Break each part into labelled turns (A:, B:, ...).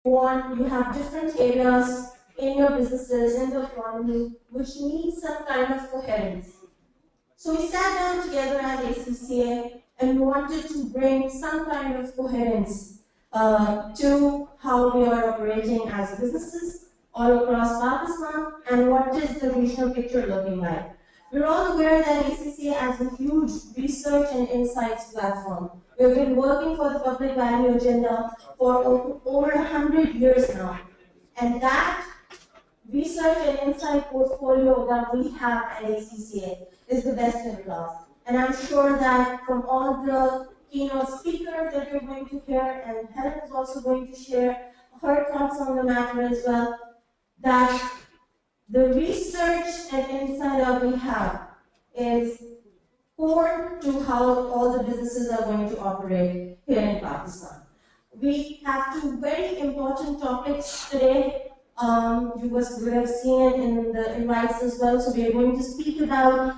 A: you have different areas in your businesses, in the economy, which need some kind of coherence. So we sat down together at ACCA and wanted to bring some kind of coherence to how we are operating as businesses all across Pakistan and what is the regional picture looking like. We're all aware that ACCA has a huge research and insights platform. We've been working for the public value agenda for over 100 years now. And that research and insight portfolio that we have at ACCA is the best in class. And I'm sure that from all the keynote speakers that you're going to hear, and Helen is also going to share her thoughts on the matter as well, that the research and insight that we have is core to how all the businesses are going to operate here in Pakistan. We have two very important topics today. You would have seen it in the invites as well. So we are going to speak about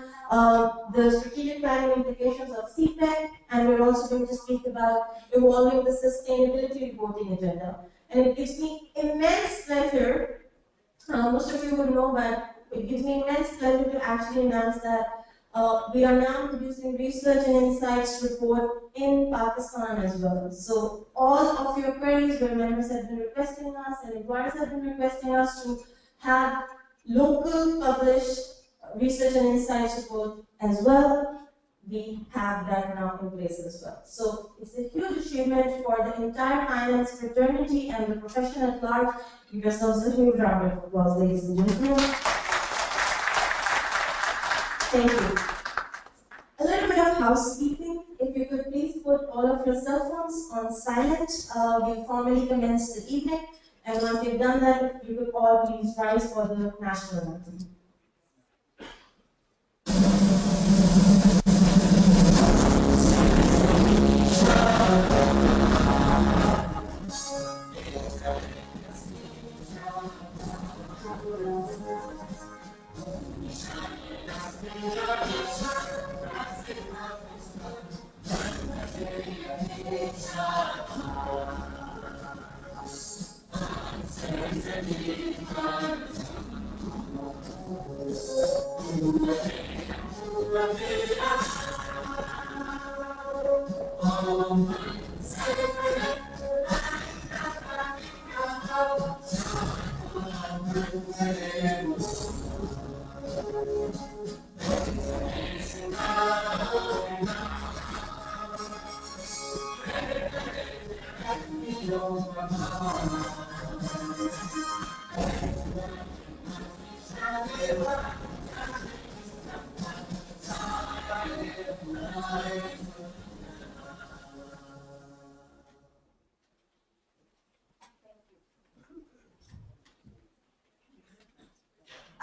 A: the strategic planning implications of CPEC, and we're also going to speak about evolving the sustainability reporting agenda. And it gives me immense pleasure, most of you would know, but it gives me immense pleasure to actually announce that we are now producing research and insights report in Pakistan as well. So all of your queries where members have been requesting us and employers have been requesting us to have local published research and insights report as well, we have that now in place as well. So it's a huge achievement for the entire finance fraternity and the profession at large. Give yourselves a huge round of applause, ladies and gentlemen. Thank you. A little bit of housekeeping. If you could please put all of your cell phones on silent. We formally commenced the evening. And once you've done that, you could all please rise for the national anthem.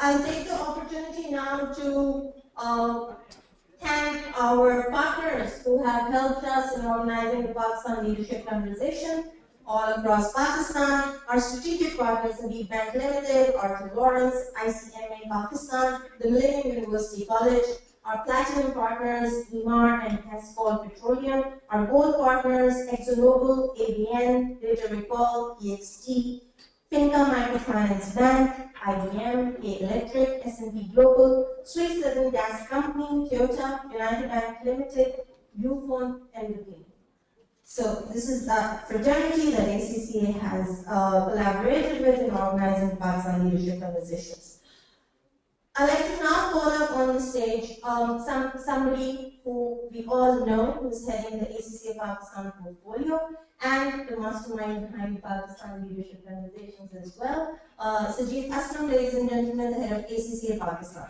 A: I'll take the opportunity now to thank our partners who have helped us in organizing the Pakistan Leadership Conversation all across Pakistan. Our strategic partners, Indeed Bank Limited, Arthur Lawrence, ICMA Pakistan, the Millennium University College, our platinum partners, Emaar and Escol Petroleum, our gold partners, ExxonMobil, ABN, Data Recall, EXT, Finca Microfinance Bank, IBM, K Electric, S&P Global, Swiss Southern Gas Company, Toyota, United Bank Limited, Ufone, and Lupin. So this is the fraternity that ACCA has collaborated with in organizing the Pakistan Leadership Conversations. I'd like to now call up on the stage somebody who we all know, who's heading the ACCA Pakistan portfolio and the mastermind behind Pakistan Leadership Conversations as well. Sajid Aslam, ladies and gentlemen, the head of ACCA Pakistan.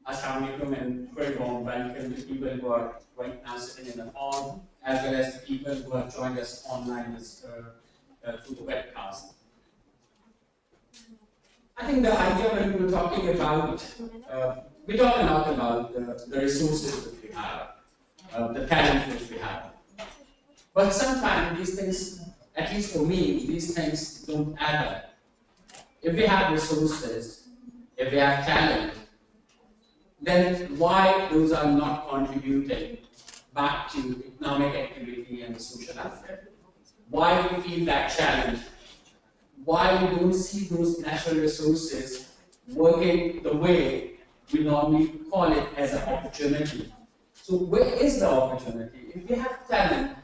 B: Assalamu alaikum and very warm welcome to people who are right now sitting in the hall, as well as the people who have joined us online through the webcast. I think the idea when we were talking about, we talk a lot about the resources that we have, the talent which we have. But sometimes these things, at least for me, these things don't add up. If we have resources, if we have talent, then why those are not contributing back to economic activity and the social aspect? Why we feel that challenge? Why we don't see those natural resources working the way we normally call it as an opportunity? So where is the opportunity? If we have talent,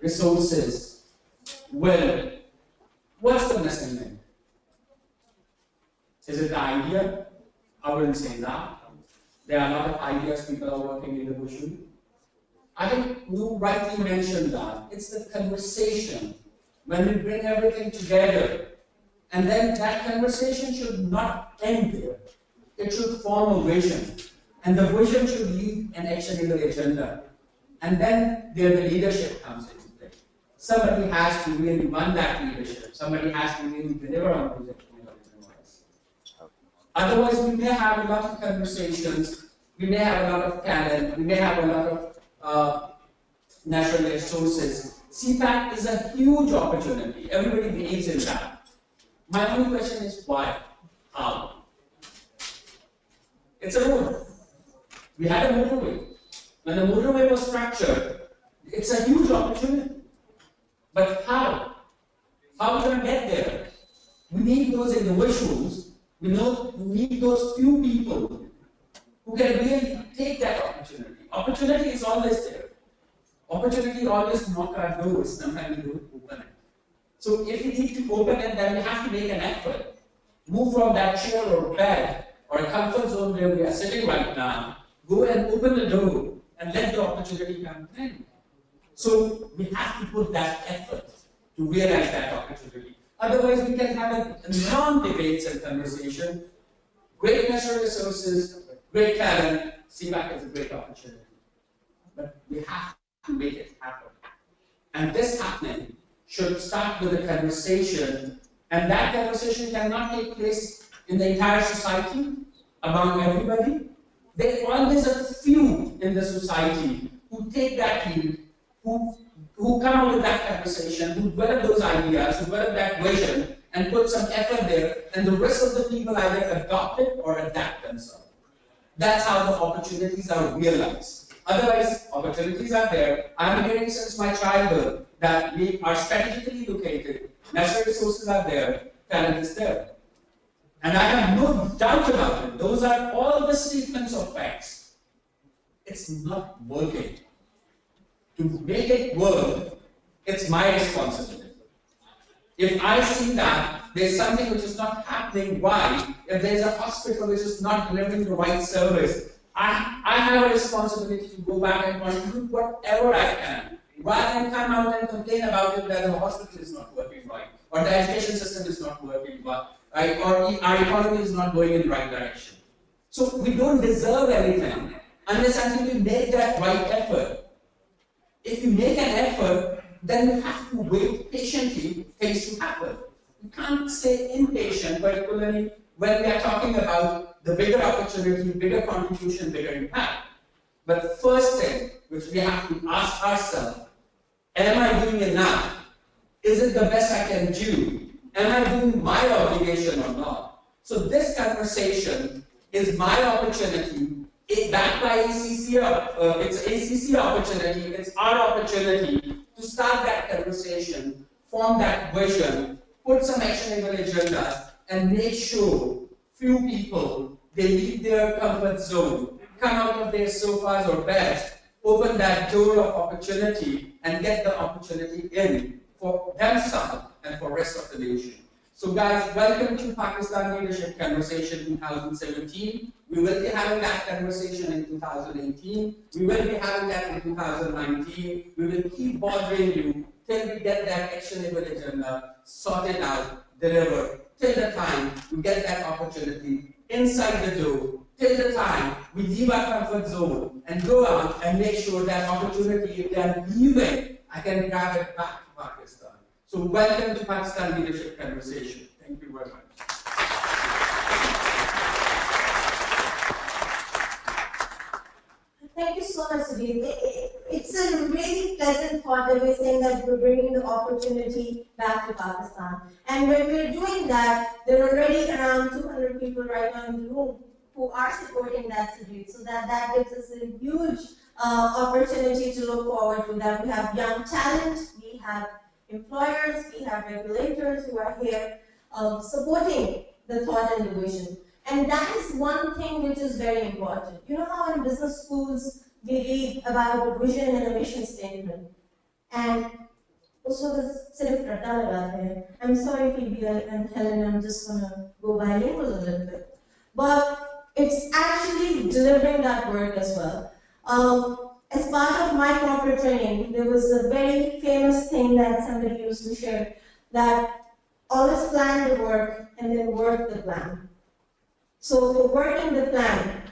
B: resources, will, what's the missing link? Is it the idea? I wouldn't say that. There are a lot of ideas people are working in the bush. I think you rightly mentioned that. It's the conversation. When we bring everything together, and then that conversation should not end there. It should form a vision. And the vision should lead an actionable agenda. And then there the leadership comes into play. Somebody has to really run that leadership. Somebody has to really deliver on those activities. Otherwise, we may have a lot of conversations, we may have a lot of talent, we may have a lot of natural resources. CPAC is a huge opportunity. Everybody believes in that. My only question is why? How? It's a road. We had a motorway. When the motorway was structured, it's a huge opportunity. But how? How are we going to get there? We need those individuals. We need those few people who can really take that opportunity. Opportunity is always there. Opportunity always knocks our doors. Sometimes we don't open it. So if we need to open it, then we have to make an effort. Move from that chair or bed or a comfort zone where we are sitting right now. Go and open the door and let the opportunity come in. So we have to put that effort to realize that opportunity. Otherwise, we can have a non-debates and conversation. Great natural resources, great talent, CPAC is a great opportunity. But we have to make it happen. And this happening should start with a conversation, and that conversation cannot take place in the entire society, among everybody. There are always a few in the society who take that lead, who come up with that conversation, who develop those ideas, who develop that vision, and put some effort there, and the rest of the people either adopt it or adapt themselves. That's how the opportunities are realized. Otherwise, opportunities are there. I'm hearing since my childhood that we are strategically located, natural resources are there, talent is there. And I have no doubt about it. Those are all the statements of facts. It's not working. To make it work, it's my responsibility. If I see that there's something which is not happening right, if there's a hospital which is not delivering the right service, I have a responsibility to go back and contribute whatever I can, rather than come out and complain about it that the hospital is not working right, or the education system is not working right, or our economy is not going in the right direction. So we don't deserve anything unless until we make that right effort. If you make an effort, then you have to wait patiently for things to happen. You can't stay impatient, particularly when we are talking about the bigger opportunity, bigger contribution, bigger impact. But the first thing which we have to ask ourselves, am I doing enough? Is it the best I can do? Am I doing my obligation or not? So this conversation is my opportunity. Backed by ACC, it's ACC opportunity, it's our opportunity to start that conversation, form that vision, put some actionable agendas, and make sure few people, they leave their comfort zone, come out of their sofas or beds, open that door of opportunity, and get the opportunity in for themselves and for the rest of the nation. So guys, welcome to Pakistan Leadership Conversation 2017. We will be having that conversation in 2018. We will be having that in 2019. We will keep bothering you till we get that actionable agenda sorted out, delivered, till the time we get that opportunity inside the door, till the time we leave our comfort zone and go out and make sure that opportunity, if they are leaving, I can grab it back to Pakistan. So welcome to Pakistan Leadership Conversation. Thank you very much.
A: Thank you so much, Sudhir. It's a really pleasant thought that we're saying that we're bringing the opportunity back to Pakistan. And when we're doing that, there are already around 200 people right now in the room who are supporting that tribute. So that gives us a huge opportunity to look forward to that. We have young talent, we have employers, we have regulators who are here supporting the thought and the vision. And that is one thing which is very important. You know how in business schools we read about the vision and the mission statement. And also the I'm sorry, Phoebe and Helen, I'm just going to go bilingual a little bit. But it's actually delivering that work as well. As part of my corporate training, there was a very famous thing that somebody used to share, that always plan the work and then work the plan. So for working the plan,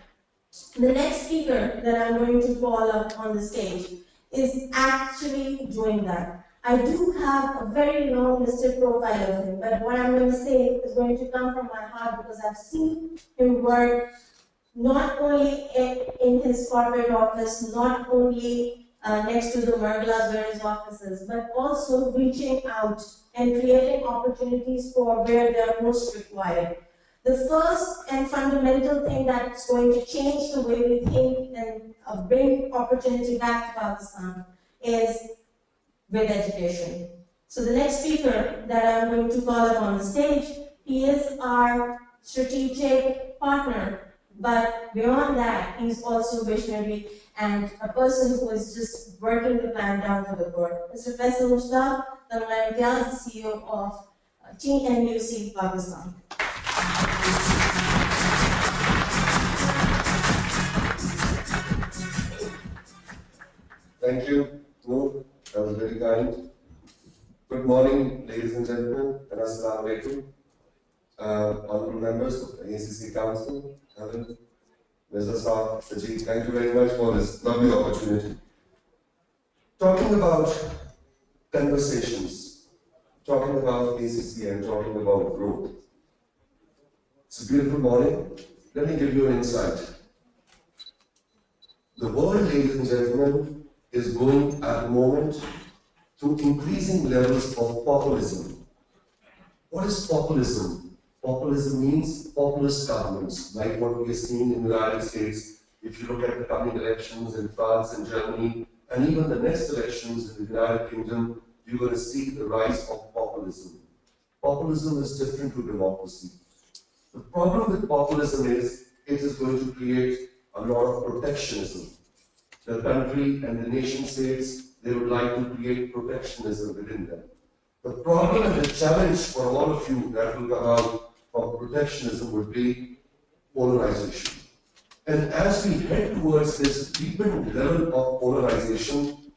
A: the next speaker that I'm going to call up on the stage is actually doing that. I do have a very long listed profile of him, but what I'm going to say is going to come from my heart because I've seen him work not only in his corporate office, not only next to the Merglas where his office is, but also reaching out and creating opportunities for where they are most required. The first and fundamental thing that's going to change the way we think and bring opportunity back to Pakistan is with education. So the next speaker that I'm going to call up on the stage, he is our strategic partner. But beyond that, he's also visionary and a person who is just working the plan down to the core. Mr. Faisal Mushtaq, the CEO of TNUC Pakistan.
C: Thank you, Noor. That was very kind. Good morning, ladies and gentlemen, and assalamu alaikum. Honorable members of the ACC Council, Helen, Mr. Saab, Sajid, thank you very much for this lovely opportunity. Talking about conversations, talking about ACC and talking about growth. It's a beautiful morning. Let me give you an insight. The world, ladies and gentlemen, is going at the moment to increasing levels of populism. What is populism? Populism means populist governments, like what we are seeing in the United States. If you look at the coming elections in France and Germany, and even the next elections in the United Kingdom, you're going to see the rise of populism. Populism is different to democracy. The problem with populism is it is going to create a lot of protectionism. The country and the nation states, they would like to create protectionism within them. The problem and the challenge for all of you that will come out from protectionism would be polarization. And as we head towards this deepened level of polarization,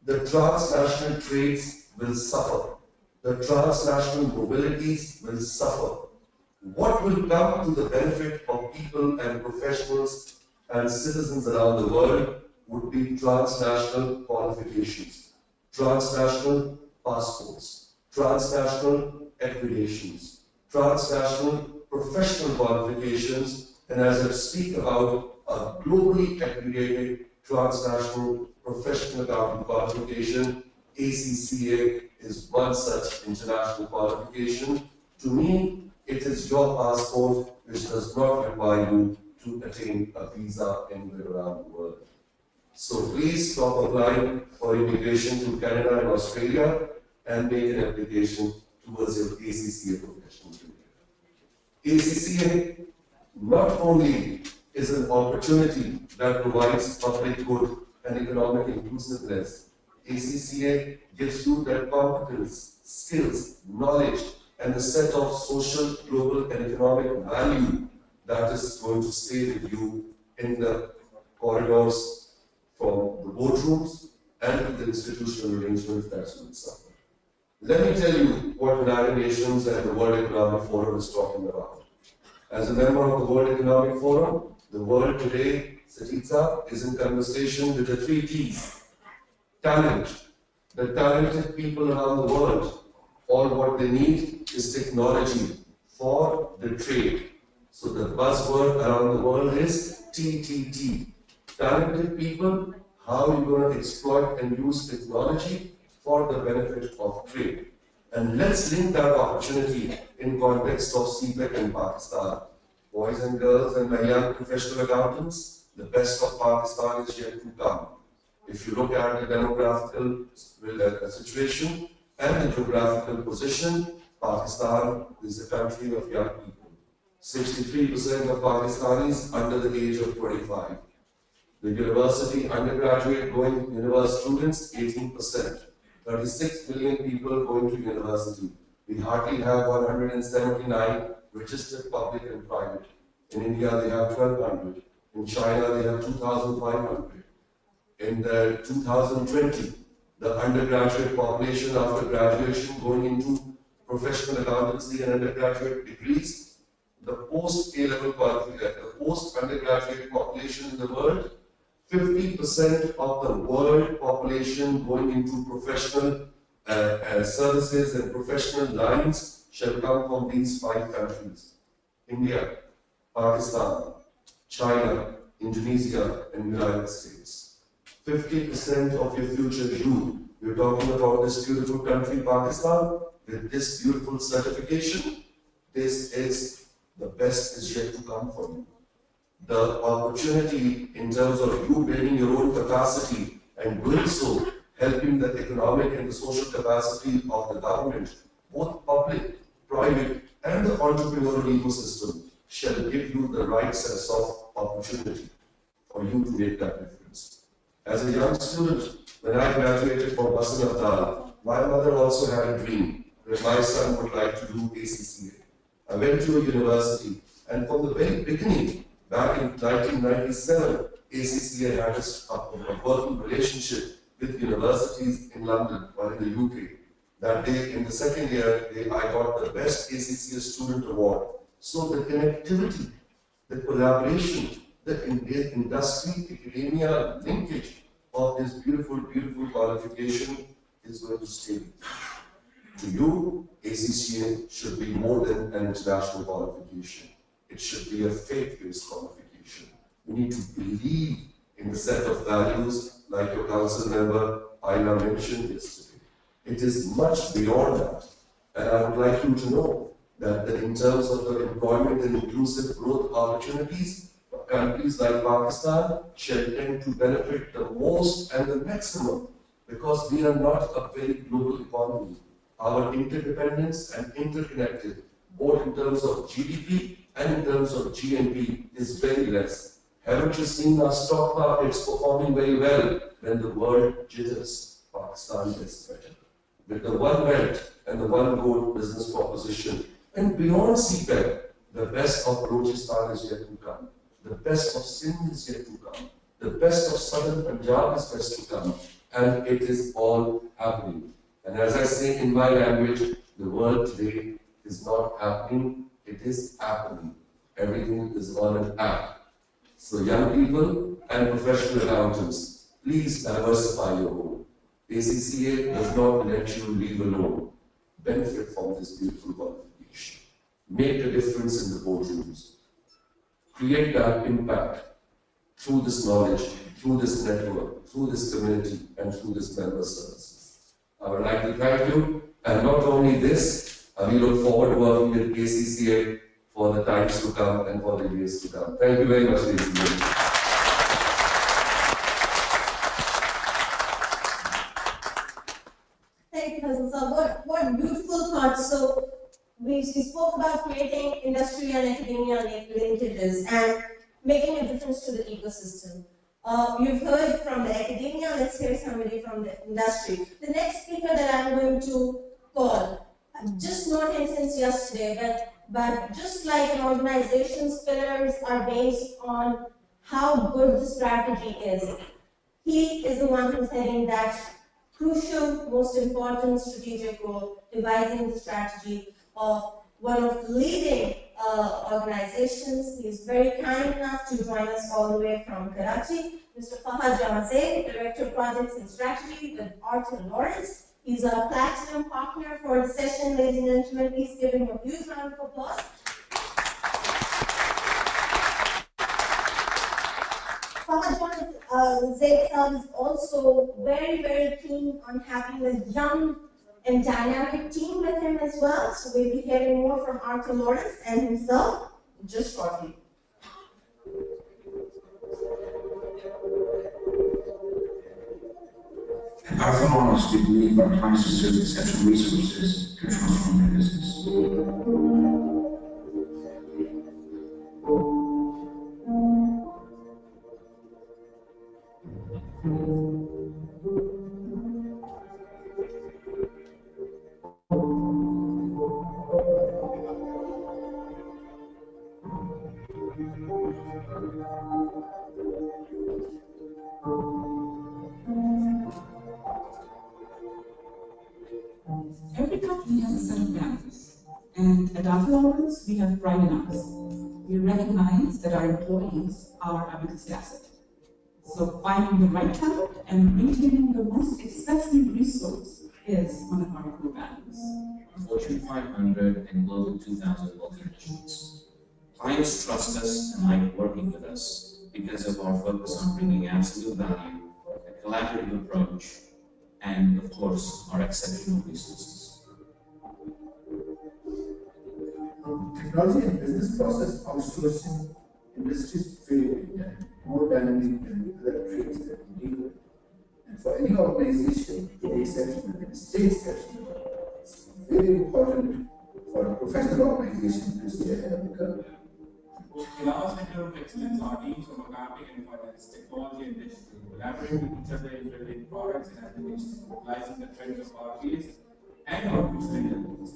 C: the transnational trades will suffer. The transnational mobilities will suffer. What will come to the benefit of people and professionals and citizens around the world would be transnational qualifications, transnational passports, transnational accreditations, transnational professional qualifications, and as I speak about a globally accredited transnational professional accounting qualification, ACCA is one such international qualification. To me, it is your passport which does not require you to attain a visa anywhere around the world. So please stop applying for immigration to Canada and Australia and make an application towards your ACCA professional career. ACCA not only is an opportunity that provides public good and economic inclusiveness, ACCA gives you that competence, skills, knowledge, and a set of social, global, and economic value that is going to stay with you in the corridors from the boardrooms and the institutional arrangements that will suffer. Let me tell you what United Nations and the World Economic Forum is talking about. As a member of the World Economic Forum, the world today, Satitsa, is in conversation with the three T's. Talent. The talented people around the world, all what they need is technology for the trade. So the buzzword around the world is TTT. Talented people, how are you going to exploit and use technology for the benefit of trade? And let's link that opportunity in context of CPEC in Pakistan. boys and girls and my young professional accountants, the best of Pakistan is yet to come. If you look at the demographical situation and the geographical position, Pakistan is a country of young people. 63% of Pakistanis under the age of 25. The university undergraduate going university students, 18%. 36 million people going to university. We hardly have 179 registered public and private. In India, they have 1,200. In China, they have 2,500. In 2020, the undergraduate population after graduation going into professional accountancy and undergraduate degrees, the post-A-level qualification, the post-undergraduate population in the world, 50% of the world population going into professional services and professional lines shall come from these 5 countries: India, Pakistan, China, Indonesia, and United States. 50% of your future youth, we're talking about this beautiful country, Pakistan, with this beautiful certification. This is the best is yet to come for you. The opportunity in terms of you building your own capacity and doing so, helping the economic and the social capacity of the government, both public, private, and the entrepreneurial ecosystem, shall give you the right sense of opportunity for you to make that difference. As a young student, when I graduated from Basan Abdal, my mother also had a dream that my son would like to do ACCA. I went to a university, and from the very beginning, back in 1997, ACCA had a working relationship with universities in London or in the UK. That day, in the second year, I got the Best ACCA Student Award. So the connectivity, the collaboration, the industry, academia linkage of this beautiful, beautiful qualification is going to stay. To you, ACCA should be more than an international qualification. It should be a faith-based qualification. We need to believe in the set of values like your council member Aina mentioned yesterday. It is much beyond that. And I would like you to know that in terms of the employment and inclusive growth opportunities, countries like Pakistan shall tend to benefit the most and the maximum because we are not a very global economy. Our interdependence and interconnected, both in terms of GDP and in terms of GNP, is very less. Haven't you seen our stock markets performing very well when the world jitters? Pakistan is better. With the one belt and the one goal business proposition, and beyond CPEC, the best of Balochistan is yet to come. The best of Sindh is yet to come. The best of Southern Punjab is yet to come. And it is all happening. And as I say in my language, the world today is not happening, it is happening. Everything is on an app. So young people and professional accountants, please diversify your home. ACCA does not let you leave alone. Benefit from this beautiful qualification. Make a difference in the boardrooms. Create that impact through this knowledge, through this network, through this community, and through this member services. I would like to thank you, and not only this, we look forward to working with ACCA for the times to come and for the years to come. Thank you very much, ladies and gentlemen.
A: Thank you, Hasan sir. What beautiful thoughts. So we spoke about creating industry and academia linkages and making a difference to the ecosystem. You've heard from the academia, let's hear somebody from the industry. The next speaker that I'm going to call, I've just known him since yesterday, but just like an organization's pillars are based on how good the strategy is, he is the one who's heading that crucial, most important strategic role, devising the strategy of one of the leading organizations. He is very kind enough to join us all the way from Karachi. Mr. Fahad Jahanzeb, Director of Projects and Strategy with Arthur Lawrence. He's a platinum partner for the session, ladies and gentlemen. Please give him a huge round of applause. Fahad Jahanzeb is also very, very keen on having a young and dynamic team with him as well. So we'll be hearing more from Arthur Lawrence and himself. just shortly.
D: At Powerful Models, we believe our clients deserve exceptional resources to transform their business.
E: Every company has a set of values, and at Alpha we have pride in ours. We recognize that our employees are our biggest asset. So finding the right talent and maintaining the most accessible resource is one of our core values.
B: Fortune 500 and Global 2000 multinationals. Clients trust us and like working with us because of our focus on bringing absolute value, a collaborative approach, and of course, our exceptional resources.
F: Technology and business process outsourcing industries failing and more dynamic than other trades that we deal with. And for any organization to be exceptional and stay exceptional, it's very important for a professional organization to stay ahead of the curve.
G: In our center of excellence, our teams from accounting and finance, technology and digital collaborate with each other in building products and applications, utilizing the trends of our fields and artificial intelligence.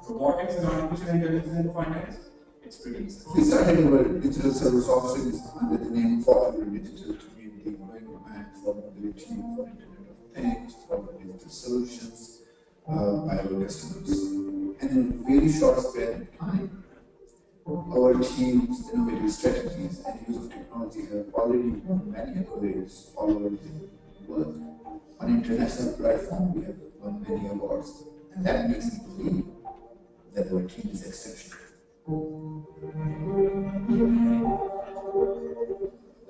G: Robotics and artificial intelligence in finance, it's pretty exciting.
F: We started our digital service offerings under the name Popular Digital Community, growing demand for mobility, for Internet of Things, for digital solutions by our customers. And in a very short span of time, our team's innovative strategies and use of technology have already won many accolades all over the world. On international platform, we have won many awards, and that makes me believe that our team is exceptional.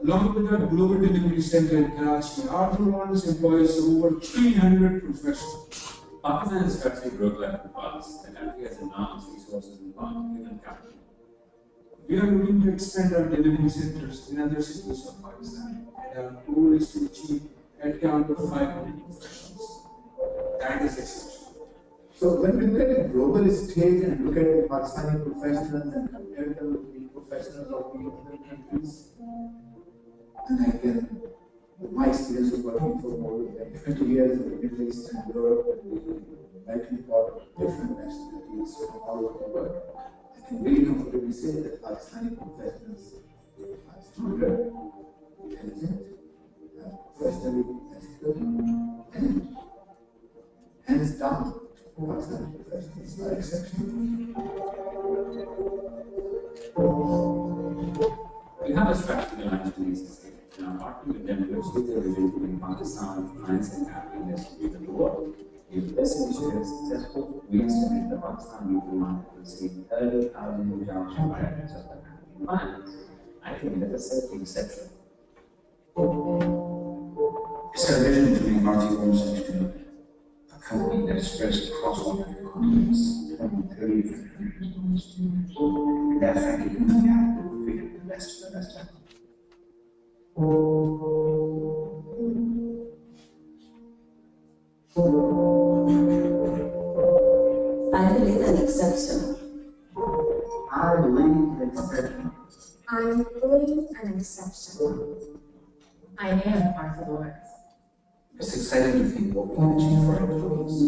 H: Along with our global delivery center in Karachi, Arthur Lawrence employs over 300 professionals.
B: Pakistan is currently broke like us. The country has enormous resources and human capital.
H: We are looking to expand our delivery centers in other cities of Pakistan, and our goal is to achieve a headcount of 500 professionals. That is exceptional.
F: So when we look at the global stage and look at the Pakistani professionals and compare them with the professionals of the other countries, and again, with my experience of working for more than 20 years in the Middle East and Europe, and the melting pot of different nationalities from all over the world, I can really comfortably say that Pakistani professionals are stronger, intelligent, professionally ethical, and hands down, Pakistani professionals are exceptional.
B: We have a strategy aligned to these in our partner with them to achieve the vision between Pakistan, clients, and happiness with the world. If this initiative is successful, we estimate the Pakistan mutual market will see 30,000 new jobs from partners of the clients. I think that is certainly exceptional.
D: It's our vision to make multi-homes into a company that is spread across all the continents, 30 different countries. That frankly can be happy to create the best of the best.
I: I believe in exception.
F: I believe in exception.
I: I believe an exception.
J: I am Arthur Lawrence.
D: It's exciting to think what we can achieve for our employees.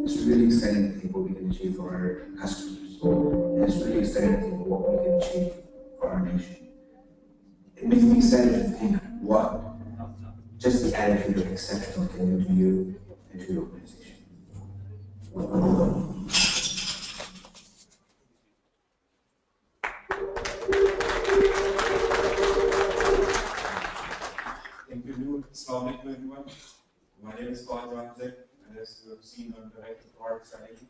D: It's really exciting to think what we can achieve for our customers. And it's really exciting to think what we can achieve for our nation. It makes me excited to think what just the attitude of exceptional can do to you and to your organization.
G: Thank you. Assalamu alaikum, everyone. My name is Fahad Ramzek, and as you have seen, I'm Director of Product Strategy.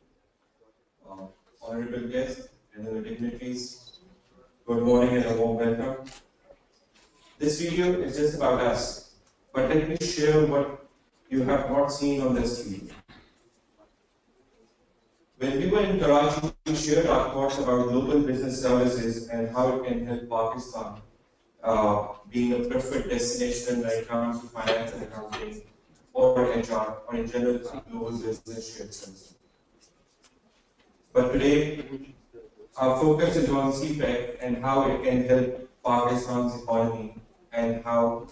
G: Honorable guests and other dignitaries, good morning and a warm welcome. This video is just about us, but let me share what you have not seen on this video.
K: When we were in Karachi, we shared our thoughts about global business services and how it can help Pakistan being a preferred destination when it comes to finance and accounting or HR or in general global business shared services. But today, our focus is on CPEC and how it can help Pakistan's economy and how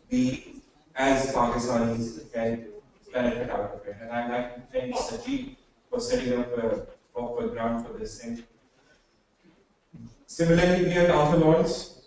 K: we, as Pakistanis, can benefit out of it. And I'd like to thank Sajid for setting up a proper ground for this thing. Similarly, we at Alpha Lords,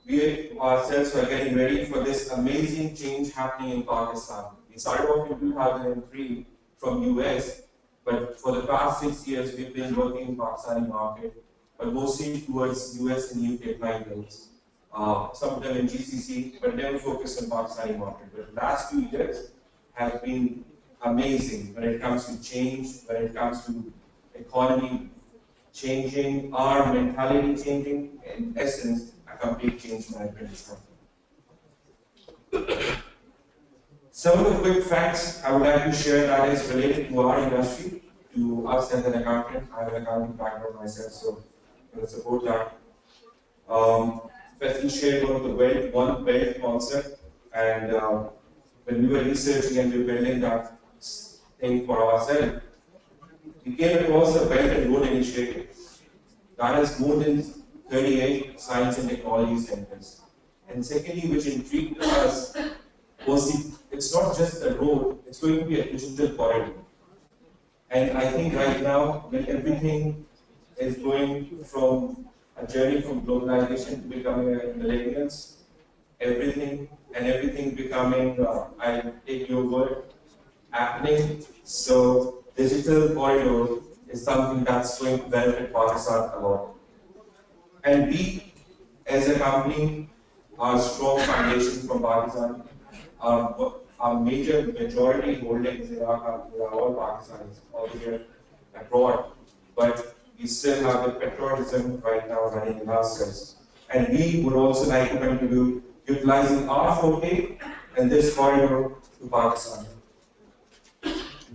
K: we ourselves are getting ready for this amazing change happening in Pakistan. We started off in 2003 from US, but for the past 6 years, we've been working in Pakistani market, but mostly towards US and UK clients. Some of them in GCC, but never focused on Pakistani market. But the last 2 years have been amazing when it comes to change, when it comes to economy changing, our mentality changing, in essence, a complete change management is happening. Some of the quick facts I would like to share that is related to our industry, to us as an accountant. I have an accounting background myself, so I'm going to support that. Firstly, share one of the one belt concept, and when we were researching and we were building that thing for ourselves, we came across the Belt and Road Initiative that has more than 38 science and technology centers. And secondly, which intrigued us was it's not just a road, it's going to be a digital corridor. And I think right now, when everything is going from a journey from globalization to becoming a millennials, everything becoming, I take your word, happening. So digital corridor is something that's going to benefit Pakistan a lot. And we, as a company, our strong foundation from Pakistan, our majority holdings in our company are all Pakistanis, all here abroad. But we still have the patriotism right now running in ourselves. And we would also like to contribute utilizing our forte and this corridor to Pakistan.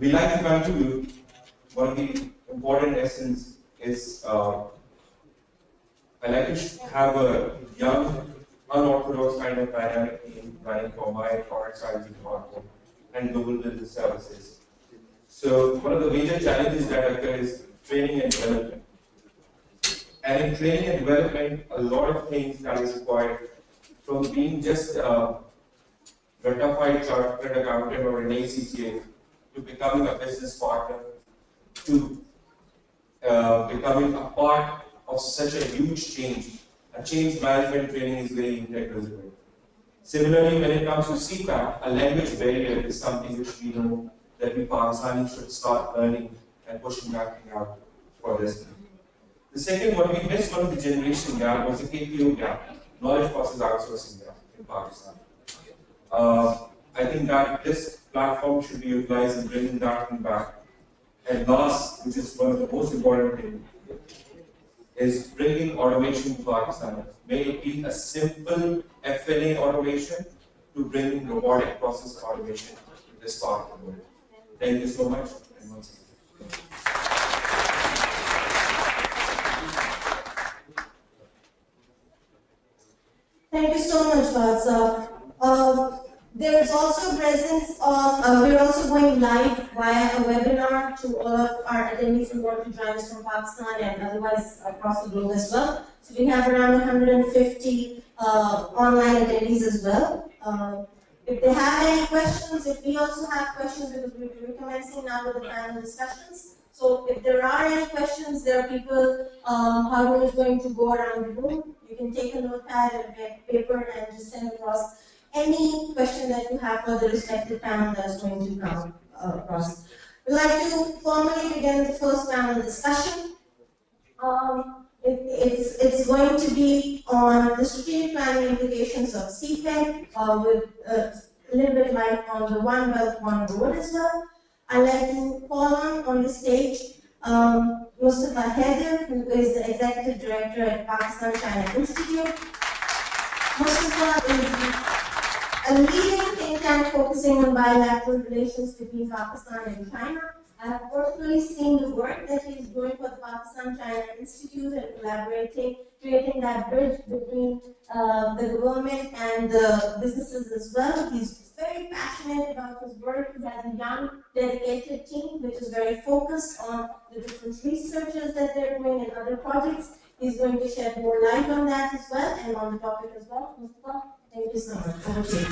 K: We like to contribute. One of the important essence is I like to have a young, unorthodox kind of dynamic team running for my product strategy department and global business services. So one of the major challenges that occur is training and development. And in training and development, a lot of things that is required, from being just a certified chartered accountant or an ACCA to becoming a business partner to becoming a part of such a huge change. A change management training is very integral to it. Similarly, when it comes to CPAC, a language barrier is something which we know that we Pakistanis should start learning and pushing that thing out for this. The second one, we missed one of the generation gap was the KPO gap, knowledge process outsourcing gap in Pakistan. I think that this platform should be utilized in bringing that thing back. And last, which is one of the most important things, is bringing automation to Pakistan. May it be a simple FLA automation to bring robotic process automation to this part of the world. Thank you so much. And once again.
A: Thank you so much, Vatsa. There is also presence of, we're also going live via a webinar to all of our attendees who want to join us from Pakistan and otherwise across the globe as well. So we have around 150 online attendees as well. If they have any questions, if we also have questions, because we're commencing now with the panel discussions. So if there are any questions, there are people, Harun is going to go around the room. You can take a notepad and get paper and just send across any question that you have for the respective panel that's going to come across. We'd like to formally begin the first panel discussion. It's going to be on the strategic planning implications of CPEC with a little bit light on the One Belt, One Road as well. I'd like to call on the stage Mustafa Haider, who is the Executive Director at Pakistan-China Institute. Mustafa is a leading think tank focusing on bilateral relations between Pakistan and China, I've personally seen the work that he's doing for the Pakistan-China Institute and collaborating, creating that bridge between the government and the businesses as well. He's very passionate about his work. He has a young, dedicated team which is very focused on the different researches that they're doing and other projects. He's going to shed more light on that as well and on the topic as well. Mustafa, thank you so much. Over to you.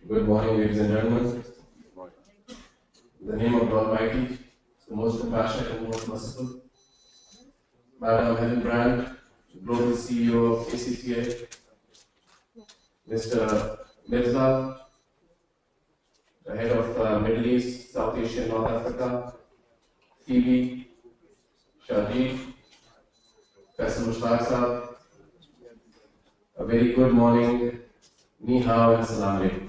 L: Good morning, ladies and gentlemen. In the name of the Almighty, the most compassionate and most merciful, Madam Helen Brand, Global CEO of ACCA, Mr. Mirza, the head of Middle East, South Asia, North Africa, Phoebe, Shajid, Faisal Mushtaq Sahab, a very good morning, Ni Hao and Salam Alaikum.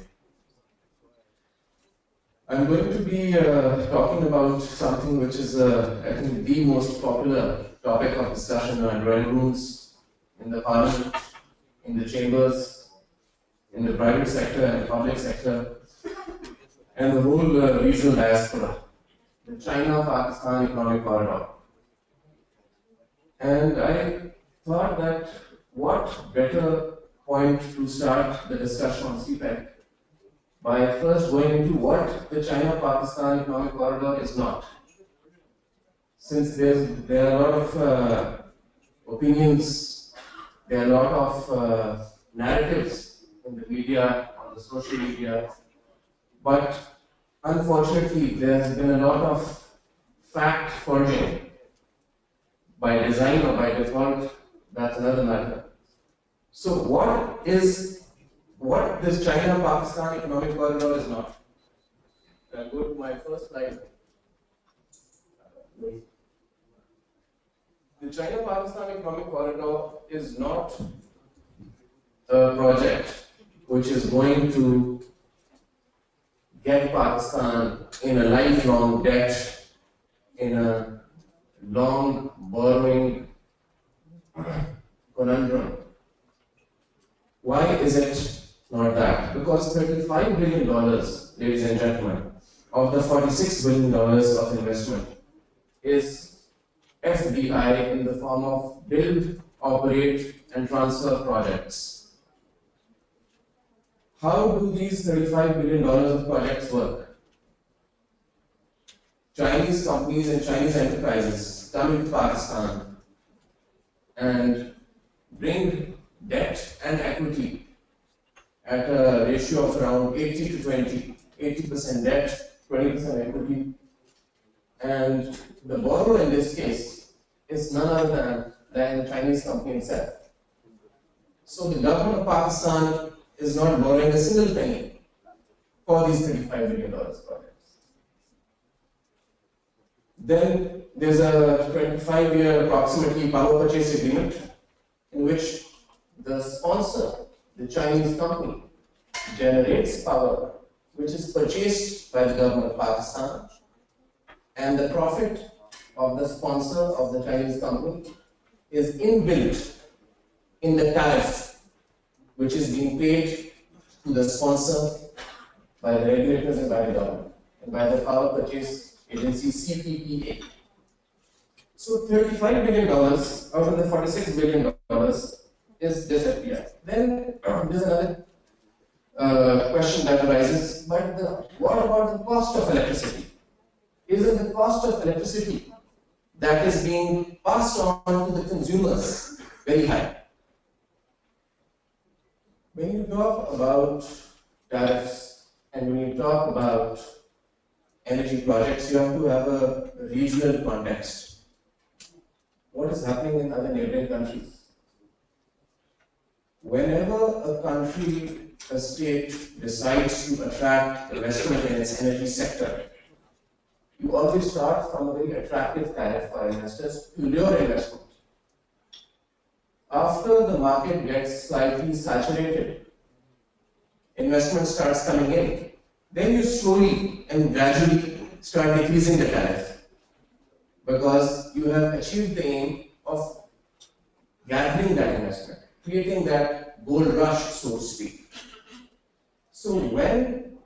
L: I'm going to be talking about something which is, I think, the most popular topic of discussion in our drawing rooms, in the parliament, in the chambers, in the private sector and the public sector, and the whole regional diaspora, the China-Pakistan Economic Corridor. And I thought that what better point to start the discussion on CPEC by first going into what the China-Pakistan Economic Corridor is not. Since there are a lot of opinions, there are a lot of narratives in the media, on the social media, but unfortunately there has been a lot of fact forging by design or by default. That's another matter. So what this China-Pakistan Economic Corridor is not. I'll go to my first slide. The China-Pakistan Economic Corridor is not a project which is going to get Pakistan in a lifelong debt, in a long borrowing conundrum. Why is it not that? Because $35 billion, ladies and gentlemen, of the $46 billion of investment is FDI in the form of build, operate, and transfer projects. How do these $35 billion of projects work? Chinese companies and Chinese enterprises come into Pakistan and bring debt and equity at a ratio of around 80 to 20, 80% debt, 20% equity. And the borrower in this case is none other than the Chinese company itself. So the government of Pakistan is not borrowing a single penny for these $35 billion projects. Then there's a 25-year approximately power purchase agreement in which the sponsor, the Chinese company, generates power which is purchased by the government of Pakistan, and the profit of the sponsor of the Chinese company is inbuilt in the tariff which is being paid to the sponsor by the regulators and by the government and by the power purchase agency CPPA. So $35 billion out of the $46 billion is just FDI. Then there's another question that arises, but what about the cost of electricity? Isn't the cost of electricity that is being passed on to the consumers very high? When you talk about tariffs and when you talk about energy projects, you have to have a regional context. What is happening in other neighboring countries? Whenever a country, a state decides to attract investment in its energy sector, you always start from a very attractive tariff for investors to lure investment. After the market gets slightly saturated, investment starts coming in, then you slowly and gradually start decreasing the tariff because you have achieved the aim of gathering that investment, creating that gold rush, so to speak. So when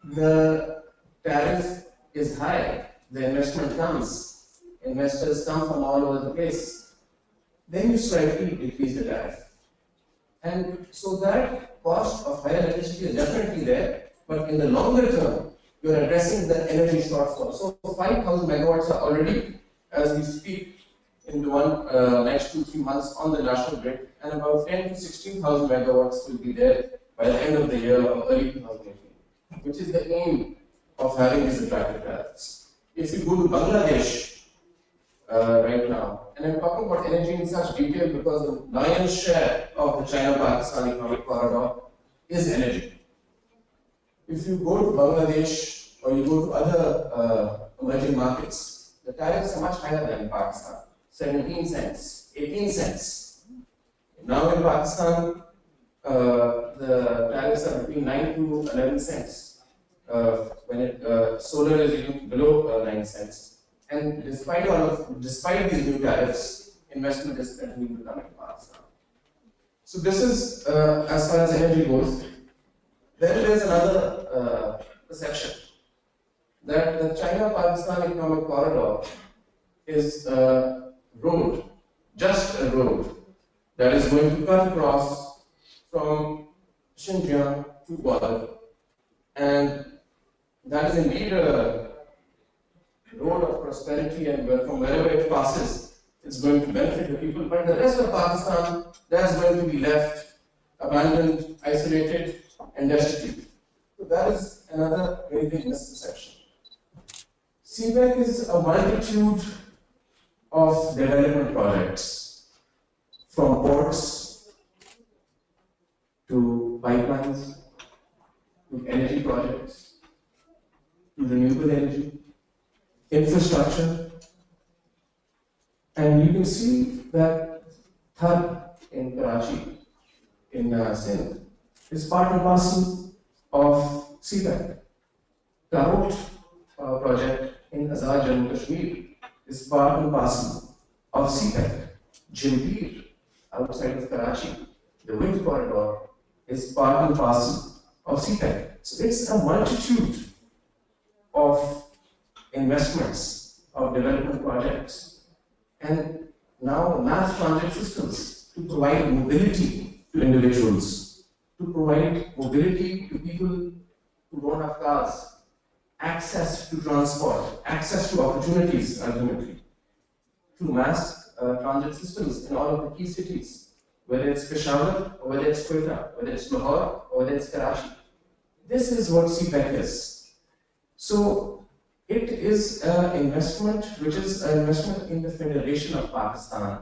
L: the tariff is high, the investment comes, investors come from all over the place, then you slightly decrease the tariff. And so that cost of higher electricity is definitely there, but in the longer term, you are addressing the energy shortfall. So 5,000 megawatts are already, as we speak, in the next 2-3 months on the national grid, and about 10 to 16,000 megawatts will be there by the end of the year or early 2018, which is the aim of having these attractive tariffs. If you go to Bangladesh right now, and I'm talking about energy in such detail because the lion's share of the China-Pakistan economic corridor is energy. If you go to Bangladesh or you go to other emerging markets, the tariffs are much higher than in Pakistan. 17 cents, 18 cents. Now in Pakistan, the tariffs are between 9 to 11 cents. When solar is even below 9 cents. And despite these new tariffs, investment is continuing to come in Pakistan. So this is as far as energy goes. Then there is another perception that the China-Pakistan economic corridor is a road, just a road, that is going to cut across from Xinjiang to Guadalajara. And that is indeed a road of prosperity, and from wherever it passes, it's going to benefit the people. But the rest of Pakistan, that's going to be left abandoned, isolated, and destitute. So that is another very big misperception. CPEC is a multitude of development projects, from ports to pipelines, to energy projects, to renewable energy, infrastructure, and you can see that Thar in Karachi, in Sindh, is part and parcel of CPEC. Karot project in Azad, Jammu Kashmir is part and parcel of CPEC. Jimbir, outside of Karachi, the wind corridor, is part and parcel of CPEC. So it's a multitude of investments, of development projects, and now mass transit systems to provide mobility to individuals, to provide mobility to people who don't have cars, access to transport, access to opportunities ultimately, through mass transit systems in all of the key cities, whether it's Peshawar, or whether it's Quetta, whether it's Lahore, or whether it's Karachi. This is what CPEC is. So it is an investment which is an investment in the Federation of Pakistan,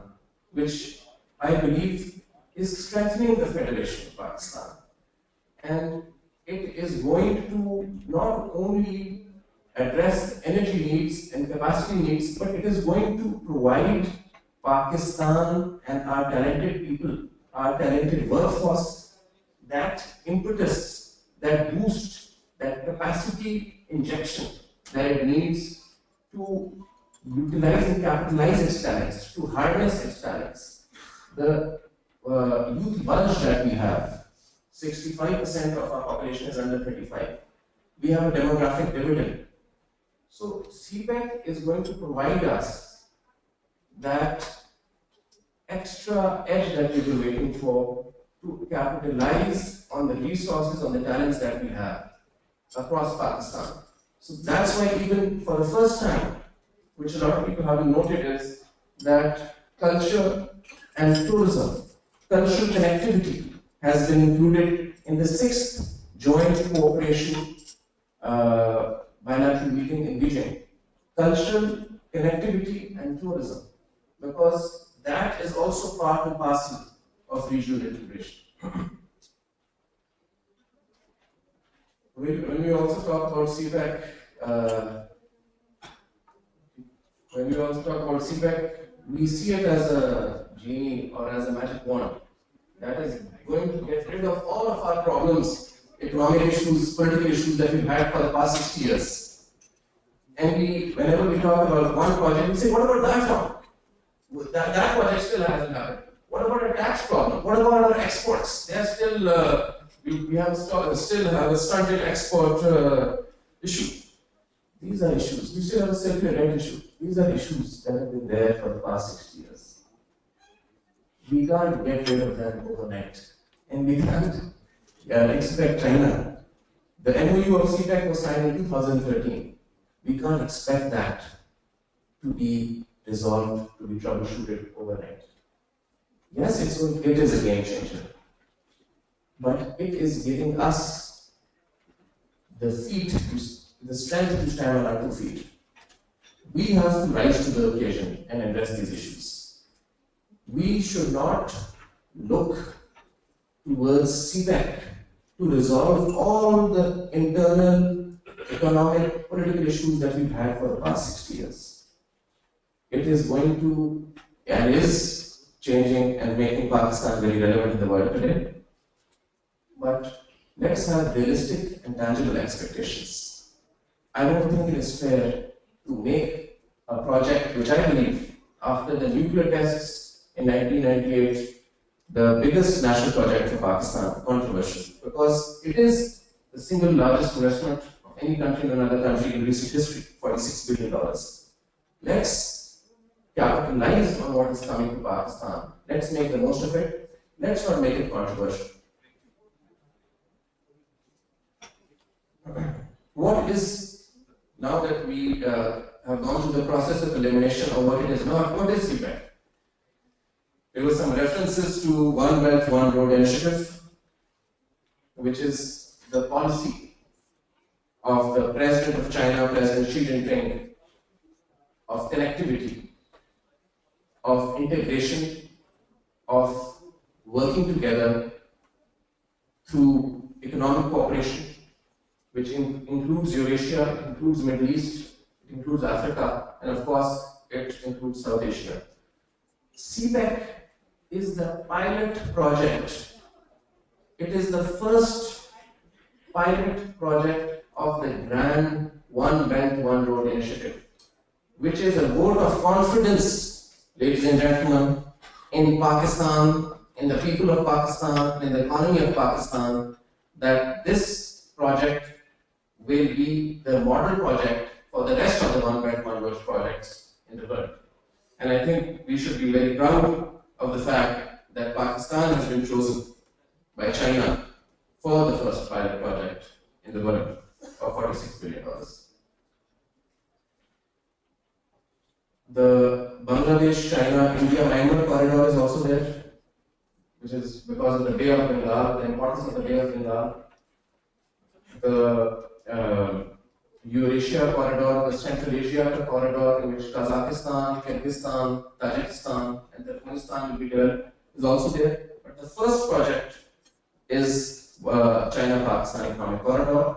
L: which I believe is strengthening the Federation of Pakistan. And it is going to not only address energy needs and capacity needs, but it is going to provide Pakistan and our talented people, our talented workforce, that impetus, that boost, that capacity injection that it needs to utilize and capitalize its talents, to harness its talents. The youth bulge that we have, 65% of our population is under 35. We have a demographic dividend. So CPEC is going to provide us that extra edge that we've been waiting for to capitalize on the resources, on the talents that we have across Pakistan. So that's why even for the first time, which a lot of people haven't noted, is that culture and tourism, cultural connectivity has been included in the 6th Joint Cooperation bilateral meeting in Beijing. Cultural connectivity and tourism, because that is also part and parcel of regional integration. When we also talk about CPEC, we see it as a genie or as a magic wand that is going to get rid of all of our problems economic issues, political issues that we've had for the past 60 years. And whenever we talk about one project, we say, what about that one? That project still hasn't happened. What about a tax problem? What about our exports? They are still, still have a stunted export issue. These are issues. We still have a circular rent issue. These are issues that have been there for the past 60 years. We can't get rid of them overnight. And we can't expect China. The MOU of CPEC was signed in 2013. We can't expect that to be resolved, to be troubleshooted overnight. Yes, it is a game changer. But it is giving us the strength to stand on our 2 feet. We have to rise to the occasion and address these issues. We should not look towards CPEC to resolve all the internal economic, political issues that we've had for the past 60 years. It is going to, and is changing and making Pakistan very relevant in the world today. But let's have realistic and tangible expectations. I don't think it is fair to make a project which I believe, after the nuclear tests in 1998, the biggest national project for Pakistan, controversial, because it is the single largest investment of any country in another country in recent history, $46 billion. Let's capitalize on what is coming to Pakistan. Let's make the most of it. Let's not make it controversial. What is, now that we have gone through the process of elimination of what it is not, what is CPEC? There were some references to One Belt, One Road initiative, which is the policy of the President of China, President Xi Jinping, of connectivity, of integration, of working together through economic cooperation, which includes Eurasia, it includes Middle East, it includes Africa, and of course, it includes South Asia. CPEC is the pilot project. It is the first pilot project of the grand One Belt, One Road initiative, which is a vote of confidence, ladies and gentlemen, in Pakistan, in the people of Pakistan, in the economy of Pakistan, that this project will be the model project for the rest of the One Belt, One Road projects in the world. And I think we should be very proud of the fact that Pakistan has been chosen by China for the first pilot project in the world of $46 billion. The Bangladesh, China, India, Myanmar corridor is also there, which is because of the Bay of Bengal, the importance of the Bay of Bengal. The Eurasia corridor, the Central Asia corridor, in which Kazakhstan, Kyrgyzstan, Tajikistan, and Turkmenistan will be developed, is also there. But the first project is China-Pakistan Economic Corridor.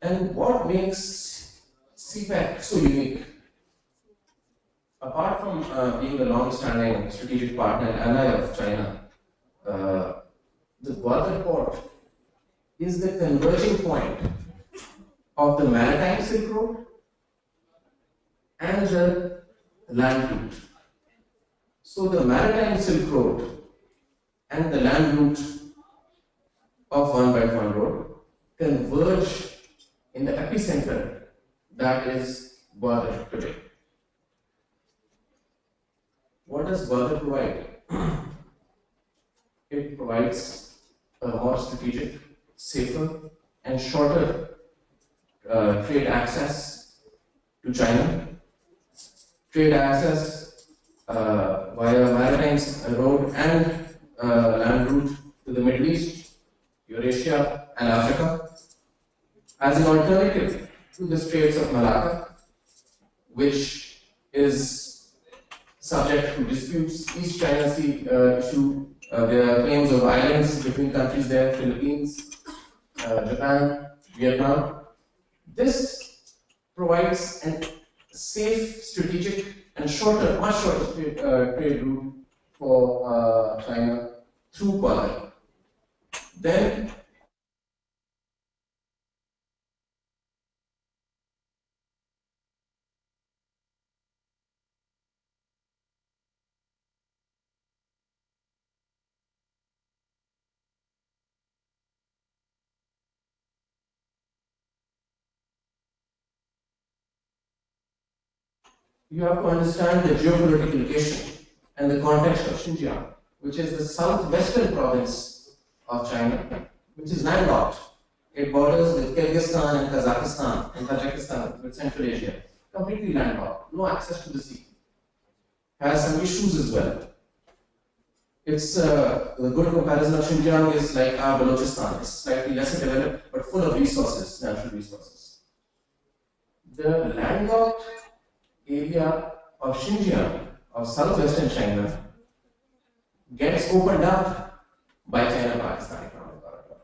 L: And what makes CPEC so unique? Apart from being a long-standing strategic partner and ally of China, the Gwadar port is the converging point of the maritime Silk Road and the land route. So the maritime Silk Road and the land route of One Belt, One Road converge in the epicenter that is Gwadar today. What does Gwadar provide? It provides a more strategic, safer, and shorter trade access to China, trade access via maritime road and land route to the Middle East, Eurasia, and Africa, as an alternative to the Straits of Malacca, which is subject to disputes. East China Sea issue, there are claims of islands between countries there, Philippines, Japan, Vietnam. This provides a safe, strategic, and shorter, much shorter trade route for China through Gwadar. Then you have to understand the geopolitical location and the context of Xinjiang, which is the southwestern province of China, which is landlocked. It borders with Kyrgyzstan and Kazakhstan and Tajikistan with Central Asia, completely landlocked, no access to the sea. Has some issues as well. It's the good comparison of Xinjiang is like our Balochistan. It's slightly lesser developed, but full of resources, natural resources. The landlocked area of Xinjiang, of southwestern China, gets opened up by China-Pakistan economic corridor.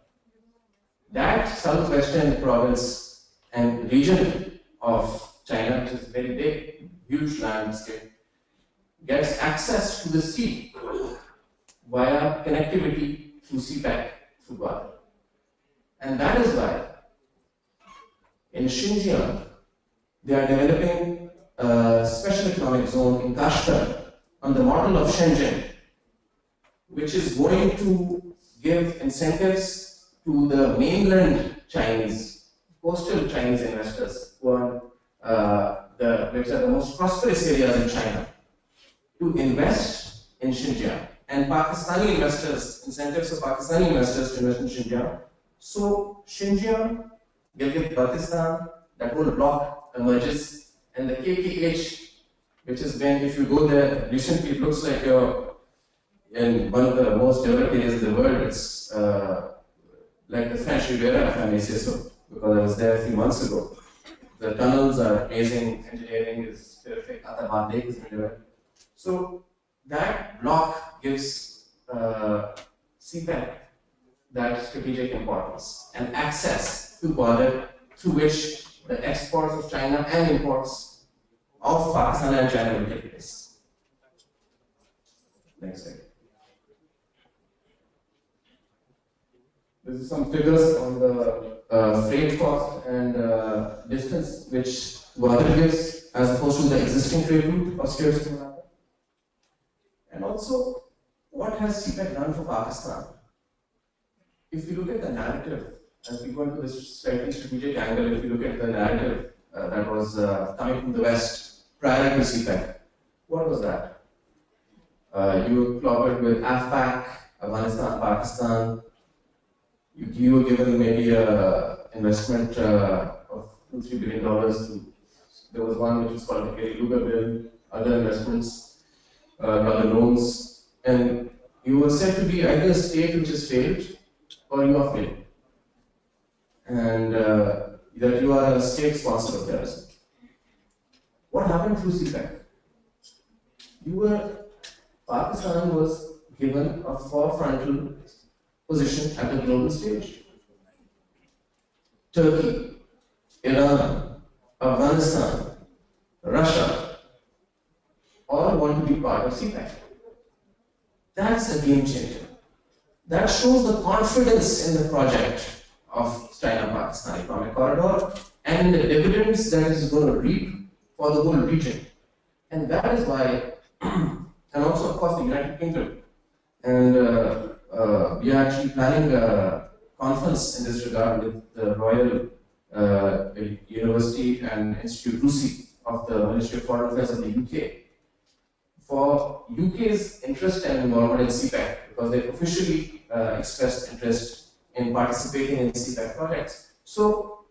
L: That southwestern province and region of China, which is very big, huge landscape, gets access to the sea via connectivity through CPEC, through water. And that is why in Xinjiang, they are developing a special economic zone in Kashgar on the model of Shenzhen, which is going to give incentives to the mainland Chinese, coastal Chinese investors, who are which are the most prosperous areas in China, to invest in Xinjiang. And Pakistani investors, incentives for Pakistani investors to invest in Xinjiang. So Xinjiang, Gilgit-Baltistan, that whole block emerges, and the KKH, which has been, if you go there recently, it looks like you're in one of the most developed areas of the world. It's like the French Riviera, if I may say so, because I was there a few months ago. The tunnels are amazing, engineering is perfect, Atabar Lake is developed. So that block gives CPEC that strategic importance and access to border through which the exports of China and imports of Pakistan and China will take place. Next slide. This is some figures on the freight cost and distance which border gives as opposed to the existing trade route of Straits of Malacca. And also, what has CPEC done for Pakistan? If you look at the narrative, as we go into this slightly strategic angle, if you look at the narrative that was coming from the West prior to CPEC, what was that? You were clobbered with AFPAC, Afghanistan, Pakistan. You were given maybe an investment of $2-3 billion. There was one which was called the Kerry Lugar bill, other investments. Other loans, and you were said to be either a state which has failed or you are failing, and that you are a state sponsor of terrorism. What happened through CPEC? Pakistan was given a forefrontal position at the global stage. Turkey, Iran, Afghanistan, Russia, all want to be part of CPEC. That's a game changer. That shows the confidence in the project of China-Pakistan Economic Corridor and the dividends that it is going to reap for the whole region. And that is why, and also of course the United Kingdom, and we are actually planning a conference in this regard with the Royal University and Institute RUSI of the Ministry of Foreign Affairs of the UK, for UK's interest and involvement in CPEC, because they've officially expressed interest in participating in CPEC projects. So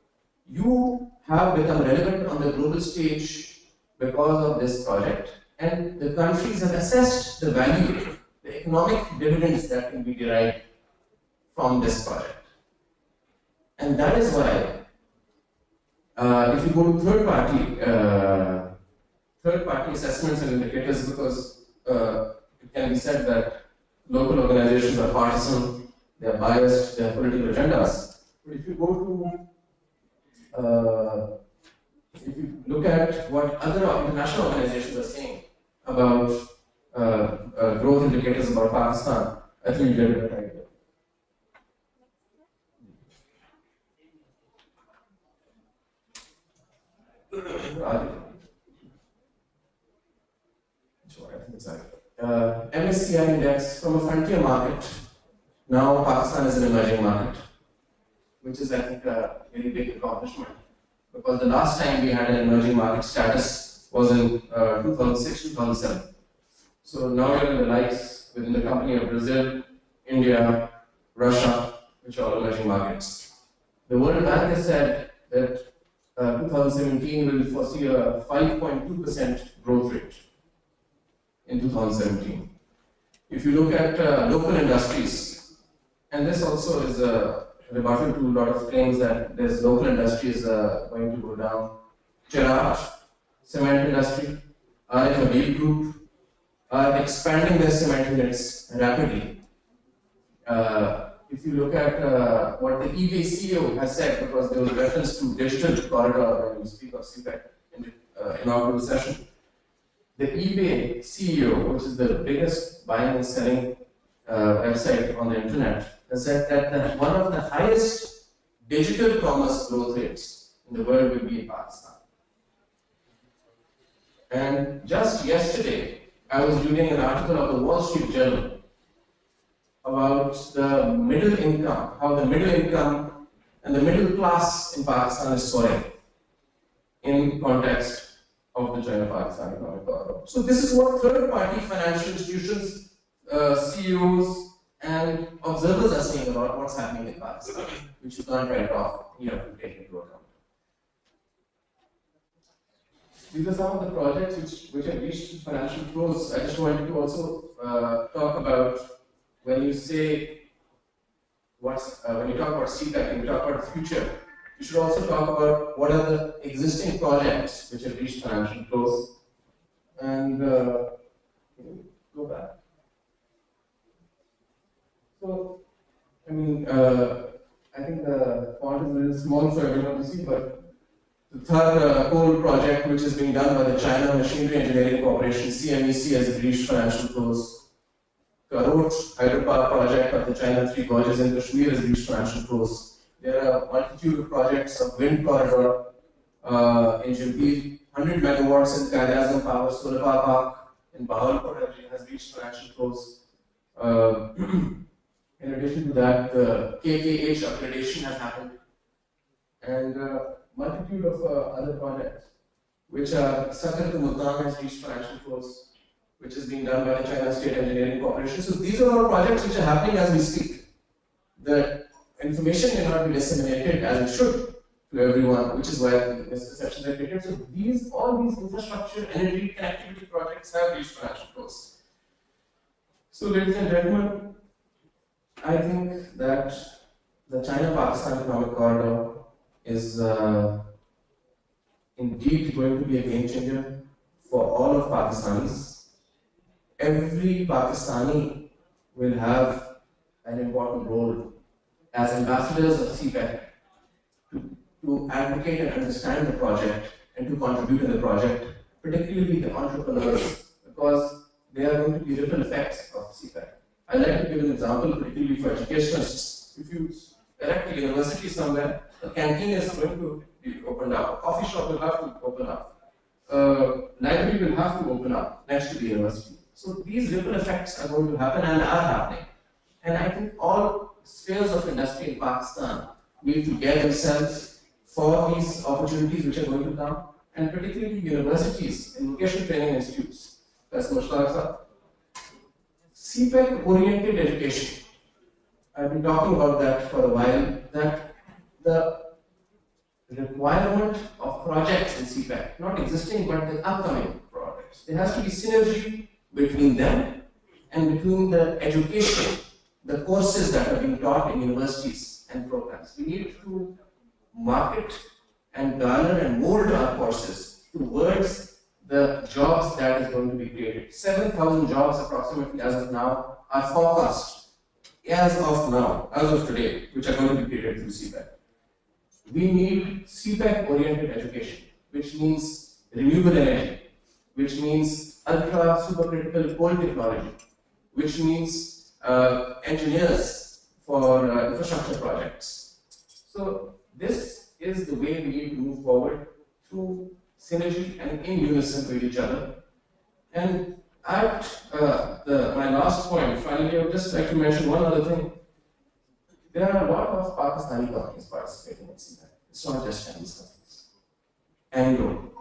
L: you have become relevant on the global stage because of this project, and the countries have assessed the value, the economic dividends that can be derived from this project. And that is why, if you go to third-party assessments and indicators, because it can be said that local organizations are partisan, they are biased, they have political agendas. But if you go to, if you look at what other international organizations are saying about growth indicators about Pakistan, I think you get it right. MSCI index from a frontier market. Now Pakistan is an emerging market, which is, I think, a very big accomplishment. Because the last time we had an emerging market status was in 2006, 2007. So now you're in the likes within the company of Brazil, India, Russia, which are all emerging markets. The World Bank has said that 2017 will foresee a 5.2% growth rate in 2017. If you look at local industries, and this also is a rebuttal to a lot of claims that there's local industries going to go down. Gerard, cement industry, RFAB Group are expanding their cement units rapidly. If you look at what the eBay CEO has said, because there was reference to digital corridor when you speak of CPEC in the inaugural session, the eBay CEO, which is the biggest buying and selling website on the internet, has said that one of the highest digital commerce growth rates in the world will be in Pakistan. And just yesterday, I was reading an article of the Wall Street Journal about the middle income, how the middle income and the middle class in Pakistan is soaring in context of the China-Pakistan economic corridor. So this is what third-party financial institutions, CEOs, and observers are saying about what's happening in Pakistan, which you can't write off, you have to take into account. These are some of the projects which have reached financial close. I just wanted to also talk about when you say when you talk about CPEC and you talk about the future, you should also talk about what are the existing projects which have reached financial close. And go back. So, I mean, I think the font is a little small for everyone to see, but the third coal project, which is being done by the China Machinery Engineering Corporation, CMEC, has reached financial close. Karot hydropower project of the China Three Gorges in Kashmir has reached financial close. There are a multitude of projects of wind corridor in Jimpi, 100 megawatts in Qaid-e-Azam Power Solar Power Park in Bahawalpur has reached financial close. In addition to that, the KKH accreditation has happened, and multitude of other projects, which are Sakar to Multan has reached financial close, which is being done by the China State Engineering Corporation. So these are all projects which are happening as we speak. The information may not be disseminated as it should to everyone, which is why the misconceptions are created. So all these infrastructure, energy, connectivity projects have reached financial close. So ladies and gentlemen, I think that the China-Pakistan economic corridor is indeed going to be a game changer for all of Pakistanis. Every Pakistani will have an important role as ambassadors of CPEC to advocate and understand the project and to contribute in the project, particularly the entrepreneurs, because there are going to be ripple effects of CPEC. I'd like to give an example, particularly for educationists. If you erect a university somewhere, a canteen is going to be opened up, a coffee shop will have to open up, library will have to open up next to the university. So these ripple effects are going to happen and are happening. And I think all spheres of industry in Pakistan need to get themselves for these opportunities which are going to come, and particularly universities and vocational training institutes. That's Mushtaq. CPEC-oriented education. I've been talking about that for a while, that the requirement of projects in CPEC, not existing but the upcoming projects, there has to be synergy between them and between the education, the courses that are being taught in universities and programs. We need to market and garner and mold our courses towards the jobs that is going to be created. 7,000 jobs approximately as of now are forecast as of today, which are going to be created through CPEC. We need CPEC-oriented education, which means renewable energy, which means ultra supercritical coal technology, which means engineers for infrastructure projects. So this is the way we need to move forward through synergy and in unison with each other. And at my last point, finally, I would just like to mention one other thing. There are a lot of Pakistani companies participating in CPEC. It's not just Chinese companies. Anglo,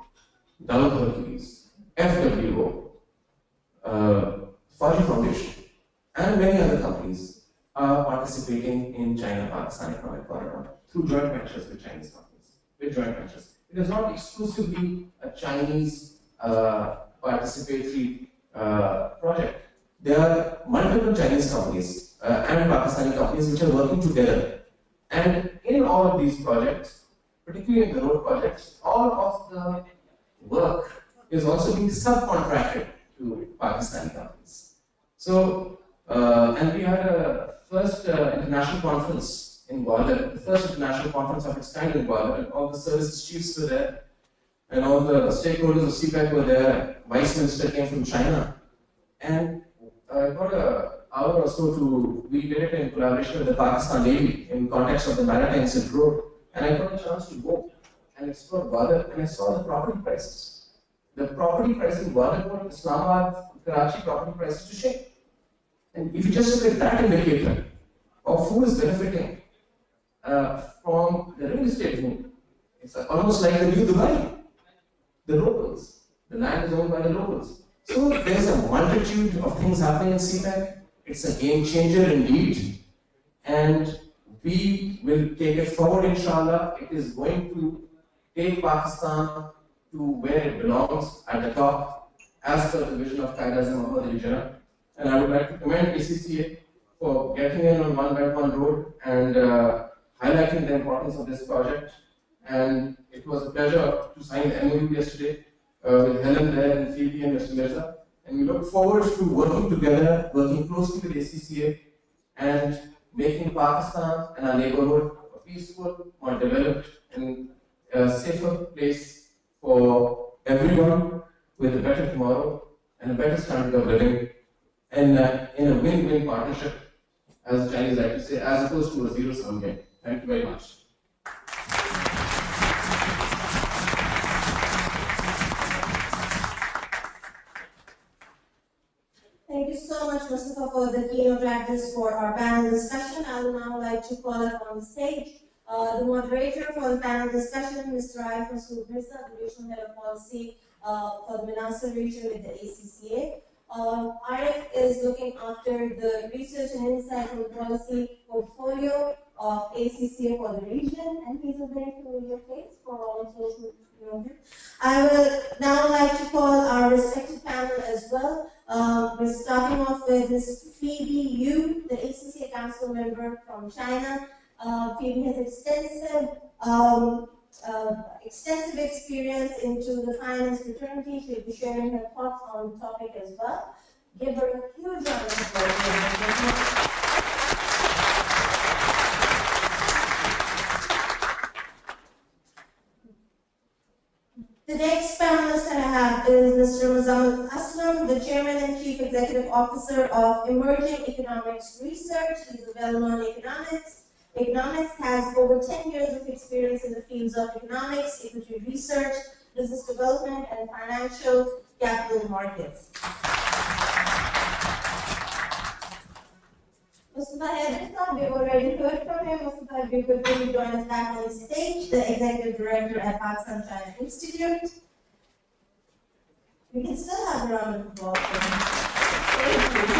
L: Dow Hercules, FWO, Fauji Foundation, and many other companies are participating in China-Pakistan Economic Corridor through joint ventures with Chinese companies, with joint ventures. It is not exclusively a Chinese participatory project. There are multiple Chinese companies and Pakistani companies which are working together. And in all of these projects, particularly in the road projects, all of the work is also being subcontracted to Pakistani companies. So, and we had a first international conference in Gwalior, the first international conference of its kind in Gwalior, and all the services chiefs were there, and all the stakeholders of CPEC were there. Vice Minister came from China, and I got an hour or so to, we did it in collaboration with the Pakistan Navy in context of the Maritime Silk Road, and I got a chance to go and explore Gwalior, and I saw the property prices. The property prices in Gwalior, Islamabad, Karachi property prices to shake. And if you just look at that indicator of who is benefiting from the real estate boom, it's almost like the new Dubai. The locals. The land is owned by the locals. So there's a multitude of things happening in CPEC. It's a game changer indeed. And we will take it forward, inshallah. It is going to take Pakistan to where it belongs, at the top, as per the vision of Qaeda-Azam Muhammad Ali Jinnah. And I would like to commend ACCA for getting in on One Belt One Road and highlighting the importance of this project. And it was a pleasure to sign the MOU yesterday with Helen there and Phoebe and Mr. Mirza. And we look forward to working together, working closely with ACCA, and making Pakistan and our neighborhood a peaceful, more developed, and a safer place for everyone, with a better tomorrow and a better standard of living, and in a win-win partnership, as the Chinese like to say, as opposed to a zero-sum game. Thank you very much.
A: Thank you so much, Mustafa, for the keynote address for our panel discussion. I would now like to call up on the stage the moderator for the panel discussion, Mr. Arif Masood Mirza, the Regional Head of Policy for the Manasir region with the ACCA. Arif is looking after the research and insight and policy portfolio of ACCA for the region, and he's a very familiar face for all of those who know him. I would now like to call our respected panel as well. We're starting off with Ms. Phoebe Yu, the ACCA Council member from China. Phoebe has extensive experience into the finance fraternity. She'll be sharing her thoughts on the topic as well. Give her a huge round of applause. The next panelist that I have is Mr. Muzammil Aslam, the Chairman and Chief Executive Officer of Emerging Economics Research. He's a well-known economist, has over 10 years of experience in the fields of economics, equity research, business development, and financial capital markets. Mustafa Hedrison, we've already heard from him. Mustafa, if you could really join us back on the stage, the Executive Director at Pakistan China Institute. We can still have a round of applause for him. Thank you.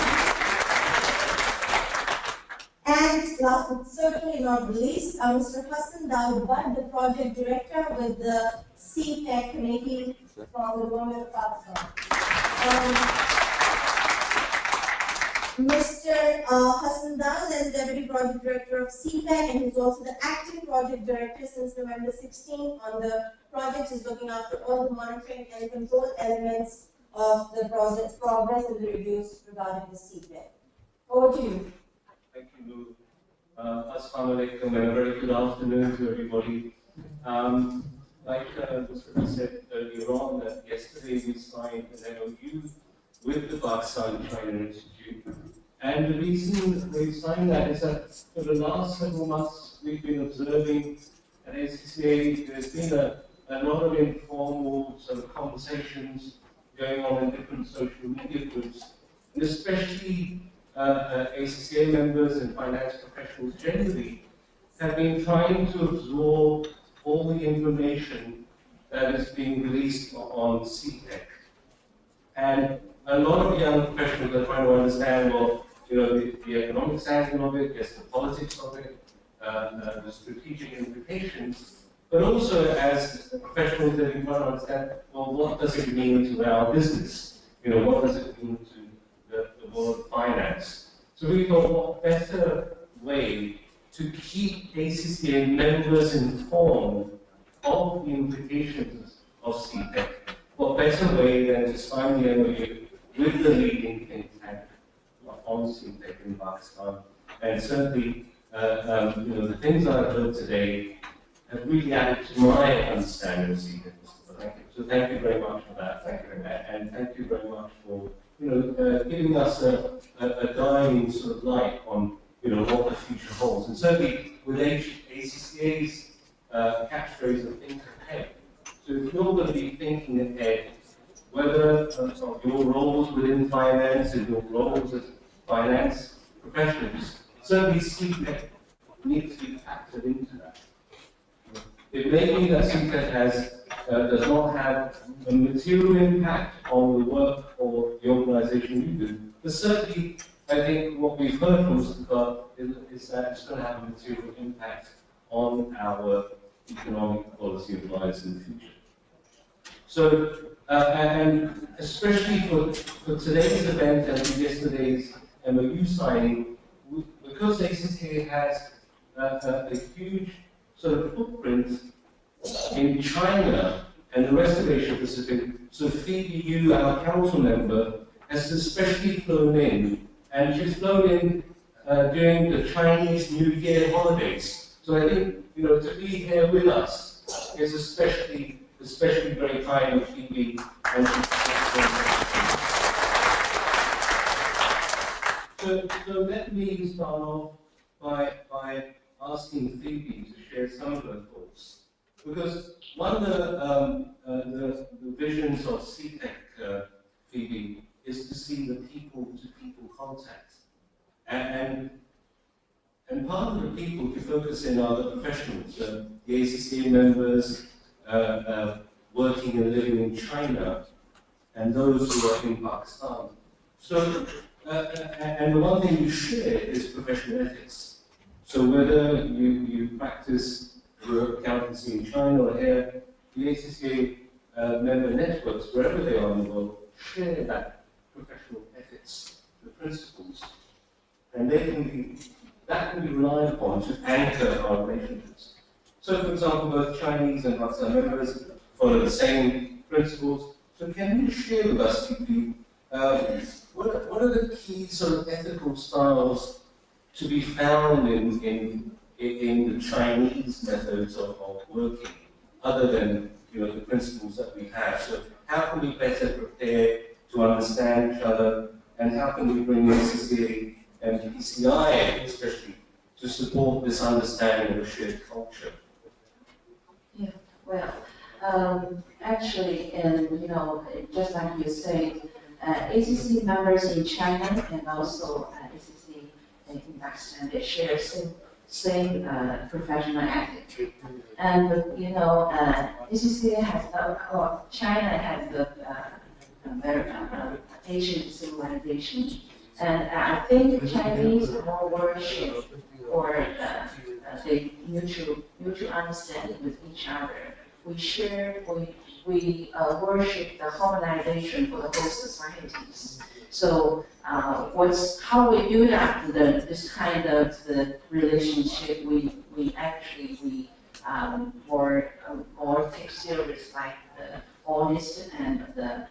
A: And last but certainly not least, Mr. Hassan Dawood Butt, the Project Director with the CPEC Committee from the Government of Pakistan. Mr. Hassan Dawood is Deputy Project Director of CPEC, and he's also the acting Project Director since November 16 on the project. He's looking after all the monitoring and control elements of the project's progress and the reviews regarding the CPEC. Over to you.
M: Thank you. Assalamu alaikum, and a very good afternoon to everybody. Like Mr. said earlier on, that yesterday we signed an MOU with the Pakistan China Institute. And the reason we signed that is that for the last several months we've been observing at ACCA there's been a lot of informal sort of conversations going on in different social media groups, and especially ACCA members and finance professionals generally have been trying to absorb all the information that is being released on CTech. And a lot of young professionals are trying to understand, well, the economic angle of it, yes, the politics of it, the strategic implications, but also as professionals that we want to understand, well, what does it mean to our business? What does it mean to the world of finance? So we thought, what better way to keep ACCA members informed of the implications of CTech? What better way than to sign the MOU with the leading think tank on CTech in Pakistan? And certainly, the things I've heard today have really added to my understanding of CTech. So thank you very much for that. Thank you, and thank you very much for giving us a guiding sort of light on what the future holds. And certainly with ACCA's catchphrase of think ahead. So if you're going to be thinking ahead, whether of your roles within finance and your roles as finance professionals, certainly CTech needs to be factored into that. It may be that CTech does not have a material impact on the work or the organisation you do, but certainly I think what we've heard from Mustafa is that it's going to have a material impact on our economic policy advice in the future. So, and especially for today's event and for yesterday's MOU signing, because ACCA has a huge sort of footprint in China and the rest of Asia Pacific, so Phoebe, you, our council member, has especially flown in, and she's flown in during the Chinese New Year holidays. So I think, to be here with us is especially very kind of Phoebe. And so let me start off by asking Phoebe to share some of her thoughts. Because one of the visions of CTech, Phoebe, is to see the people-to-people contact. And part of the people to focus in are the professionals, the ACCA members working and living in China, and those who are in Pakistan. So, and the one thing you share is professional ethics. So whether you practice accountancy in China or here, the ACCA member networks, wherever they are in the world, share that professional ethics, the principles, and that can be relied upon to anchor our relationships. So, for example, both Chinese and Pakistani members follow the same principles. So, can you share with us, what are the key sort of ethical styles to be found in the Chinese methods of working, other than the principles that we have? So, how can we better prepare to understand each other, and how can we bring ACCA and PCI, especially, to support this understanding of a shared culture?
J: Yeah, well, actually, just like you said, ACC members in China and also ACC in Pakistan, they share same professional ethic. And ACC has China has the very Asian civilization, and I think Chinese more worship or they mutual understanding with each other. We worship the harmonization for the whole societies. So how we build up this kind of the relationship, we actually more take serious like the honest and the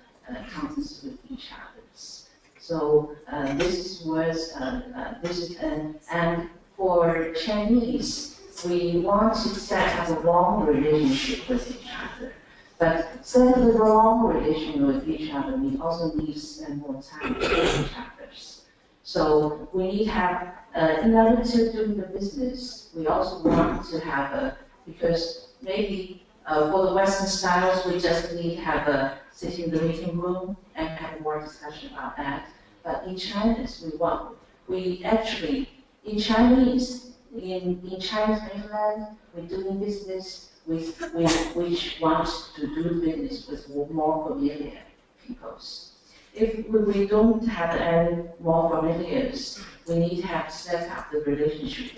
J: contacts with each others. So and for Chinese, we want to set up a long relationship with each other. But setting the long relationship with each other, we also need to spend more time with each other. So we need to have, in order to do the business, we also want to have because maybe for the Western styles, we just need to have a sit in the meeting room and have more discussion about that. But in Chinese, in Chinese mainland, we're doing business, which want to do business with more familiar peoples. If we don't have any more familiars, we need to have set up the relationship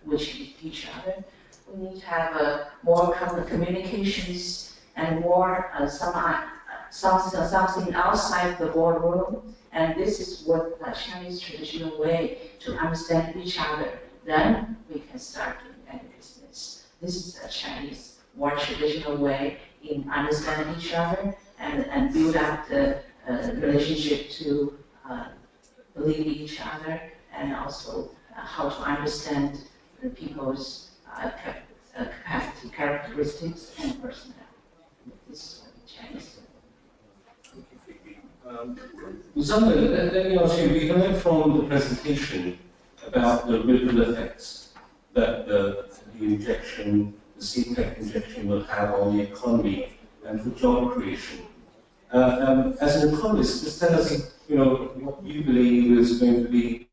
J: with each other. We need to have more communications and more something outside the boardroom. And this is what the Chinese traditional way to understand each other. Then we can start doing any business. This is the Chinese more traditional way in understanding each other and build up the relationship to believe each other and also how to understand the people's capacity, characteristics, and personality. This is what the Chinese do.
M: Zanda, let me ask you, we heard from the presentation about the ripple effects that the injection, the Fintech injection will have on the economy and for job creation. As an economist, just tell us, what you believe is going to be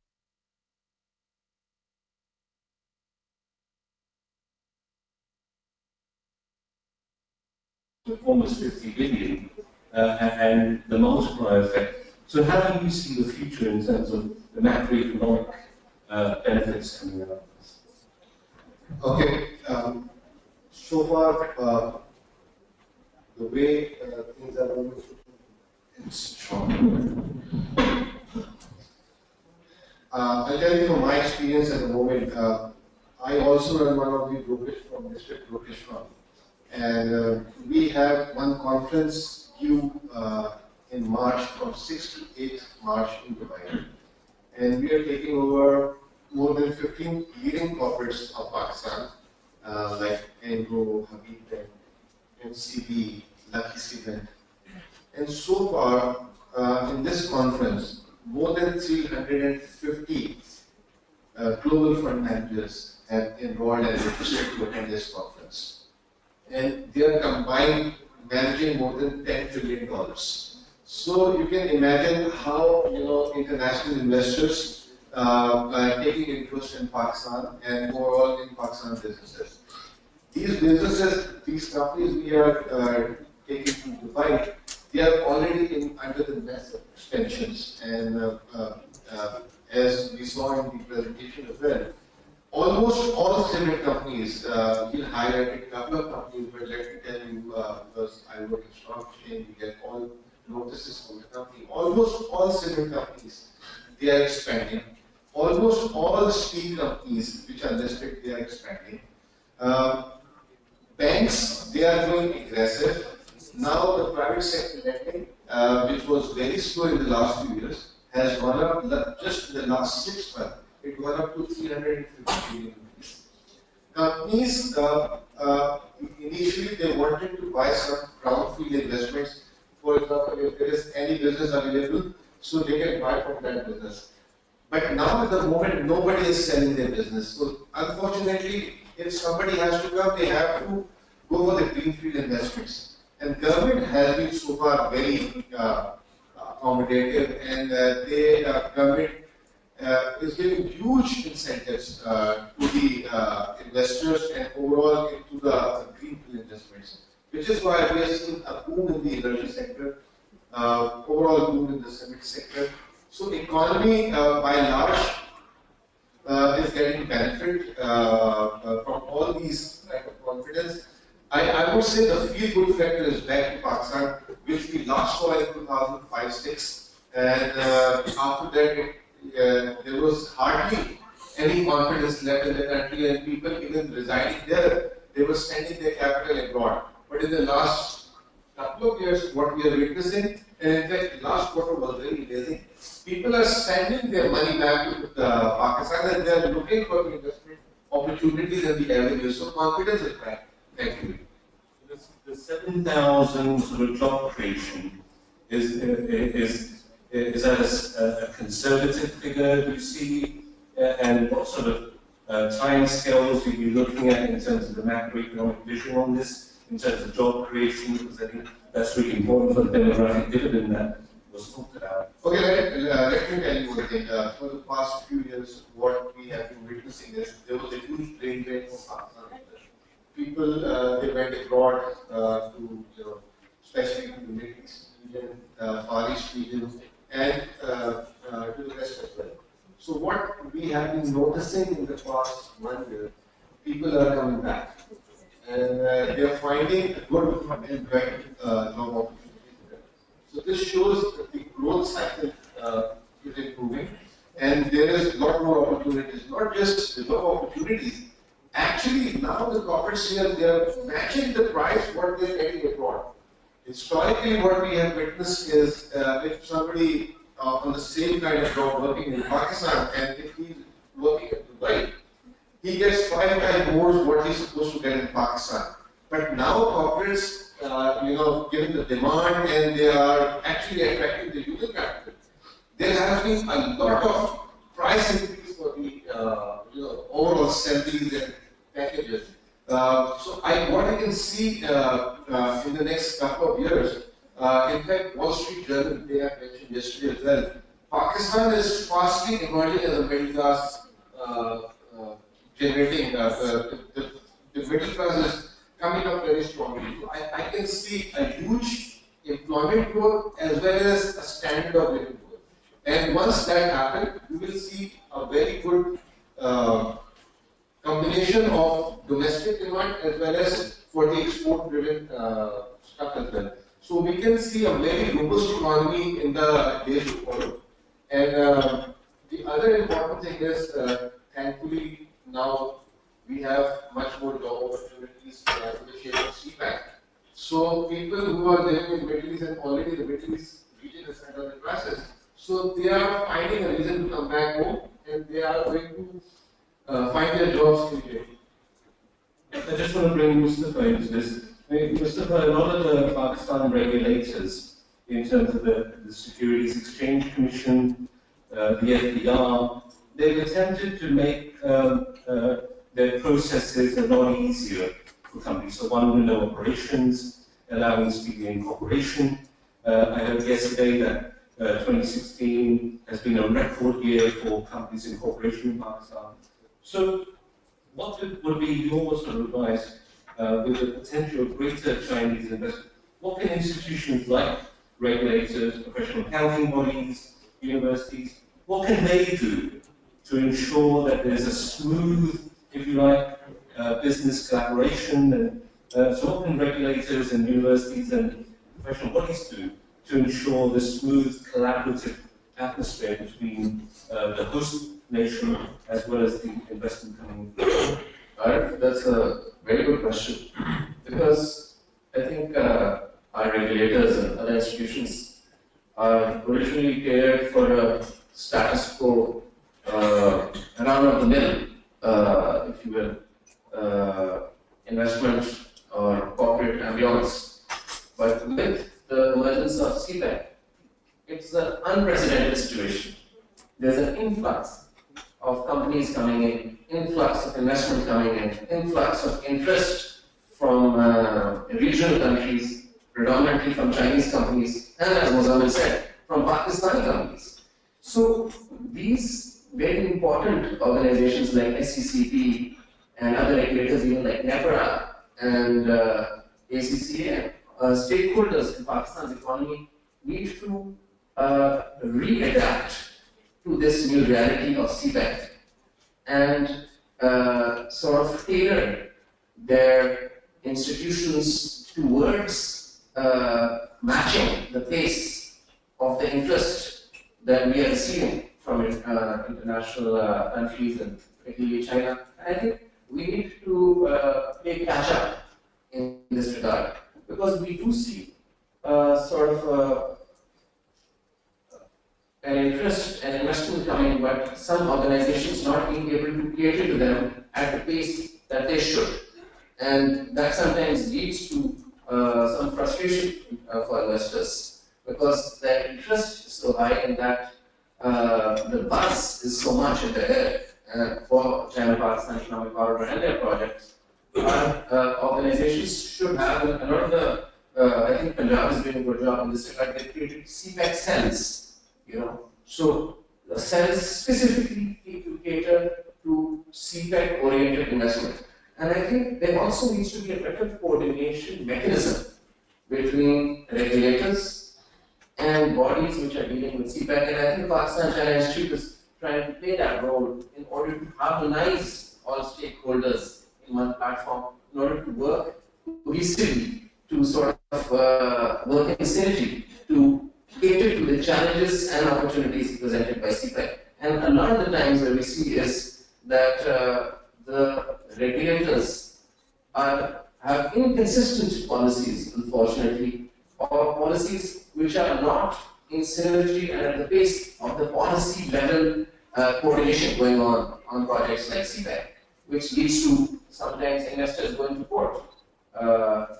M: almost 50 billion and the multiplier effect. So how do you see the future in terms of the macroeconomic benefits coming out of this?
C: Okay, so far, the way things are going, it's strong. I'll tell you from my experience at the moment, I also run one of the brokerage from district brokerage firm. And we have one conference due in March, from 6th to 8th March in Dubai. And we are taking over more than 15 leading corporates of Pakistan, like Anglo, Habib, MCB, Lucky Cement. And so far, in this conference, more than 350 global fund managers have enrolled and registered to attend this conference. And they are combined managing more than $10 trillion. So you can imagine how international investors are taking interest in Pakistan and overall in Pakistan businesses. These businesses, these companies we are taking to Dubai, they are already under the massive expansions. And as we saw in the presentation as well, almost all cement companies, we'll highlight a couple of companies, but let me tell you, because I work in stock exchange, we get all notices from the company. Almost all cement companies, they are expanding. Almost all steel companies which are listed, they are expanding. Banks, they are going aggressive. Now the private sector lending, which was very slow in the last few years, has gone up just in the last 6 months. It went up to 350 billion rupees. Companies, initially they wanted to buy some brownfield investments. For example, if there is any business available, so they can buy from that business. But now at the moment, nobody is selling their business. So unfortunately, if somebody has to come, they have to go for the greenfield investments. And government has been so far very accommodative, and government is giving huge incentives to the investors and overall into the greenfield investments, which is why we are seeing a boom in the energy sector, overall boom in the cement sector. So economy by and large is getting benefit from all these type of confidence. I would say the feel-good factor is back to Pakistan, which we last saw in 2005-06, and after that there was hardly any confidence left in the country, and people even residing there, they were sending their capital abroad. But in the last couple of years, what we are witnessing, and in fact, last quarter was very amazing. People are sending their money back to Pakistan, and they are looking for investment opportunities and the avenues. So confidence is back. Thank you.
M: The 7,000 sort of job creation is that a conservative figure you see, and what sort of time scales are you looking at in terms of the macroeconomic vision on this, in terms of job creation? Because I think that's really important for the demographic dividend that was talked about.
C: Okay, let me tell you one thing. For the past few years, what we have been witnessing is there was a huge brain drain from Pakistan.
N: people they went abroad to, especially to the Middle East region, Far East region, and to the rest as well. So what we have been noticing in the past 1 year, people are coming back, and they are finding good and bright job opportunities. So this shows that the growth cycle is improving, and there is a lot more opportunities. Not just the job opportunities. Actually, now the corporates here, they are matching the price what they are getting abroad. Historically, what we have witnessed is if somebody on the same kind of job working in Pakistan, and if he's working in Dubai, he gets 5 times more what he's supposed to get in Pakistan. But now corporates, given the demand, and they are actually attracting the human capital, there has been a lot of price increase for the overall salaries and packages. So what I can see in the next couple of years, in fact, Wall Street Journal, they have mentioned yesterday as well, Pakistan is fastly emerging as a middle class, generating, the middle class is coming up very strongly. So I can see a huge employment growth as well as a standard of living growth. And once that happens, we will see a very good combination of domestic demand as well as for the export-driven stuff as well. So we can see a very robust economy in the days to follow. And the other important thing is, thankfully, now we have much more job opportunities in the shape of CPAC. So people who are living in Middle East, and already the Middle East region is under the crisis, so they are finding a reason to come back home, and they are going to find their jobs in India.
M: I just want to bring Mustafa into this. Mustafa, a lot of the Pakistan regulators, in terms of the Securities Exchange Commission, the FDR, they've attempted to make their processes a lot easier for companies. So one window operations, allowing speedy incorporation. I heard yesterday that 2016 has been a record year for companies incorporation in Pakistan. So what would be your sort of advice with the potential greater Chinese investment? What can institutions like regulators, professional accounting bodies, universities, what can they do to ensure that there's a smooth, if you like, business collaboration? And so what can regulators and universities and professional bodies do to ensure the smooth collaborative atmosphere between the host nation as well as the investment coming in?
L: That's a very good question, because I think our regulators and other institutions are originally cared for a status quo around of the mill, if you will, investment or corporate ambience. But with the emergence of CPEC, it's an unprecedented situation. There's an influx of companies coming in, influx of investment coming in, influx of interest from regional countries, predominantly from Chinese companies, and as Mozammil said, from Pakistani companies. So these very important organizations like SCCP and other regulators, even like NEPRA and ACCA, stakeholders in Pakistan's economy need to readapt to this new reality of CPEC and sort of tailor their institutions towards matching the pace of the interest that we are receiving from international countries, and particularly China. And I think we need to play catch up in this regard, because we do see sort of an interest and investment coming, but some organizations not being able to cater to them at the pace that they should. And that sometimes leads to some frustration for investors, because their interest is so high and that the buzz is so much in the air for China-Pakistan Economic Corridor and their projects. Organizations should have, a lot of the, I think Punjab is doing a good job in this regard. They created CPEC cells. So the cells specifically need to cater to CPEC-oriented investment. And I think there also needs to be a better coordination mechanism between regulators and bodies which are dealing with CPAC. And I think Pakistan China Institute is trying to play that role in order to harmonize all stakeholders in one platform, in order to work cohesively, to sort of work in synergy, to cater to the challenges and opportunities presented by CPAC. And a lot of the times what we see is that the regulators have inconsistent policies, unfortunately, or policies which are not in synergy and at the pace of the policy level coordination going on projects like CPAC, which leads to sometimes investors going to court,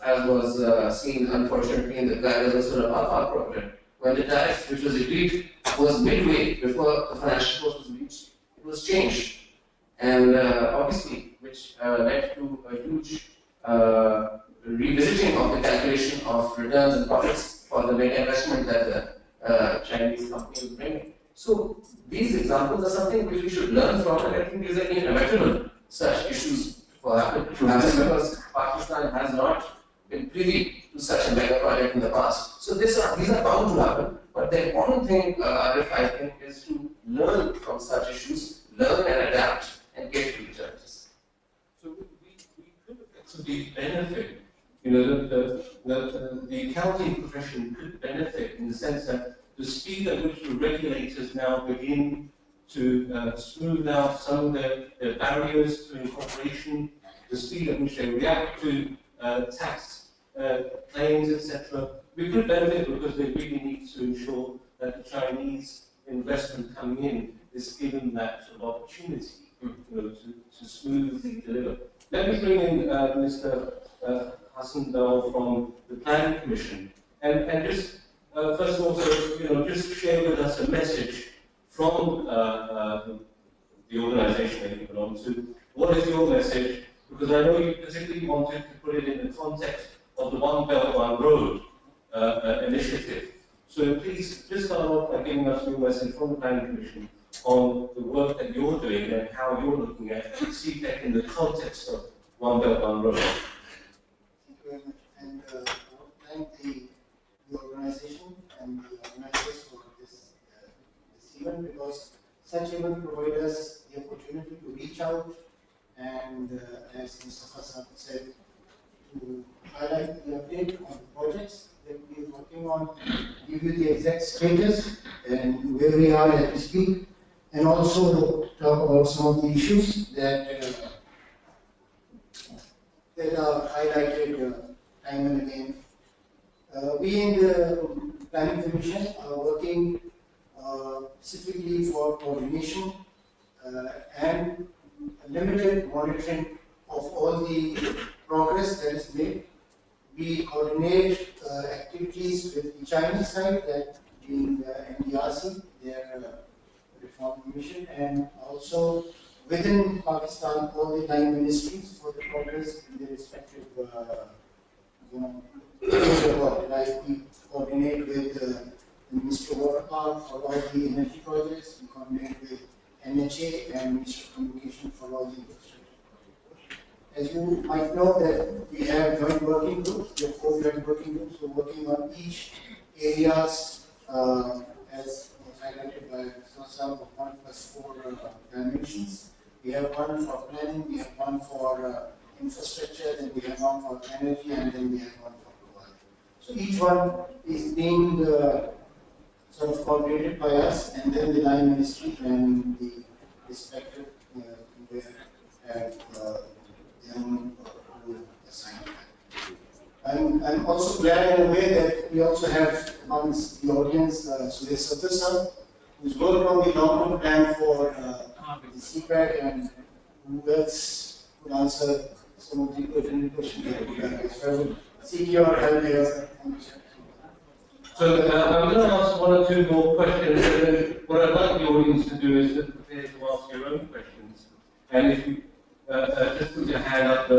L: as was seen unfortunately in the guidance of the Alpha program, when the tariff which was agreed was midway before the financial close was reached, it was changed. And obviously, which led to a huge revisiting of the calculation of returns and profits for the mega investment that the Chinese company is bringing. So these examples are something which we should learn from, and I think these are inevitable such issues to happen because Pakistan has not been privy to such a mega project in the past. So these are bound to happen, but the important thing, Arif, I think, is to learn from such issues, learn and adapt, and get to the challenges.
M: So we could actually benefit, you know, the accounting profession could benefit in the sense that the speed at which the regulators now begin to smooth out some of the barriers to incorporation, the speed at which they react to tax claims, etc. We could benefit because they really need to ensure that the Chinese investment coming in is given that sort of opportunity, you know, to smoothly deliver. Let me bring in Mr. Hassan Dal from the Planning Commission, and just first of all, you know, just share with us a message from the organisation that you belong to. What is your message? Because I know you particularly wanted to put it in the context of the One Belt, One Road initiative. So please, just start off by giving us your message from the Planning Commission on the work that you're doing and how you're looking at CPEC in the context of One Belt, One Road.
N: Thank you very much. And I want to thank the organization and the organizers for this event, because such events provide us the opportunity to reach out and, as Mr. Hassan said, to highlight the update on the projects that we are working on, give you the exact status and where we are as we speak, and also talk about some of the issues that are highlighted time and again. We in the Planning Commission are working specifically for coordination and limited monitoring of all the progress that is made. We coordinate activities with the Chinese side, that being NDRC, their reform commission, and also within Pakistan, all the 9 ministries for the progress in their respective like we coordinate with the Ministry of Water Power for all the energy projects, we coordinate with NHA and Ministry of Communication for all the infrastructure. As you might know that we have joint working groups, we have 4 joint working groups, so working on each areas as highlighted by Mr. of 1+4 dimensions. We have one for planning, we have one for infrastructure, then we have one for energy, and then we have one for water. So each one is being sort of coordinated by us, and then the 9 ministries and the respective have their own assignment. I'm also glad in a way that we also have amongst the audience Suresh Sathursa, who's worked on the long-term plan for the CPAC, and who else could answer some of the questions that we have. So I would seek your help here.
M: So I'm going to ask 1 or 2 more questions, and then what I'd like the audience to do is to prepare to ask your own questions. And if you just put your hand up,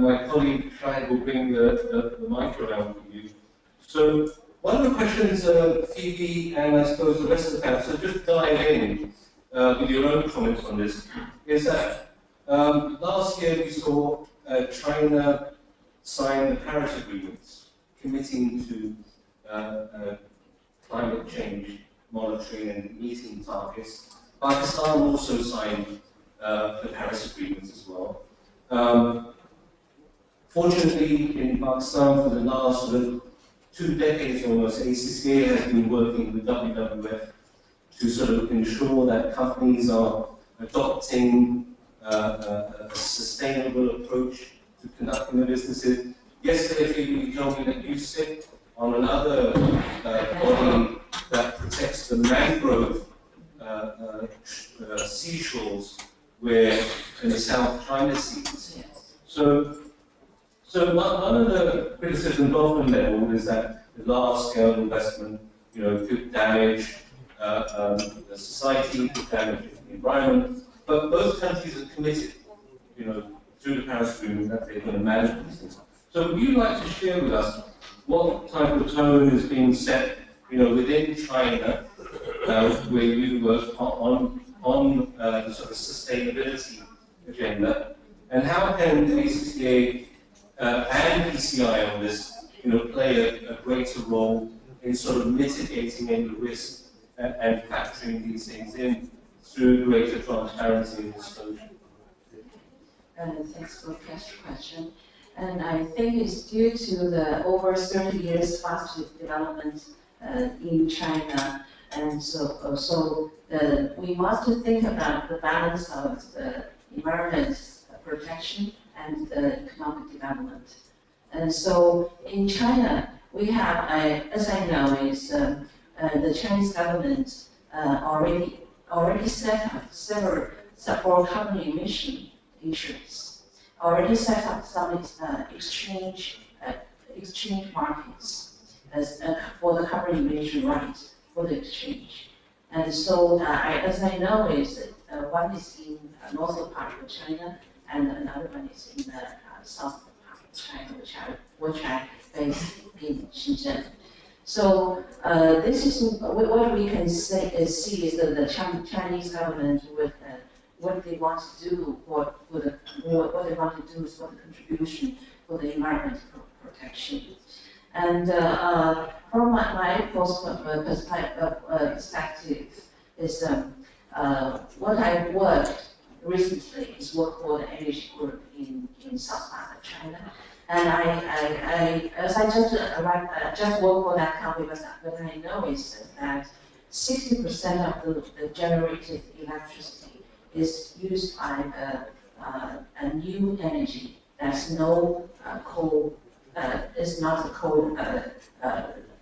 M: my colleague Shine will bring the mic around for you. So one of the questions, Phoebe and I suppose the rest of the panel, so just dive in with your own comments on this, is that Last year we saw China sign the Paris Agreements, committing to climate change monitoring and meeting targets. Pakistan also signed the Paris Agreements as well. Fortunately, in Pakistan, for the last 2 decades almost, ACCA has been working with WWF to sort of ensure that companies are adopting a sustainable approach to conducting their businesses. Yesterday, Phoebe, you told me that you sit on another body that protects the mangrove seashores where in the South China Seas. So one of the criticisms often leveled is that the large-scale investment, could damage the society, could damage the environment. But both countries are committed, through the Paris Agreement that they're going to manage these things. So would you like to share with us what type of tone is being set, within China, where you work on the sort of sustainability agenda, and how can ACCA and PCI on this, play a greater role in sort of mitigating any risk and factoring these things in through greater transparency and disclosure?
J: Thanks for the question. And I think it's due to the over 30 years fast development in China. And so we must think about the balance of the environment protection and the economic development. And so in China, we have, as I know, is the Chinese government already set up several for carbon emission issues, already set up some exchange markets as for the carbon emission rights for the exchange. And so, as I know, is one is in northern part of China, and another one is in the south part of China, which I based in Shenzhen. So this is what we can see is that the Chinese government with what they want to do what they want to do is for the contribution for the environment protection. And from my perspective is what I worked recently is work for the energy group in south part of China. And I as I just work for that company, but what I know is that 60% of the generated electricity is used by a new energy. There's no coal. It's not a coal.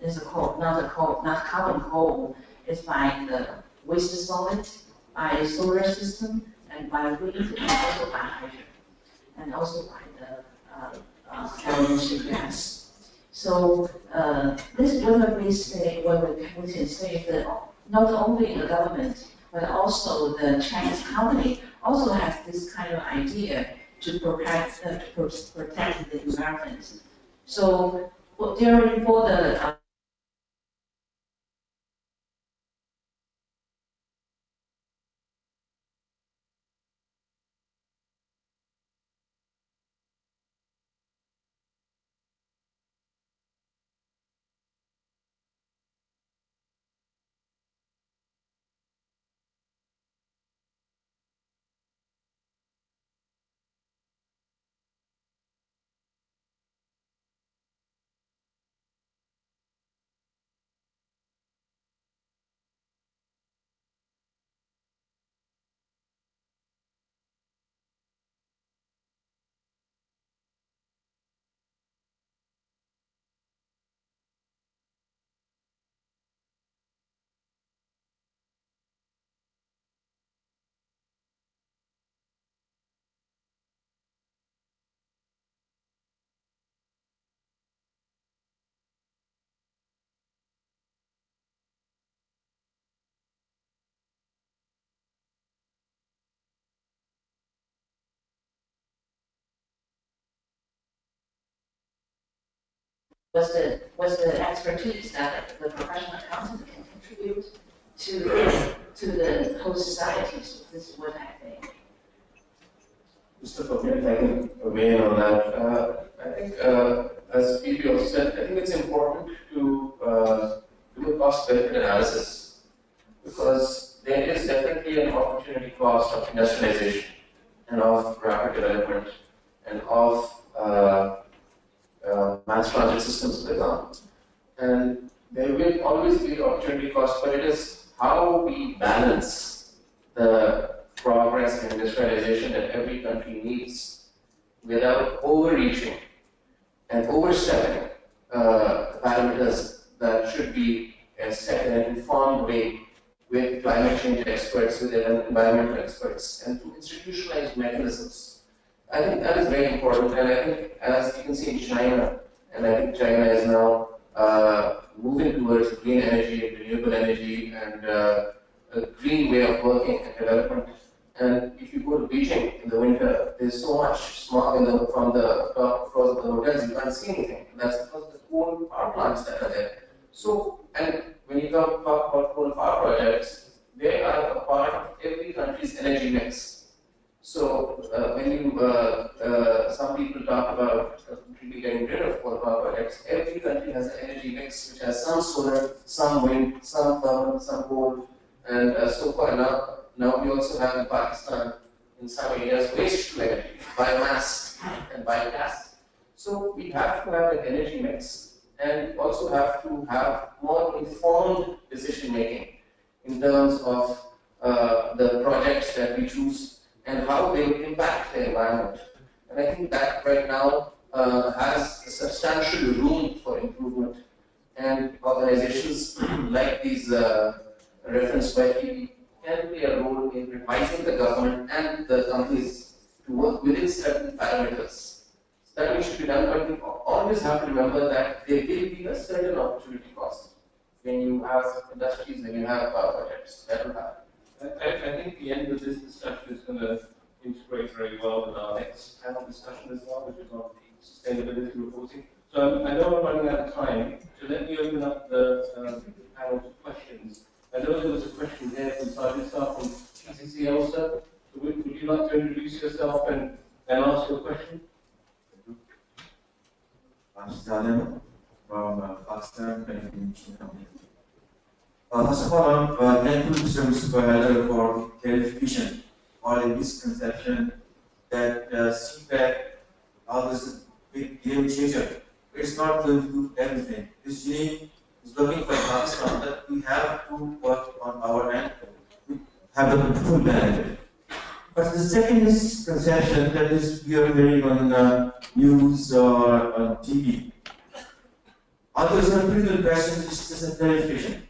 J: It's a coal, not carbon coal. It's by the waste solid, by solar system, and by wind, and also by hydrogen, and also by the LNG gas. So this is what we say. What we can say is that not only the government, but also the Chinese company also has this kind of idea to protect the environment. So for the was the expertise that the professional accountant can contribute to the whole society. So this is what I think.
L: Mr. Fakir, if I can weigh in on that. I think, as PP also said, I think it's important to do a cost-benefit analysis because there is definitely an opportunity cost of industrialization and of rapid development and of mass transit systems, for example. And there will always be opportunity cost, but it is how we balance the progress and industrialization that every country needs without overreaching and overstepping parameters that should be set in an informed way with climate change experts, with environmental experts, and through institutionalized mechanisms. I think that is very important, and I think as you can see in China, and I think China is now moving towards green energy and renewable energy and a green way of working and development. And if you go to Beijing in the winter, there's so much smog from the top floors of the hotels, you can't see anything. And that's because of the coal power plants that are there. So, and when you talk about coal power projects, they are a part of every country's energy mix. So, when you, some people talk about completely getting rid of coal power projects, every country has an energy mix which has some solar, some wind, some thermal, some coal, and so far now we also have in Pakistan, in some areas, waste to energy, biomass and biogas. So we have to have an energy mix and also have to have more informed decision making in terms of the projects that we choose and how they will impact the environment. And I think that right now has a substantial room for improvement. And organizations like these referenced by PP can play a role in advising the government and the companies to work within certain parameters. So that needs to be done, but we always have to remember that there will be a certain opportunity cost when you have industries, when you have power projects. That will happen.
M: I think the end of this discussion is going to integrate very well with our next panel discussion as well, which is on sustainability reporting. So I know we're running out of time, so let me open up the panel to questions. I know there was a question here from Sajid from PCC also. So would you like to introduce yourself and ask your question?
O: I'm Salim from Pakistan Telecommunication Company. First of all, I'm thankful to Mr. Supervisor for clarification or a misconception that CPAC is a big game changer. It's not going to do everything. This gene is looking for Pakistan that we have to work on our end to have the full benefit. But the second misconception that is we are hearing on news or on TV. Others are critical questions, this is a clarification.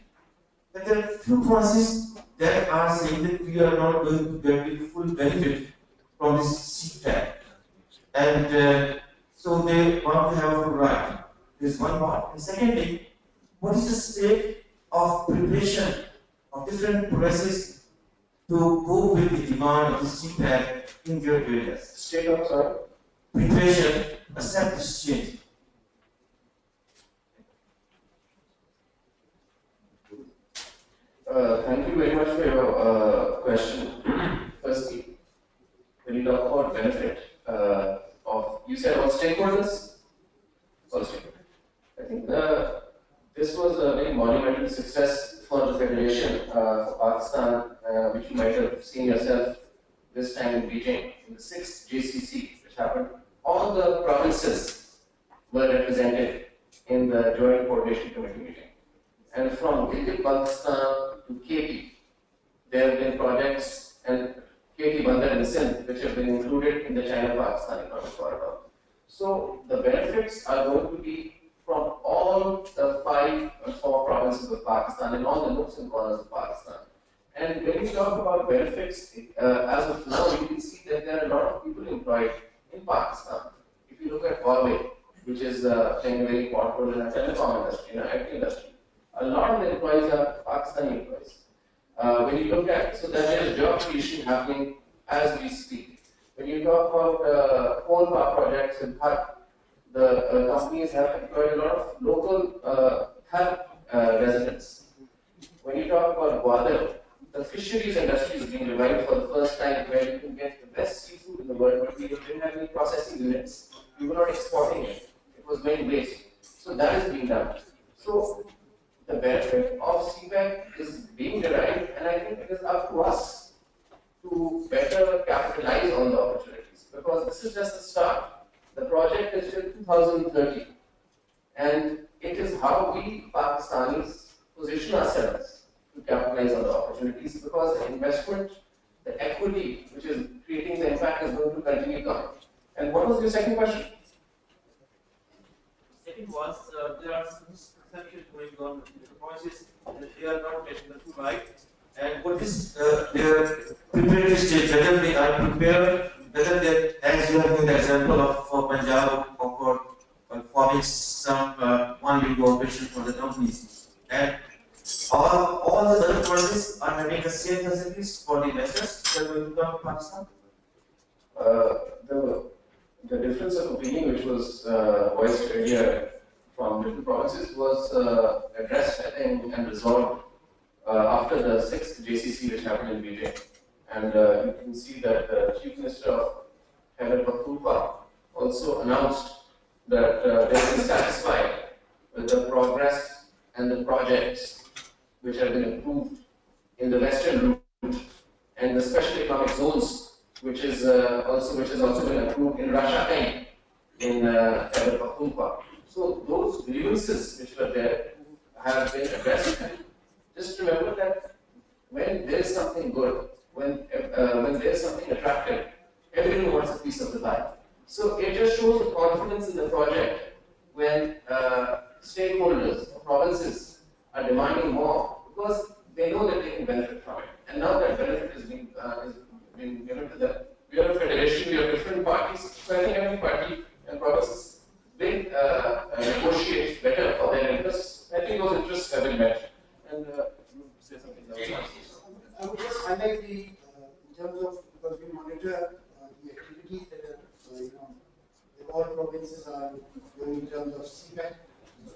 O: But there are few forces that are saying that we are not going to get the full benefit from this CPAC. And so they want to have a right. This is one part. And secondly, what is the state of preparation of different provinces to go with the demand of the CPAC in their areas?
L: State of, sorry?
O: Preparation, accept this change.
L: Thank you very much for your question. Firstly, when you talk about benefit of, you said all stakeholders? All stakeholders. I think this was a very monumental success for the Federation for Pakistan, which you might have seen yourself this time in Beijing, in the 6th JCC, which happened. All the provinces were represented in the Joint Coordination Committee meeting. And from Gilgit Pakistan to KT, there have been projects and KT Bandar and Sindh, which have been included in the China-Pakistan Economic Corridor. So the benefits are going to be from all the 5 or 4 provinces of Pakistan and all the nooks and corners of Pakistan. And when we talk about benefits, as of now, you can see that there are a lot of people employed in Pakistan. If you look at Huawei, which is playing a very important role in the telecom industry, in the IT industry, a lot of the employees are Pakistani employees. When you look at, so there is job creation happening as we speak. When you talk about coal power projects in Bharat, the companies have employed a lot of local residents. When you talk about Gwadar, the fisheries industry is being revived for the first time, where you can get the best seafood in the world, but we didn't have any processing units. We were not exporting it. It was going waste. So that is being done. So the benefit of CPEC is being derived, and I think it is up to us to better capitalize on the opportunities, because this is just the start. The project is till 2030, and it is how we Pakistanis position ourselves to capitalize on the opportunities, because the investment, the equity which is creating the impact is going to continue coming. And what was your second question?
O: Second was, there are some assumptions going on with the policies that they are not getting the full right. And what is their preparatory stage, whether they are prepared, whether they, as you have given the example of for Punjab or for forming some one window operation for the companies. And all the other policies are having the same facilities for the investors that will come to Pakistan.
L: The difference of opinion which was voiced earlier from different provinces was addressed, I think, and resolved after the 6th JCC which happened in Beijing. And you can see that the Chief Minister of Khyber Pakhtunkhwa also announced that they are satisfied with the progress and the projects which have been approved in the western route and the special economic zones which is also been approved in Russia in Khyber Pakhtunkhwa. So those grievances which were there have been addressed. Just remember that when there is something good, when there is something attractive, everyone wants a piece of the pie. So it just shows the confidence in the project when stakeholders or provinces are demanding more, because they know that they can benefit from it. And now that benefit is being given to them. We are a federation, we have different parties, so I think every party and provinces will negotiate better for their interests. I think those interests have been met. And say something else.
F: I would just highlight in terms of, because we monitor the activities that all provinces are doing in terms of CPEC.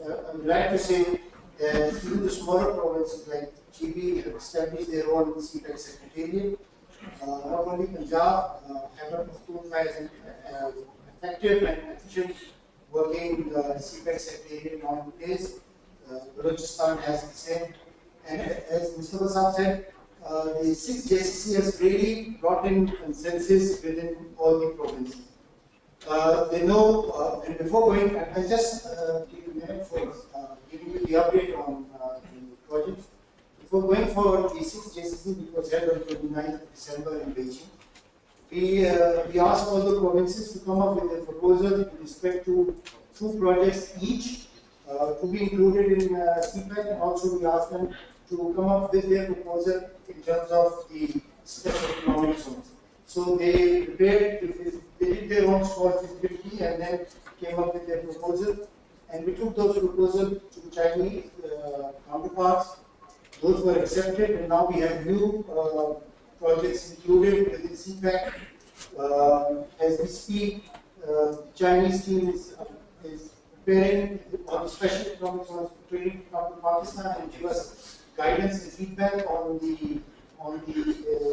F: I would like to say that even the smaller provinces like GB have established their own CPEC secretariat. Not only Punjab, Khyber Pakhtunkhwa is an effective and efficient working CPEC secretariat now in place. Balochistan has the same. And as Mr. Basab said, the 6th JCC has really brought in consensus within all the provinces. They know, and before going, I'll just give you a minute for giving you the update on the project. Before going for the 6th JCC, which was held on 29th of December in Beijing, we asked all the provinces to come up with a proposal with respect to 2 projects each to be included in CPEC, and also we asked them to come up with their proposal in terms of the special economic zones. So they prepared, they did their own small feasibility and then came up with their proposal. And we took those proposals to Chinese counterparts. Those were accepted, and now we have new projects included within CPEC. As we speak, the Chinese team is preparing on special economic zones for trading to come to Pakistan and give us guidance and feedback on the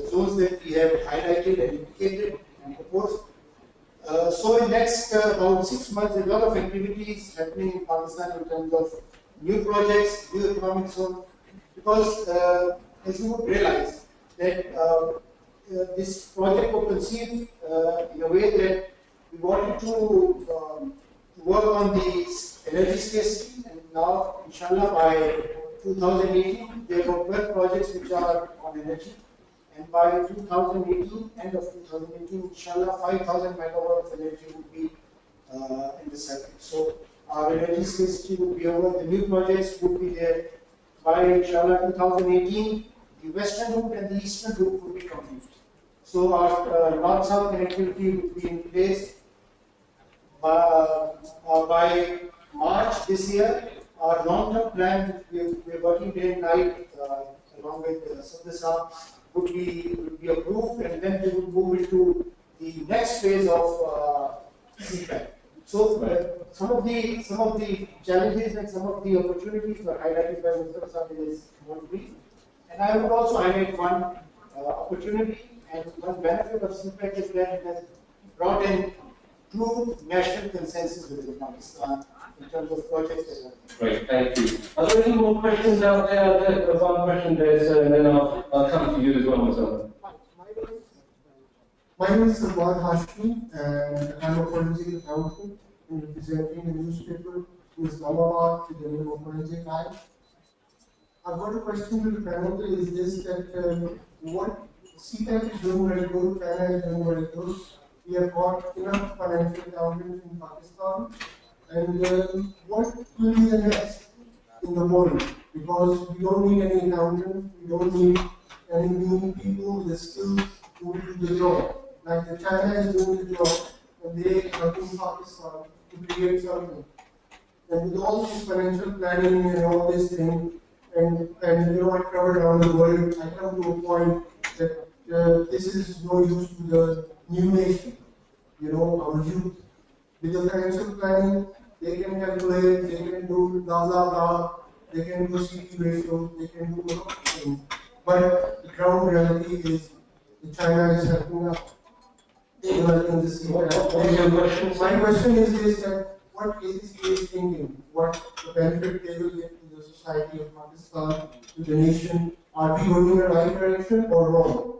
F: zones that we have highlighted and indicated and proposed. So in next about 6 months, a lot of activities happening in Pakistan in terms of new projects, new economic zones, because as you would realize that this project was conceived in a way that we wanted to work on the energy scarcity, and now, inshallah, by 2018, there are 12 projects which are on energy, and by 2018, end of 2018, inshallah, 5,000 megawatts of energy would be in the circuit. So our energy scarcity would be over. The new projects would be there by inshallah 2018. The western route and the eastern route would be complete. So our north-south connectivity would be in place by March this year. Our long-term plan, we're working day and night along with Sabda would be approved, and then we would move into the next phase of CPEC. So some of the challenges and some of the opportunities were highlighted by Mr. Basab in his brief. And I would also highlight one opportunity and one benefit of FinTech is that it has brought in true national consensus within Pakistan in terms of projects.
M: Great, thank you. Are there any more questions out there? There's one question there, sir, and then I'll come to you as well, Mr.
P: My name is Salman Hashmi, and I'm a forensic accountant representing a newspaper in Islamabad with the name of Forensic Eye. I've got a question to the panel is this that what CTEC is doing very good, China is doing very good. We have got enough financial accountants in Pakistan, and what will be the next in the world? Because we don't need any accountants, we don't need any new people with the skills who will do the job. Like the China is doing the job, and they are in Pakistan to create something. And with all this financial planning and all this thing, and I travel around the world, I come to a point that this is no use to the new nation, our youth. With the financial planning, they can calculate, they can do blah blah blah, they can do CP ratios, they can do a lot of things. But the ground reality is that China is helping us. Developing this. My question is this: that what ACCA is thinking, what the benefit they will get to the society of Pakistan, to the nation? Are we going in the right direction or wrong?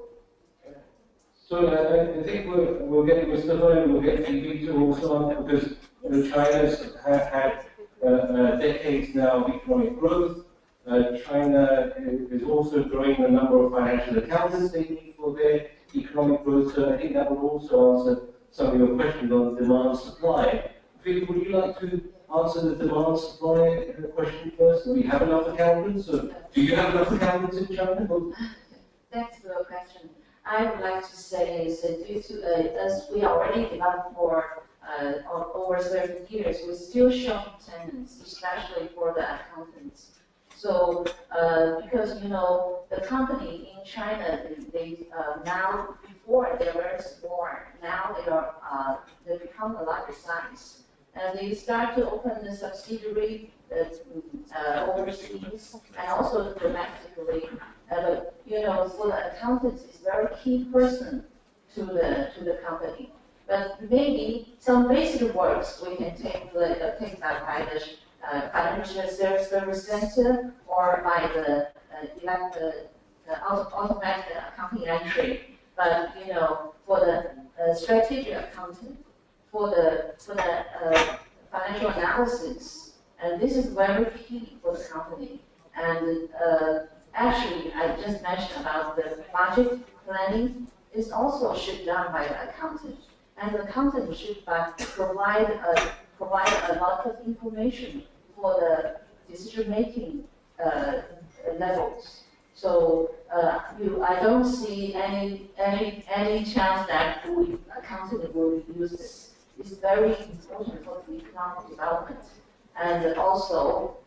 M: So I think we'll get Mustafa and we'll get TV to also on because China's had decades now of economic growth. China is also growing the number of financial accountants they need for their economic growth. So I think that will also answer some of your questions on demand supply. Philip, would you like to answer the demand supply question first? Do we have enough accountants? Or do you have enough accountants in China?
J: Thanks for the question. I would like to say is that due to as we already developed for over 30 years, we're still short tenants, especially for the accountants. So because the company in China, they now before they were very small, now they become a larger size, and they start to open the subsidiary overseas and also domestically. For the accountants, is very key person to the company. But maybe some basic works we can take that by the financial service center or by the automatic accounting entry. But for the strategic accountant, for the financial analysis, and this is very key for the company. And actually, I just mentioned about the budget planning is also should done by the accountant, and the accountant should provide a lot of information for the decision-making levels. So I don't see any chance that the accountant will use this. It's very important for the economic development, and also,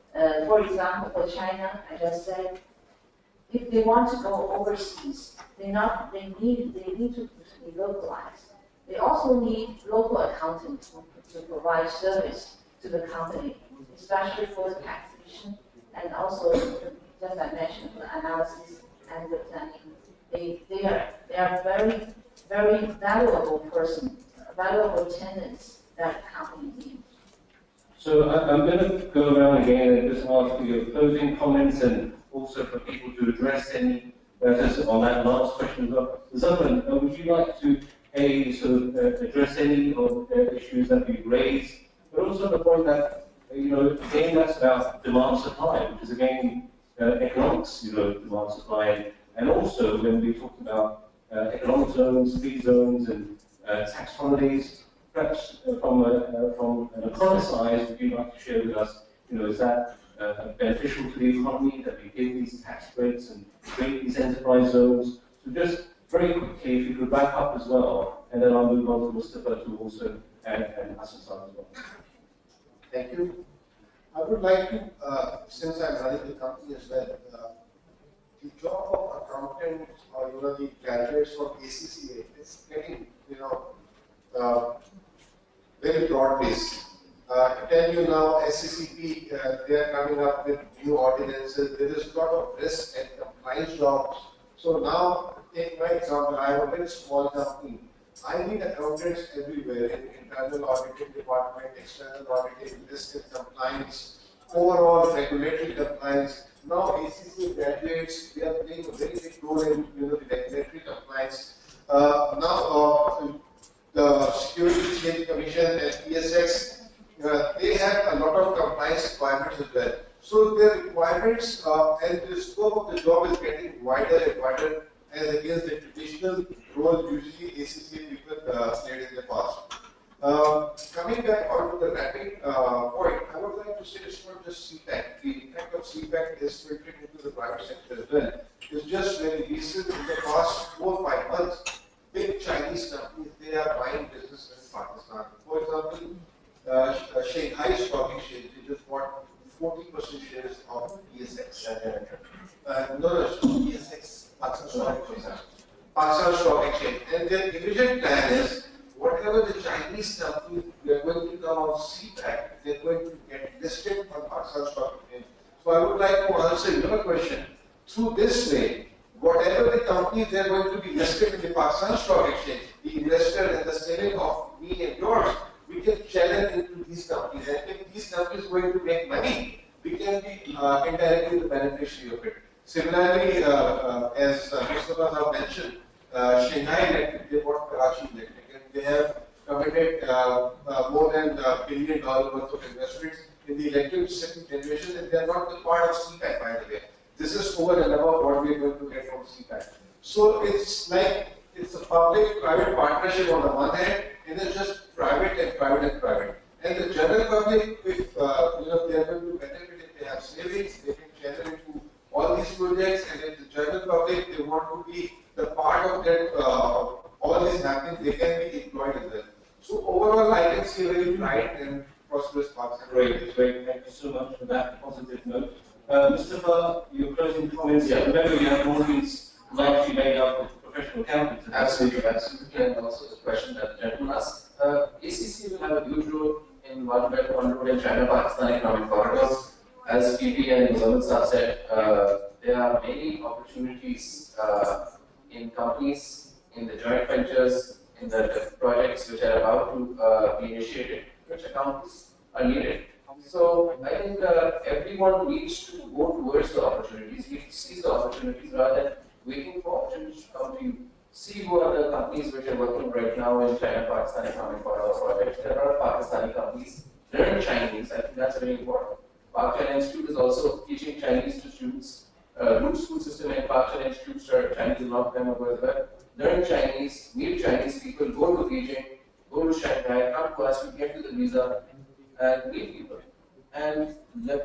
J: for example, for China, I just said, if they want to go overseas, they need to be localized. They also need local accountants to provide service to the company, especially for the taxation and also, just I mentioned, the analysis and the planning. They are very, very valuable tenants that the company needs.
M: So I'm going to go around again and just ask for your closing comments and also for people to address any just on that last question as well. Zaman, would you like to address any of the issues that we've raised, but also the point that again that's about demand supply, which is again economics, demand supply, and also when we talk about economic zones, free zones, and tax holidays. Perhaps from an economist side, would you like to share with us, is that beneficial to the economy that we give these tax breaks and create these enterprise zones? So just very quickly, if you could wrap up as well, and then I'll move on to Mustafa to also and Hassan as well.
N: Thank you. I would like to, since I'm running the company as well, the job of accountant or the graduates of ACCA is getting very broad based. To tell you now, SCCP, they are coming up with new ordinances. There is a lot of risk and compliance jobs. So now, take my example, I have a very small company. I need accountants everywhere in internal auditing department, external auditing, risk and compliance, overall regulatory compliance. Now ACC graduates, they are playing a very big role in the regulatory compliance. The Security Exchange Commission and PSX, they have a lot of compliance requirements as well. So the requirements and the scope of the job is getting wider and wider as against the traditional role usually ACCA people played in the past. Coming back on to the wrapping point, I would like to say it's not just CPAC. The impact of CPAC is filtered into the private sector as well. It's just very recent in the past 4 or 5 months. Big Chinese companies, they are buying business in Pakistan. For example, Shanghai Stock Exchange, they just bought 40% shares of PSX. PSX, Pakistan Stock Exchange. And their immediate plan is, whatever the Chinese companies they are going to come on CPAC, they are going to get listed on Pakistan Stock Exchange. So I would like to answer your question through this way. Whatever the companies they are going to be listed in the Pakistan Stock Exchange, the investor and the selling of me and yours, we can channel into these companies. And if these companies are going to make money, we can be indirectly the beneficiary of it. Similarly, as Mustafa have mentioned, Shanghai Electric, they bought Karachi Electric, and they have committed more than $1 billion worth of investments in the electricity generation, and they are not the part of CPAC, by the way. This is over and above what we are going to get from CPAC. So it's like it's a public-private partnership on the one hand, and it's just private and private and private. And the general public, if they are going to benefit, if they have savings, they can channel into all these projects, and if the general public they want to be the part of that all this happening, they can be employed as well. So overall, I can see a very bright and prosperous Pakistan.
M: Great. Thank you so much for that positive note. Mustafa, your closing comments. Yeah. Remember, you have an audience largely made up of professional accountants.
L: Absolutely. And also the question that the gentleman asked. ACC will have a huge role in One Belt, One Road and China-Pakistan economic corridors. As PD and Zoman Sir said, there are many opportunities in companies, in the joint ventures, in the projects which are about to be initiated, which accountants are needed. So I think everyone needs to go towards the opportunities, need to seize the opportunities rather than waiting for opportunities to come to you. See who are the companies which are working right now in China-Pakistan economic corridor projects. There are Pakistani companies. Learn Chinese. I think that's very important. Pak China Institute is also teaching Chinese to students. Good school system and Pak China Institute started Chinese a long time ago as well. Learn Chinese, meet Chinese people, go to Beijing, go to Shanghai, come to us, get to the visa, and meet people. And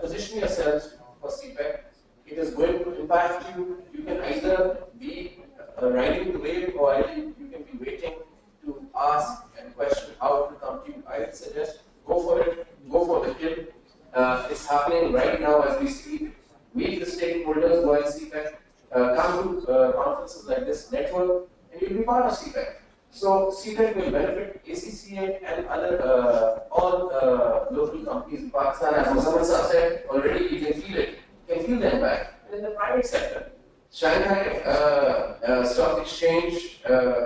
L: position yourselves for CPAC. It is going to impact you. You can either be riding the wave or you can be waiting to ask and question how to come to you. I would suggest go for it, go for the kill. It's happening right now as we speak. Meet the stakeholders while CPAC. Come to conferences like this, network, and you'll be part of CPAC. So CPAC will benefit ACCA and other all local companies in Pakistan. As Muhammad said already, you can feel it. You can feel the impact. And in the private sector, Shanghai Stock Exchange,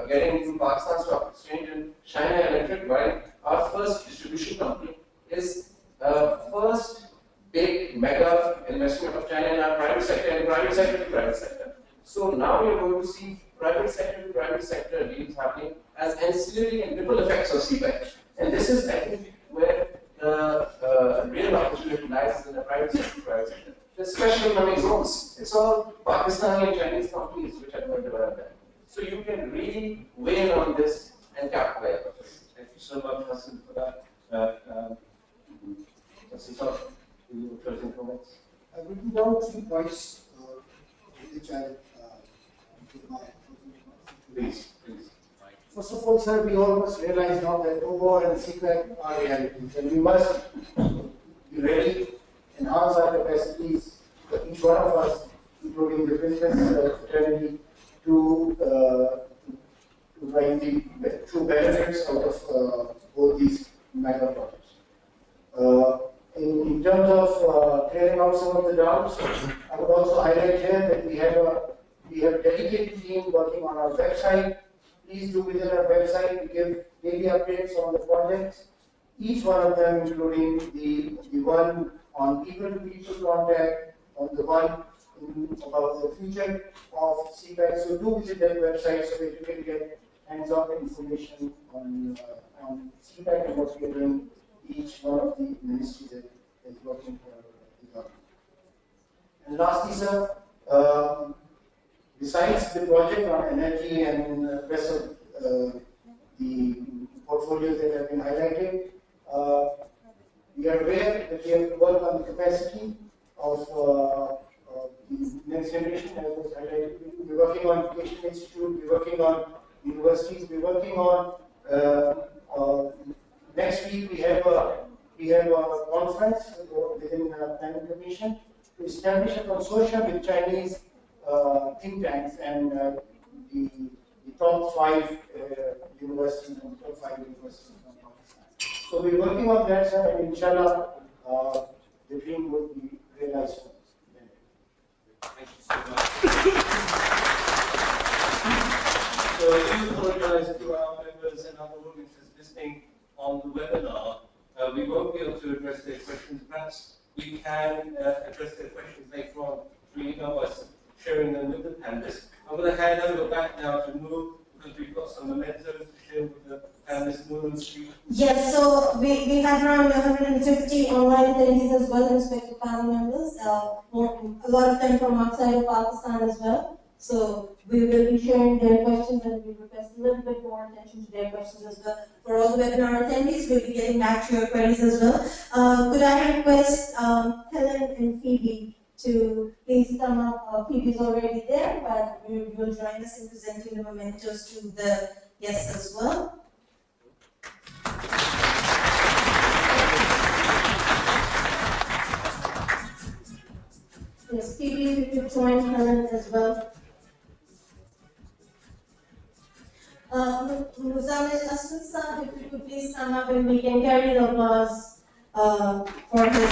L: getting into Pakistan Stock Exchange and Shanghai Electric, right? Our first distribution company is first big mega investment of China in our private sector and private sector to private sector. So now you're going to see private sector to private sector deals happening as ancillary and ripple effects of CPAC. And this is, I think, where the real opportunity lies in the private sector to private sector. The special economic zones. It's all Pakistani and Chinese companies which are going to develop that. So you can really weigh in on this and capitalize.
M: Thank you so much, Hassan, for that. Closing comments.
P: I've written down 3 points which I
M: Please.
P: First of all, sir, we all must realize now that OVO and CPAC are realities, and we must be ready, enhance our capacities, each one of us, including the business fraternity, to bring the true benefits out of both these mega projects. In terms of clearing out some of the doubts, I would also highlight here that we have a dedicated team working on our website. Please do visit our website. We give daily updates on the projects. Each one of them, including the one on people-to-people contact, on the one about the future of CPAC. So do visit that website so that you can get hands-on information on CPAC and what we are doing. Each one of the ministries that is working for the government. And lastly, sir, besides the project on energy and the rest of the portfolios that have been highlighted, we are aware that we have to work on the capacity of the next generation, as was highlighted. We're working on Education Institute, we're working on universities, we're working on next week we have a conference within the Planning Commission to establish a consortium with Chinese think tanks and the top 5 universities and top 5 universities from Pakistan. So we're working on that, sir, and inshallah the dream will be realized soon.
M: Thank you so much. So I do apologize to our members and other audiences listening on the webinar. We won't be able to address their questions. Perhaps we can address their questions later on through email by sharing them with the panelists. I'm going to hand over back now to Noor because we've got some mementos to share with the panelists. Noor and Steve.
A: Yes, so we have around 150 online attendees as well, respective panel members. A lot of them from outside of Pakistan as well. So we will be sharing their questions and we request a little bit more attention to their questions as well. For all the webinar attendees, we'll be getting back to your queries as well. Could I request Helen and Phoebe to please come up? Phoebe's already there, but we will join us in presenting the mementos to the guests as well. Yes, Phoebe, if you could join Helen as well. Muzamil Asud, if you could please come up and we can carry the applause for his.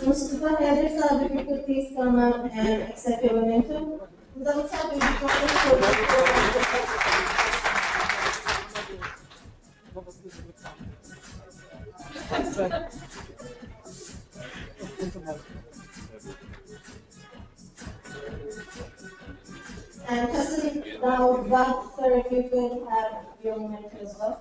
A: Mustafa Haider sir, if you could please come up and accept your memento. Muzamil sir, will you join us for and Kasim, now, sir, if you could have your memento as well.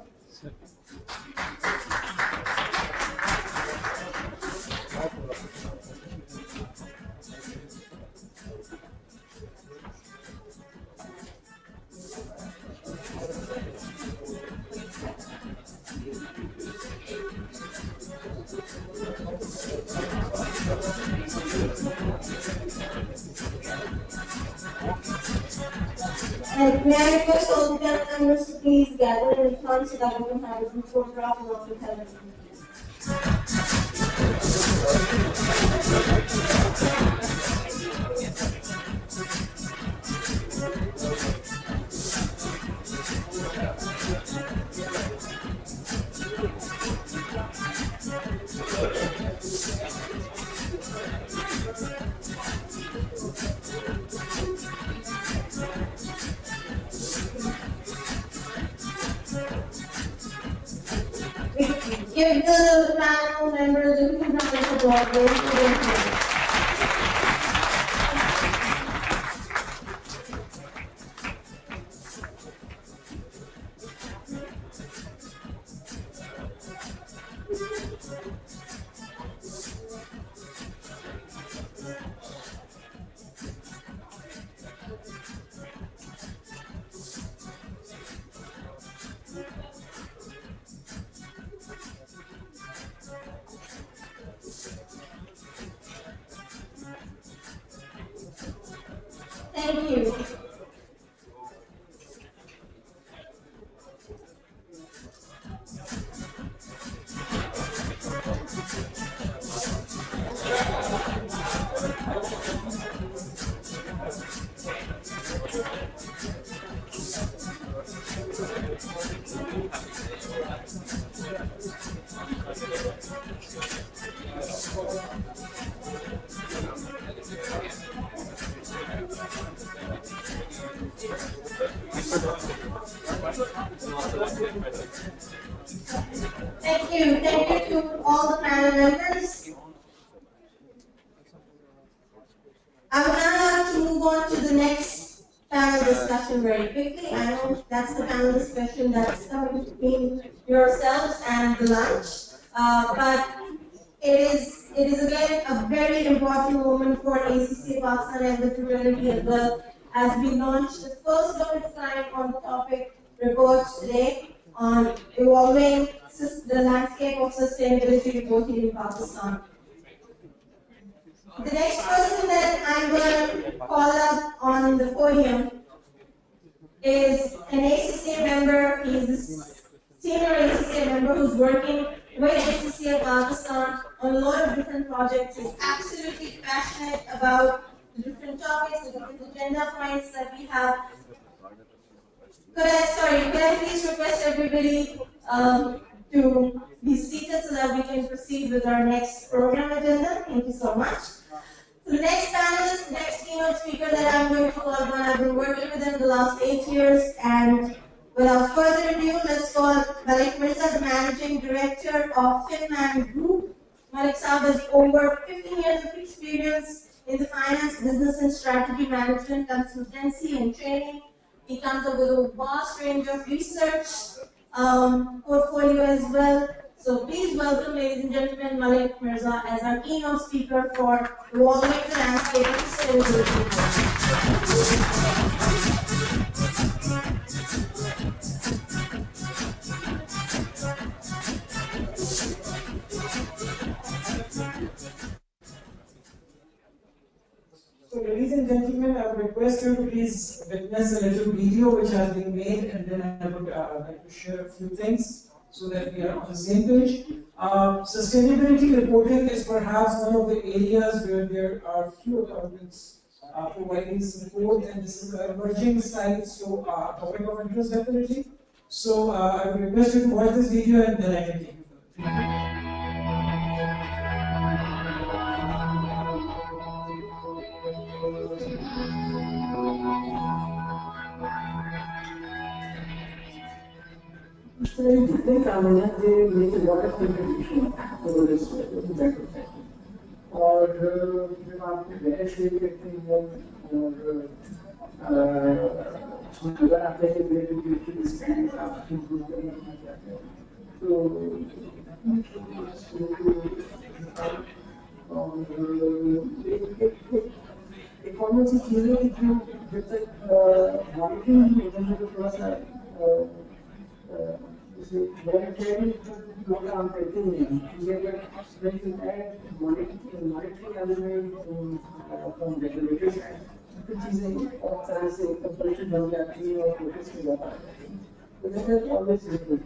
A: And may I request all the panel members to please gather in front so that we can have a group photograph of the panel. Give the panel members a round of applause. Thank you. Thank you. Thank you to all the panel members. I would now like to move on to the next panel discussion very quickly. I know that's the panel discussion that's coming between yourselves and the lunch. But it is again a very important moment for ACC Pakistan and the fraternity as well, as we launch the first of its kind on the topic reports today on evolving the landscape of sustainability reporting in Pakistan. The next person that I'm going to call up on the podium is an ACCA member. He's a senior ACCA member who's working with ACCA Pakistan on a lot of different projects. He's absolutely passionate about the different topics, the different agenda points that we have. Could I please request everybody to be seated so that we can proceed with our next program agenda? Thank you so much. So the next panelist, the next keynote speaker that I'm going to call on, I've been working with him the last 8 years, and without further ado, let's call Malik Mirza, the Managing Director of Finman Group. Malik Saab has over 15 years of experience in the finance, business, and strategy management, consultancy, and training. He comes up with a vast range of research portfolio as well. So please welcome, ladies and gentlemen, Malik Mirza as our keynote speaker for Evolving the Landscape of Sustainability.
Q: So, ladies and gentlemen, I would request you to please witness a little video which has been made, and then I would like to share a few things so that we are on the same page. Sustainability reporting is perhaps one of the areas where there are few accountants providing support, and this is an emerging side, so topic of interest definitely. So I would request you to watch this video, and then I can take you further.
R: जितने काम है ये मेरे water contribution और better है और जब आप बेटर शेयर करते हैं और अगर आप ऐसे बेटर स्टैंड आप इम्प्रूव करना चाहते हैं तो एक कौन सी चीज़ है जो जब तक मॉनिटरिंग नहीं होगा तो थोड़ा सा volunteering program taking when you add monitoring element from regulators तो चीजें और तरह से कंपलीट बन जाती है और फोकस किया जाता है तो that is always good.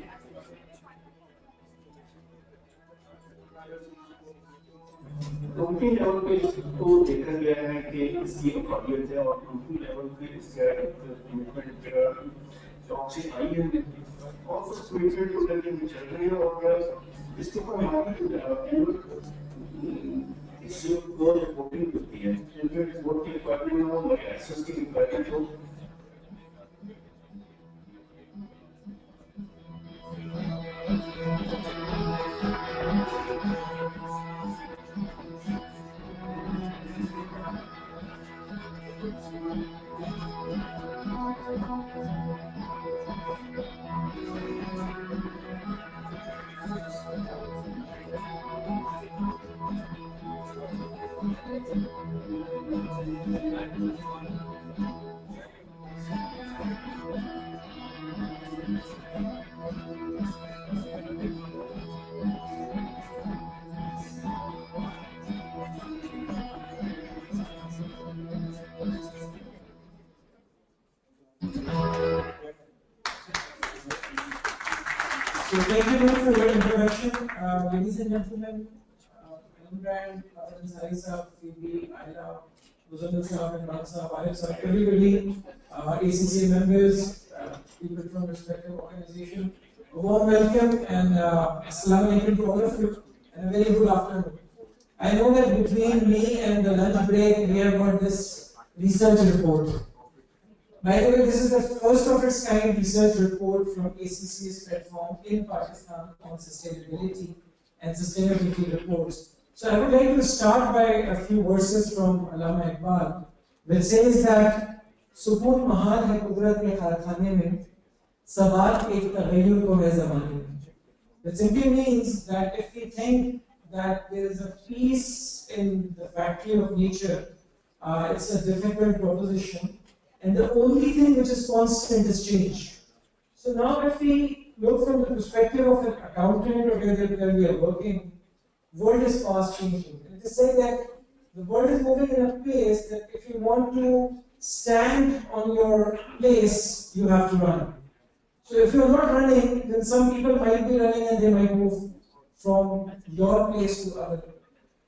S: Company level पे इसको देखा गया है कि इसकी काबिलियत है और कंपनी लेवल पे इसका कमिटमेंट जॉब से आई है और कुछ कमिटमेंट को लेकर भी चल रही है और इसके ऊपर हमारी इश्यू को रिपोर्टिंग होती है क्योंकि रिपोर्ट की रिक्वायरमेंट हो और एक्सेस की रिक्वायरमेंट हो
Q: So thank you very much for your introduction. Ladies and gentlemen, Imran, Sarisa, Phoebe, Aida, Muzamil Saab and Ram Saab, Arif Saab, everybody, ACCA members, people from respective organizations, a warm welcome and Assalamu alaikum to all of you and a very good afternoon. I know that between me and the lunch break, we have got this research report. By the way, this is the first of its kind research report from ACCA's platform in Pakistan on sustainability and sustainability reports. So I would like to start by a few verses from Allama Iqbal, which says that Sukun mahal hai kudrat ke kharkhane mein, sabat ek taghayyur ko hai zamane mein. That simply means that if we think that there is a peace in the factory of nature, it's a difficult proposition. And the only thing which is constant is change. So now if we look from the perspective of an accountant or where we are working, world is fast changing. And it is said that the world is moving in a pace that if you want to stand on your place, you have to run. So if you are not running, then some people might be running and they might move from your place to other.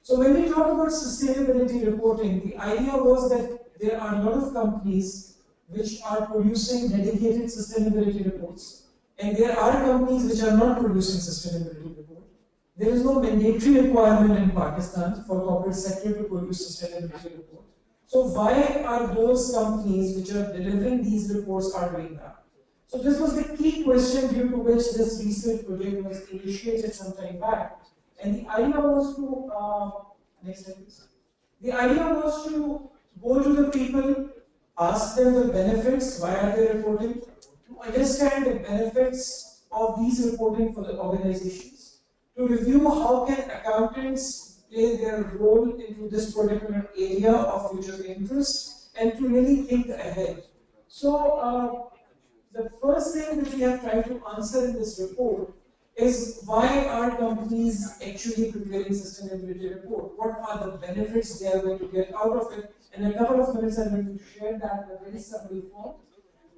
Q: So when we talk about sustainability reporting, the idea was that there are a lot of companies which are producing dedicated sustainability reports, and there are companies which are not producing sustainability reports. There is no mandatory requirement in Pakistan for corporate sector to produce sustainability reports. So why are those companies which are delivering these reports are doing that? So this was the key question due to which this research project was initiated some time back. And the idea was to, next slide please. The idea was to go to the people, ask them the benefits, why are they reporting, to understand the benefits of these reporting for the organizations, to review how can accountants play their role into this particular area of future interest, and to really think ahead. So the first thing which we have tried to answer in this report is why are companies actually preparing sustainability report? What are the benefits they are going to get out of it? In a couple of minutes, I'm going to share that in a very summary form.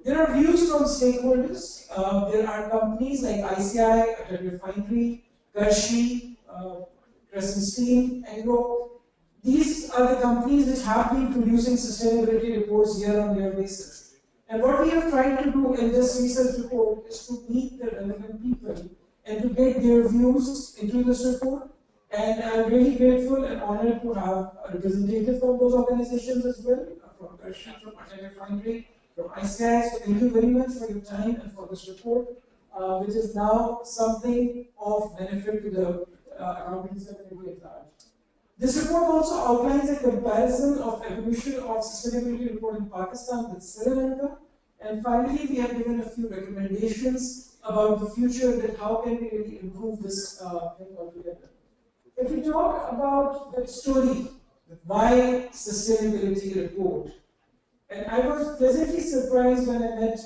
Q: There are views from stakeholders. There are companies like ICI, Atal Refinery, Karshi, Crescent Steel, and these are the companies which have been producing sustainability reports year-on-year basis. And what we have tried to do in this research report is to meet the relevant people and to get their views into this report. And I'm really grateful and honored to have a representative from those organizations as well, from Karshi, from Atal Refinery, from ICI. So thank you very much for your time and for this report, which is now something of benefit to the accounting community at large. This report also outlines a comparison of evolution of sustainability report in Pakistan with Sri Lanka. And finally, we have given a few recommendations about the future, that how can we really improve this thing altogether. If we talk about the story, why sustainability report, and I was pleasantly surprised when I met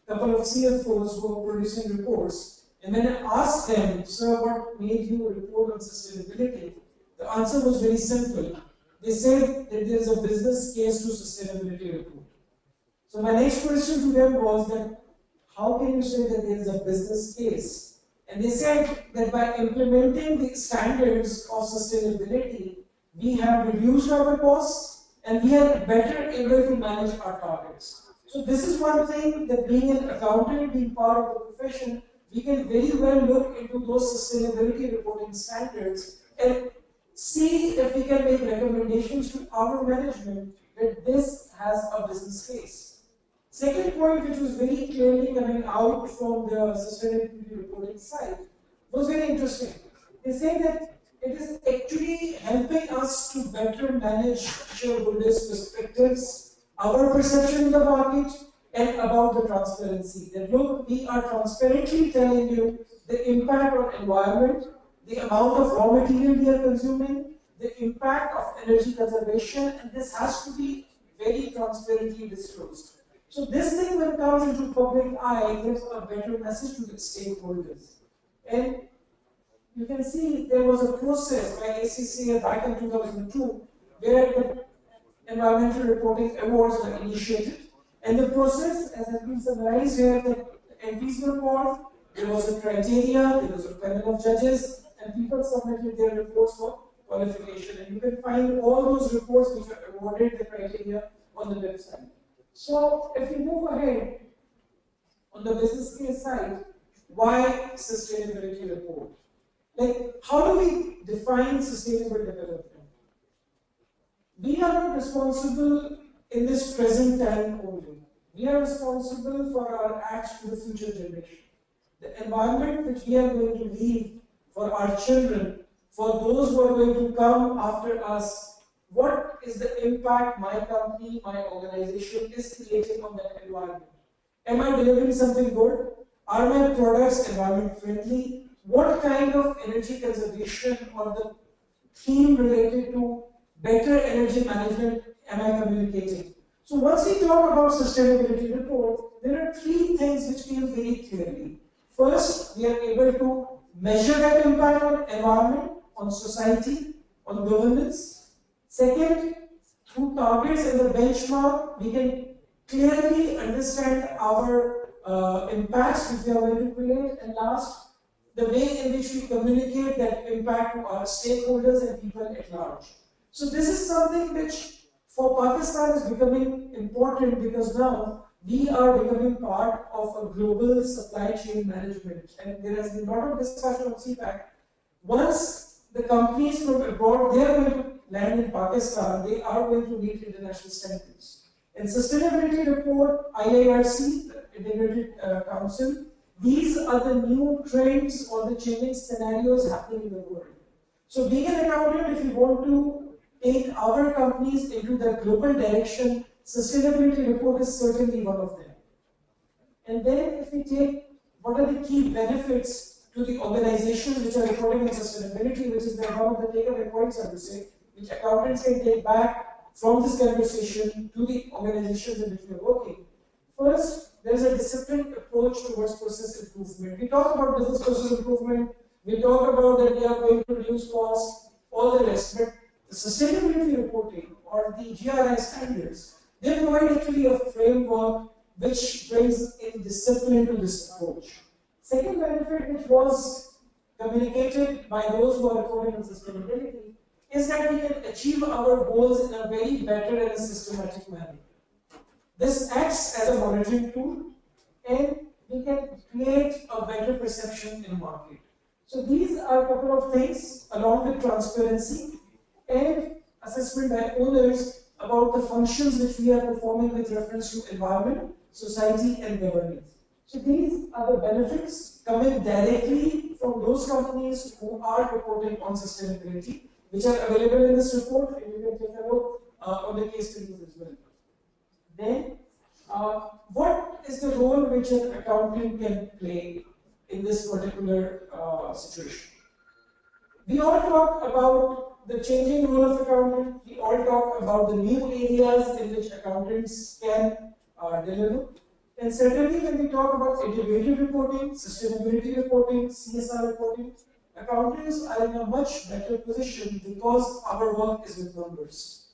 Q: a couple of CFOs who were producing reports, and when I asked them, sir, what made you report on sustainability? The answer was very simple. They said that there is a business case to sustainability report. So my next question to them was that, how can you say that there is a business case? And they said that by implementing the standards of sustainability, we have reduced our costs and we are better able to manage our targets. So this is one thing that being an accountant, being part of the profession, we can very well look into those sustainability reporting standards and see if we can make recommendations to our management that this has a business case. Second point, which was very clearly coming out from the sustainability reporting side, was very interesting. They say that it is actually helping us to better manage shareholders' perspectives, our perception in the market, and about the transparency. That look, we are transparently telling you the impact on environment, the amount of raw material we are consuming, the impact of energy conservation, and this has to be very transparently disclosed. So this thing, when it comes into public eye, gives a better message to the stakeholders. And you can see there was a process by ACCA back in 2002 where the environmental reporting awards were initiated. And the process, as has been summarized here, the entries were called, there was a criteria, there was a panel of judges, and people submitted their reports for qualification. And you can find all those reports which are awarded the criteria on the website. So if you move ahead on the business case side, why sustainability report? Like, how do we define sustainable development? We are not responsible in this present time only. We are responsible for our acts to the future generation. The environment which we are going to leave for our children, for those who are going to come after us, what is the impact my company, my organization is creating on that environment? Am I delivering something good? Are my products environment friendly? What kind of energy conservation or the theme related to better energy management am I communicating? So once we talk about sustainability report, there are three things which came very clearly. First, we are able to measure that impact on environment, on society, on governance. Second, through targets and the benchmark, we can clearly understand our impacts which we are going to create. And last, the way in which we communicate that impact to our stakeholders and people at large. So this is something which for Pakistan is becoming important because now we are becoming part of a global supply chain management. And there has been a lot of discussion on CPAC. Once the companies from abroad, they are going to land in Pakistan, they are going to meet international standards. In sustainability report, IIRC, the Integrated Council, these are the new trends or the changing scenarios happening in the world. So being an accountant, if you want to take our companies into the global direction, sustainability report is certainly one of them. And then if we take what are the key benefits to the organizations which are reporting on sustainability, which is one of the takeaway points, I would say, which accountants can take back from this conversation to the organizations in which we are working. First, there is a disciplined approach towards process improvement. We talk about business process improvement, we talk about that we are going to reduce costs, all the rest, but the sustainability reporting or the GRI standards, they provide actually a framework which brings in discipline to this approach. Second benefit which was communicated by those who are reporting on sustainability is that we can achieve our goals in a very better and a systematic manner. This acts as a monitoring tool and we can create a better perception in market. So these are a couple of things along with transparency and assessment by owners about the functions which we are performing with reference to environment, society and governance. So these are the benefits coming directly from those companies who are reporting on sustainability, which are available in this report, and you can take a look on the case studies as well. Then, what is the role which an accountant can play in this particular situation? We all talk about the changing role of accountant. We all talk about the new areas in which accountants can deliver. And certainly when we talk about integrated reporting, sustainability reporting, CSR reporting, accountants are in a much better position because our work is with numbers.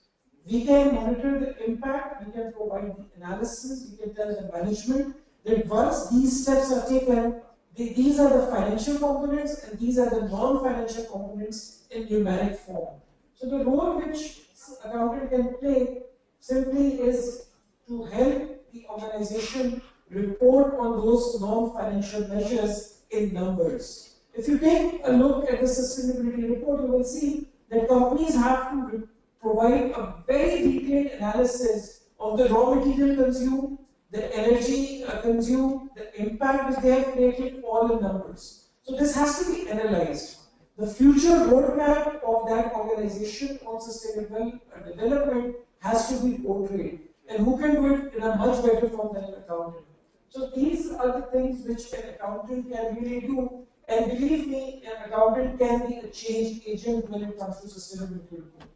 Q: We can monitor the impact, we can provide the analysis, we can tell the management that once these steps are taken, these are the financial components and these are the non-financial components in numeric form. So the role which accountant can play simply is to help the organization report on those non-financial measures in numbers. If you take a look at the sustainability report, you will see that companies have to provide a very detailed analysis of the raw material consumed, the energy consumed, the impact which they have created, all in numbers. So this has to be analyzed. The future roadmap of that organization on sustainable development has to be portrayed. And who can do it in a much better form than an accountant? So these are the things which an accountant can really do. And believe me, an accountant can be a change agent when it comes to sustainability reporting.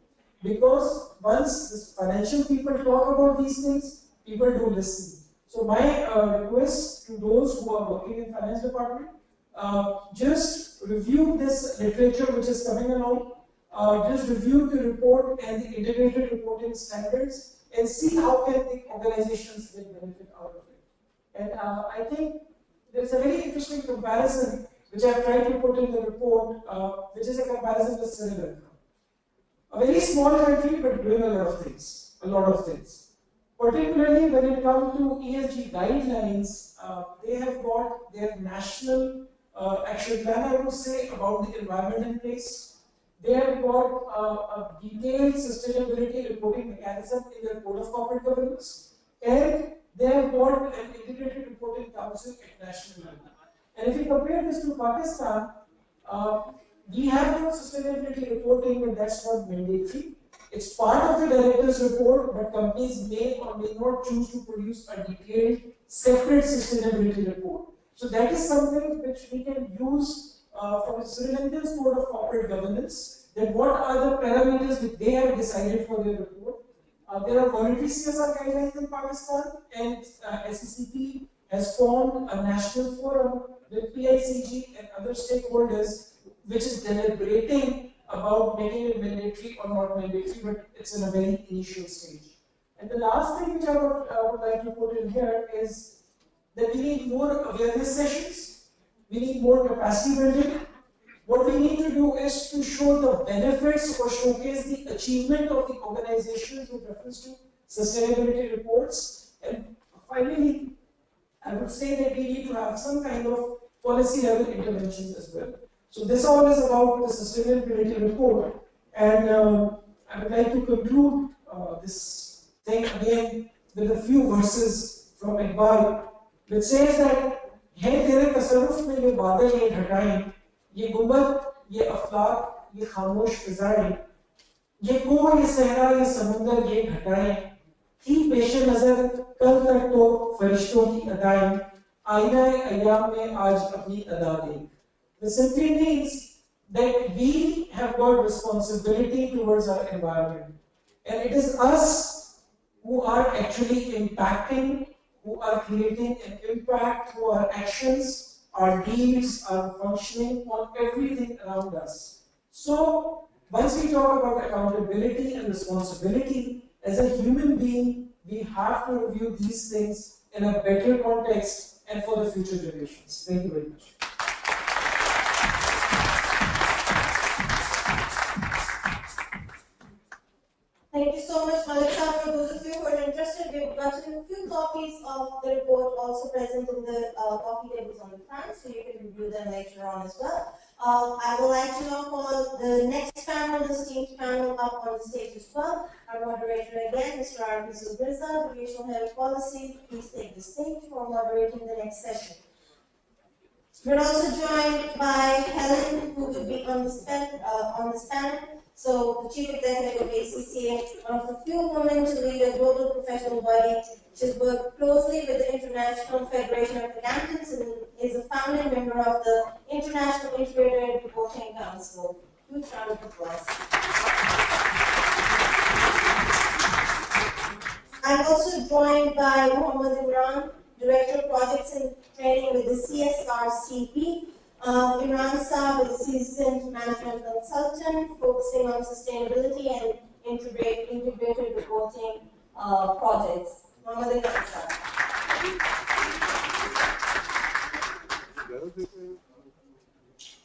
Q: Because once the financial people talk about these things, people do listen. So my request to those who are working in finance department, just review this literature which is coming along, just review the report and the integrated reporting standards and see how can the organizations get benefit out of it. And I think there's a very interesting comparison which I've tried to put in the report, which is a comparison with Sri Lanka. A very small country, but doing a lot of things. Particularly when it comes to ESG guidelines, they have got their national action plan, I would say, about the environment in place. They have got a detailed sustainability reporting mechanism in their code of corporate governance, and they have got an integrated reporting council at national level. And if you compare this to Pakistan, we have no sustainability reporting, but that's not mandatory. It's part of the director's report, but companies may or may not choose to produce a detailed, separate sustainability report. So that is something which we can use from Sri Lanka's code of corporate governance, that what are the parameters that they have decided for their report. There are voluntary CSR guidelines in Pakistan, and SECP has formed a national forum with PICG and other stakeholders, which is deliberating about making it mandatory or not mandatory, but it's in a very initial stage. And the last thing which I would like to put in here is that we need more awareness sessions, we need more capacity building. What we need to do is to show the benefits or showcase the achievement of the organizations with reference to sustainability reports. And finally, I would say that we need to have some kind of policy level interventions as well. So this all is about the sustainability report, and I would like to conclude this thing again with a few verses from Iqbal, which says that "है तेरे तसव्वुफ में ये बादल ये घटाएं, ये गुंबद ये अफलाक ये खामोश फिजाएं, ये कुआं ये सहरा ये समुंदर ये घटाएं, थी पेश नजर कल तक तो फरिश्तों की अदाएं, आईना अय्याम में आज अपनी अदा देख." This simply means that we have got responsibility towards our environment, and it is us who are actually impacting, who are creating an impact through our actions, our deeds, our functioning on everything around us. So, once we talk about accountability and responsibility, as a human being, we have to review these things in a better context and for the future generations. Thank you very much.
A: Thank you so much, Malika. For those of you who are interested, we've gotten a few copies of the report also present in the coffee tables on the front, so you can review them later on as well. I would like to now call the next panel, the esteemed panel, up on the stage as well. Our moderator again, Mr. Arvizu Mirza, the Regional Head of Policy. Please take the stage for moderating the next session. We're also joined by Helen, who will be on this panel. So, the Chief Executive of ACCA, one of the few women to lead a global professional body. She's worked closely with the International Federation of Accountants and is a founding member of the International Integrated Reporting Council. Huge round of applause. I'm also joined by Mohammed Imran, Director of Projects and Training with the CSRCP. Imran Saab is a seasoned management consultant focusing on sustainability and integrated reporting projects. Mohammed Imran Saab.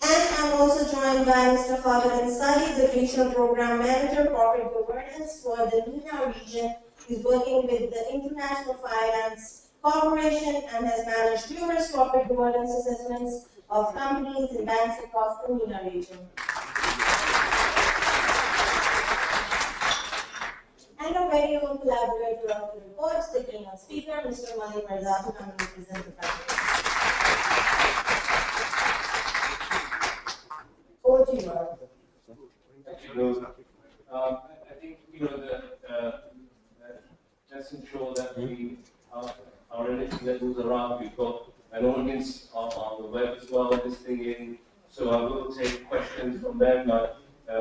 A: And I'm also joined by Mr. Khalid Ansari, the Regional Program Manager, Corporate Governance for the MENA region. He's working with the International Finance Corporation and has managed numerous corporate governance assessments of companies and banks across the MENA region. And our very own collaborator of the reports, the keynote speaker, Mr. Malik Mirza, to come and represent the faculty. Over to you, Mark.
M: I think, let's ensure that we are anything that goes around. We've got an audience on the web as well listening in, so I will take questions from them.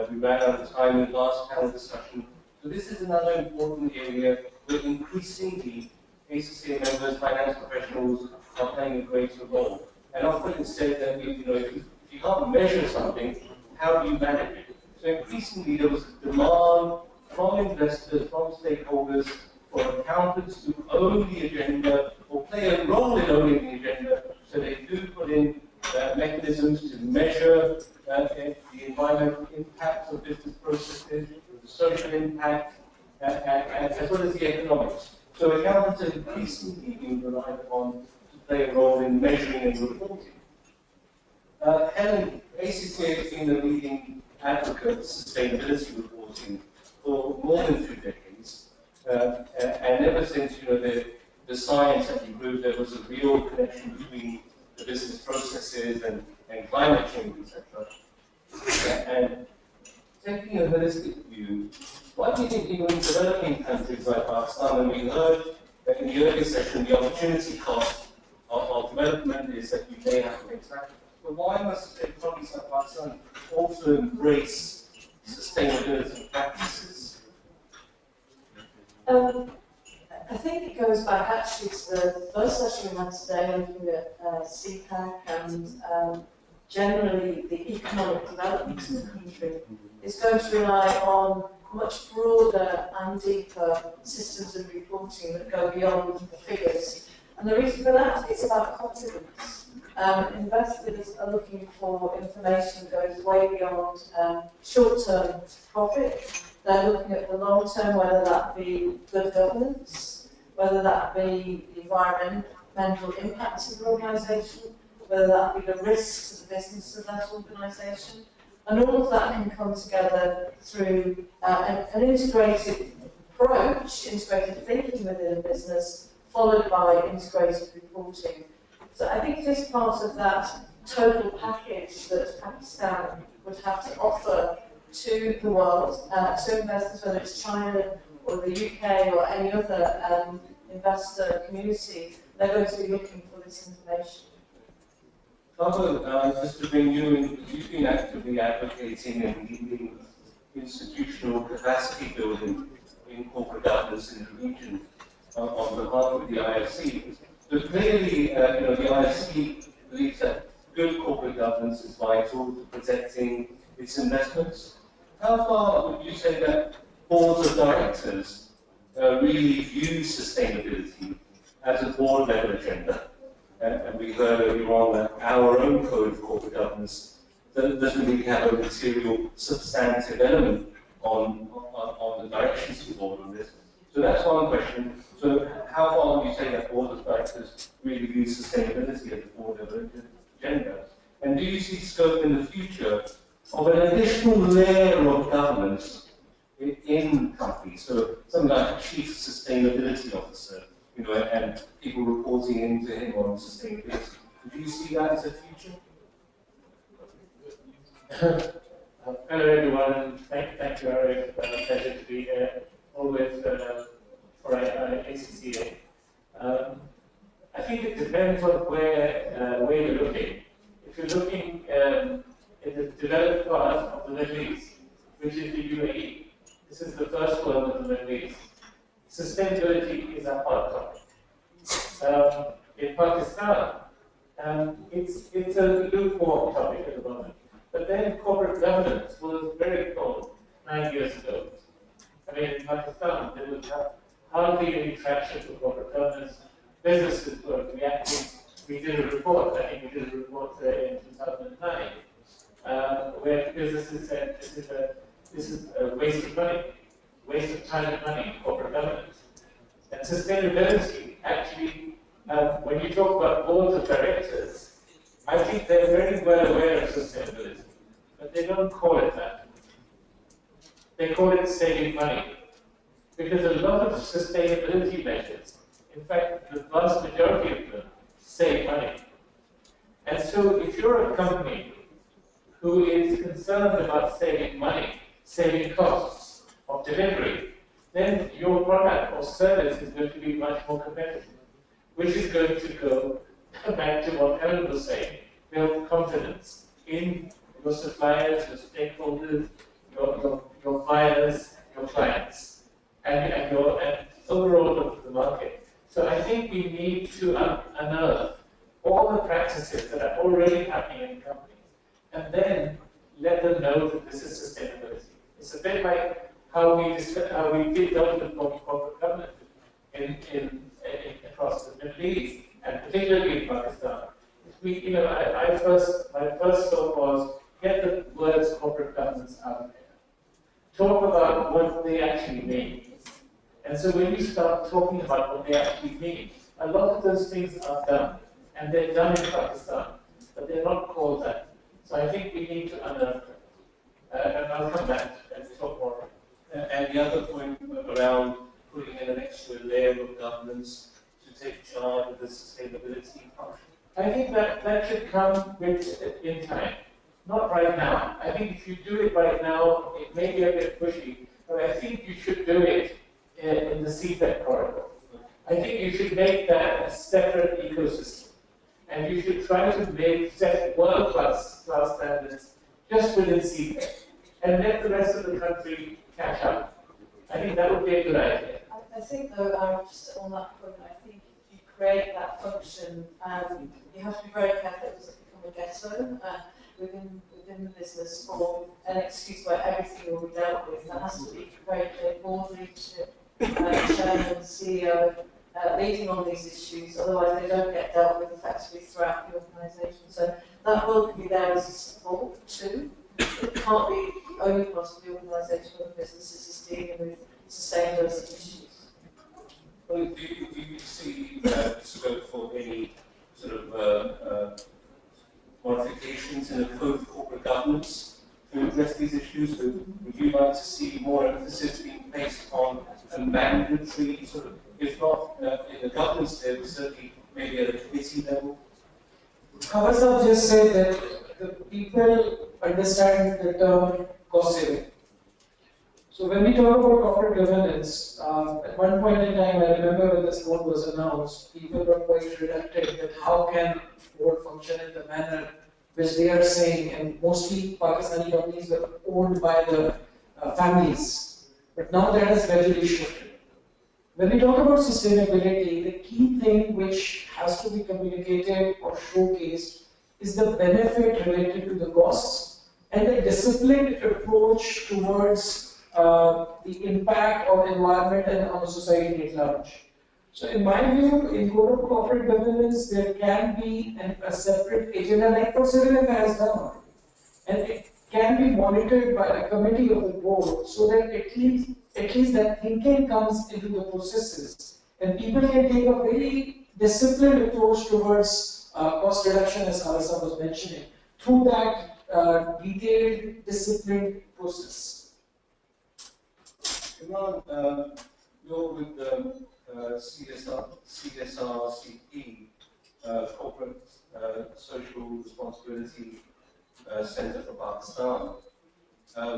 M: We ran out of time in the last panel discussion. So this is another important area where increasingly ACCA members, finance professionals are playing a greater role. And often it's said that if you can't measure something, how do you manage it? So increasingly there was a demand from investors, from stakeholders, for accountants to own the agenda or play a role in owning the agenda so they as well as the economics. So accountants are increasingly being relied upon to play a role in measuring and reporting. Helen, ACCA has been a leading advocate of sustainability reporting for more than 2 decades, and ever since the science had improved, there was a real connection between the business processes and climate change, etc. And taking a holistic view, why do you think even in developing countries like Pakistan, and we heard that in the earlier session, the opportunity cost of development is that you may have to extract, but why must countries like Pakistan also embrace sustainability practices?
T: I think it goes back actually to the first session we had today, looking at CPAC and generally the economic development of the country. It's going to rely on much broader and deeper systems of reporting that go beyond the figures. And the reason for that is about confidence. Investors are looking for information that goes way beyond short-term profit. They're looking at the long term, whether that be good governance, whether that be the environmental impacts of the organisation, whether that be the risks of the business of that organisation. And all of that can come together through an integrated approach, integrated thinking within a business, followed by integrated reporting. So I think this part of that total package that Pakistan would have to offer to the world, to investors, whether it's China or the UK or any other investor community, they're going to be looking for this information.
M: Although, just to bring you in, you've been actively advocating and leading institutional capacity building in corporate governance in the region on behalf of the IFC. But clearly, the IFC believes that good corporate governance is vital to protecting its investments. How far would you say that boards of directors really view sustainability as a board-level agenda? And we heard earlier on that our own code of corporate governance doesn't really have a material, substantive element on the directions of the board on this. So that's one question. So how far would you say that board of directors really view sustainability as a board-level agenda? And do you see scope in the future of an additional layer of governance in companies? So something like a chief sustainability officer, and people reporting into him on sustainability. Do you see that as a future?
U: Hello everyone, thank you, Eric. Pleasure to be here, always for ACCA. I think it depends on where you're looking. If you're looking in the developed part of the Middle East, which is the UAE, this is the first world of the Middle East. Sustainability is a hot topic. In Pakistan, it's a lukewarm topic at the moment. But then corporate governance was very cold 9 years ago. I mean, in Pakistan, there was hardly any traction for corporate governance. Businesses were reacting. We did a report, I think we did a report in 2009, where businesses said this is a waste of money, waste of time and money in corporate governance. And sustainability, actually, when you talk about boards of directors, I think they're very well aware of sustainability, but they don't call it that. They call it saving money. Because a lot of sustainability measures, in fact, the vast majority of them, save money. And so if you're a company who is concerned about saving money, saving costs of delivery, then your product or service is going to be much more competitive, which is going to go back to what Helen was saying, build confidence in your suppliers, your stakeholders, your buyers, your clients, and overall of the market. So I think we need to unearth all the practices that are already happening in companies, and then let them know that this is sustainability. It's a bit like how we did development of corporate governance across the Middle East, and particularly in Pakistan. My first thought was get the words corporate governance out there. Talk about what they actually mean. And so when you start talking about what they actually mean, a lot of those things are done, and they're done in Pakistan, but they're not called that. So I think we need to unearth them. And I'll come back and talk more.
M: And the other point around putting in an extra layer of governance to take charge of the sustainability function.
U: I think that should come with in time, not right now. I think if you do it right now, it may be a bit pushy, but I think you should do it in the CPEC corridor. I think you should make that a separate ecosystem, and you should try to set world-class standards just within CPEC, and let the rest of the country catch up. I think that would be a good idea.
T: I think, though, just on that point, I think if you create that function, you have to be very careful it doesn't become a ghetto within the business or an excuse where everything will be dealt with. There has to be very clear board leadership, chairman, CEO, leading on these issues, otherwise they don't get dealt with effectively throughout the organisation. So that will be there as a support too. It can't be only part of the organisation or the businesses is dealing with sustainability issues.
M: Well, do you see scope for any sort of modifications in the code of corporate governance to address these issues? Would you like to see more emphasis being placed on a mandatory sort of, if not in the governance level, certainly maybe at a committee level?
Q: Kawasab just said that the people understand the term cost saving. So when we talk about corporate governance, at one point in time, I remember when this board was announced, people were quite reluctant that how can board function in the manner which they are saying, and mostly Pakistani companies were owned by the families. But now that has gradually shifted. When we talk about sustainability, the key thing which has to be communicated or showcased is the benefit related to the costs and the disciplined approach towards the impact on environment and on the society at large. So in my view, in code of corporate governance, there can be a separate agenda like for civil affairs now. And it can be monitored by a committee of the board so that at least that thinking comes into the processes. And people can take a very disciplined approach towards cost reduction, as Khalasa was mentioning, through that detailed, disciplined process.
M: You're with the CSRCP, Corporate Social Responsibility Center for Pakistan.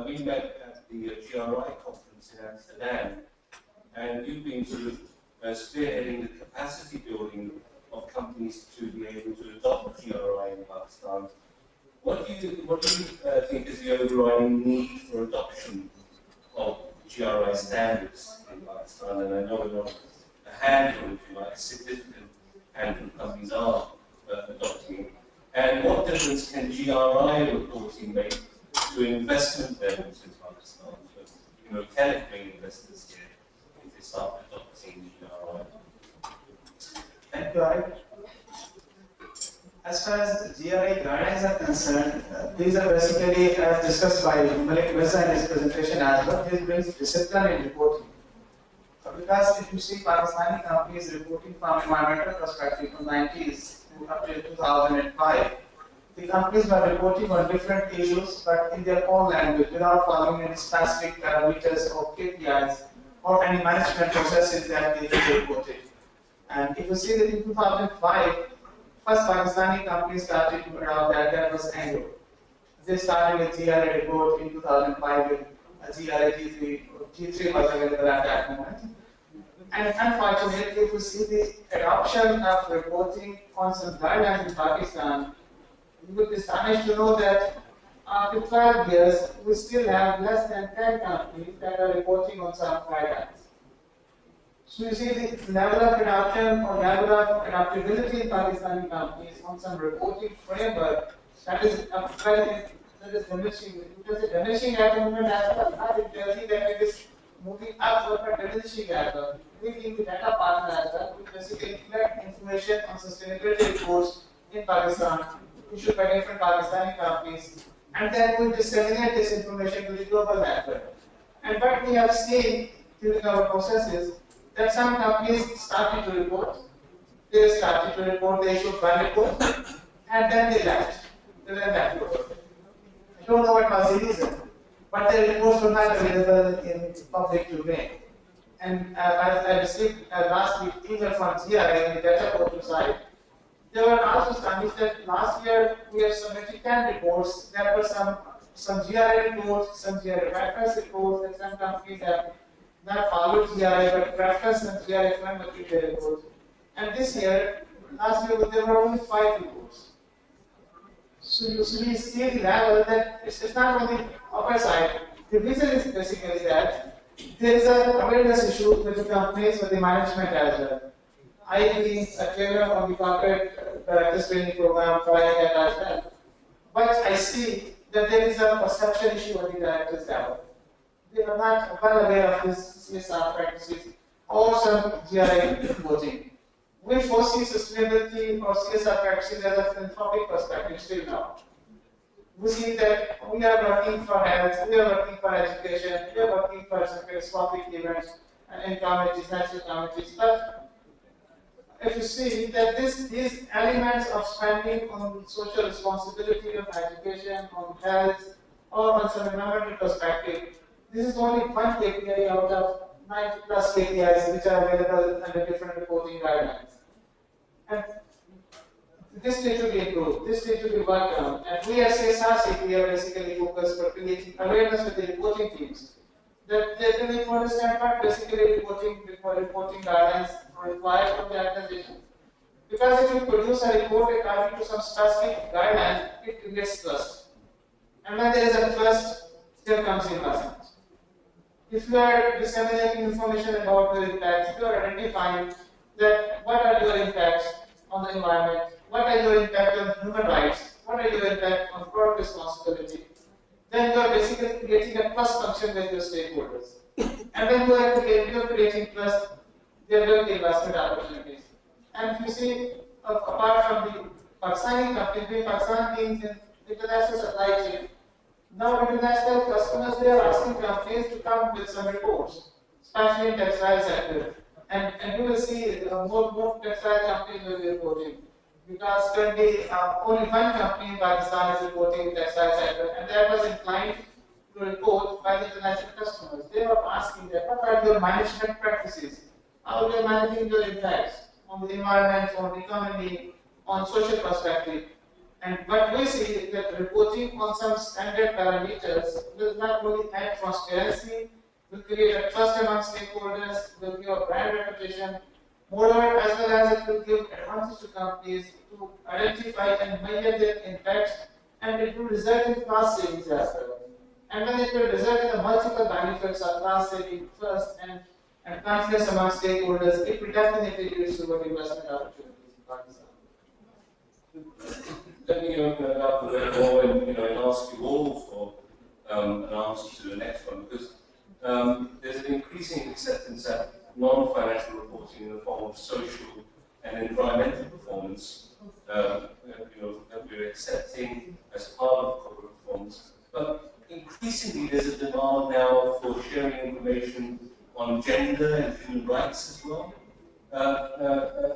M: We met at the GRI conference in Amsterdam, and you've been sort of spearheading the capacity building of companies to be able to adopt GRI in Pakistan. What do you think is the overriding need for adoption of GRI standards in Pakistan? And I know not a handful, if you like, a significant handful of companies are adopting. And what difference can GRI reporting make to investment levels in Pakistan? So, can it bring investors here if they start adopting GRI?
E: Thank you, Arif. As far as GRI guidelines are concerned, these are basically, as discussed by Malik Mirza in his presentation as well, this brings discipline in reporting. Because if you see Pakistani companies reporting from environmental perspective from 90s up to 2005, the companies were reporting on different issues but in their own language without following any specific parameters or KPIs or any management processes that they reported. And if you see that in 2005, first Pakistani companies started to adopt that was Anglo. They started with GRI report in 2005 with GRI G3. G3 was available at that moment. And unfortunately, if you see the adoption of reporting on some guidelines in Pakistan, you will be astonished to know that after 12 years, we still have less than 10 companies that are reporting on some guidelines. So you see the level of adoption or level of adaptability in Pakistani companies on some reporting framework that is diminishing. It is diminishing at the moment as well. I tell you that it is moving upward but diminishing as well. We need the data partner as well, which basically collect information on sustainability reports in Pakistan issued by different Pakistani companies, and then we disseminate this information to the global network. And what we have seen during our process is that some companies started to report, they issued one report, and then they left. They went backward. I don't know what was the reason, but the reports were not available in public domain. And I received last week email from GRI in the data portal side. They were also astonished that last year we have submitted 10 reports. There were some GRI reports, some GRI reference reports, and some companies have not followed GRI but reference and GRI framework their reports. And this year, last year there were only 5 reports. So you see the level that it's not on the upper side. The reason is basically that there is an awareness issue with the companies, with the management as well. I being a trainer on the corporate practice training program, trying that as well. But I see that there is a perception issue on the directors level. They are not well aware of this CSR practices or some GRI reporting. We foresee sustainability or CSR practices as a philanthropic perspective still now. We see that we are working for health, we are working for education, we are working for some catastrophic events and calamities, natural calamities. But if you see that these elements of spending on social responsibility of education, on health, or on some environmental perspective, this is only one KPI out of 90 plus KPIs which are available under different reporting guidelines. And this needs to be improved, this needs to be worked on. And we at CSRC, we are basically focused on creating awareness with the reporting teams. That they need to understand what basically reporting guidelines required from the organization. Because if you produce a report according to some specific guidelines, it creates trust. And when there is a trust, there comes investment. If you are disseminating information about the impacts, you are identifying that what are your impacts on the environment, what are your impacts on human rights, what are your impacts on product responsibility, then you are basically creating a trust function with your stakeholders. And when you are creating trust, there will be investment opportunities. And if you see, apart from the Pakistani companies, Pakistan being in international supply chain, now international customers, they are asking companies to come with some reports, especially in textile sector. And you will see more textile companies will be reporting. Because currently only one company in Pakistan is reporting in the textile sector, and that was inclined to report by the international customers. They were asking that what are your management practices? How you are managing your impacts on the environment, on the economy, on social perspective. And what we see is that reporting on some standard parameters will not only add transparency, will create a trust among stakeholders, will give a brand reputation. Moreover, as well as it will give advantage to companies to identify and measure their impacts, and it will result in cost savings as well. And when it will result in the multiple benefits of cost saving, trust, and confidence among stakeholders, it will definitely lead to good investment opportunities in Pakistan.
M: Let me open it up a little more and ask you all for an answer to the next one, because there's an increasing acceptance that non-financial reporting in the form of social and environmental performance that we're accepting as part of corporate performance. But increasingly there's a demand now for sharing information on gender and human rights as well,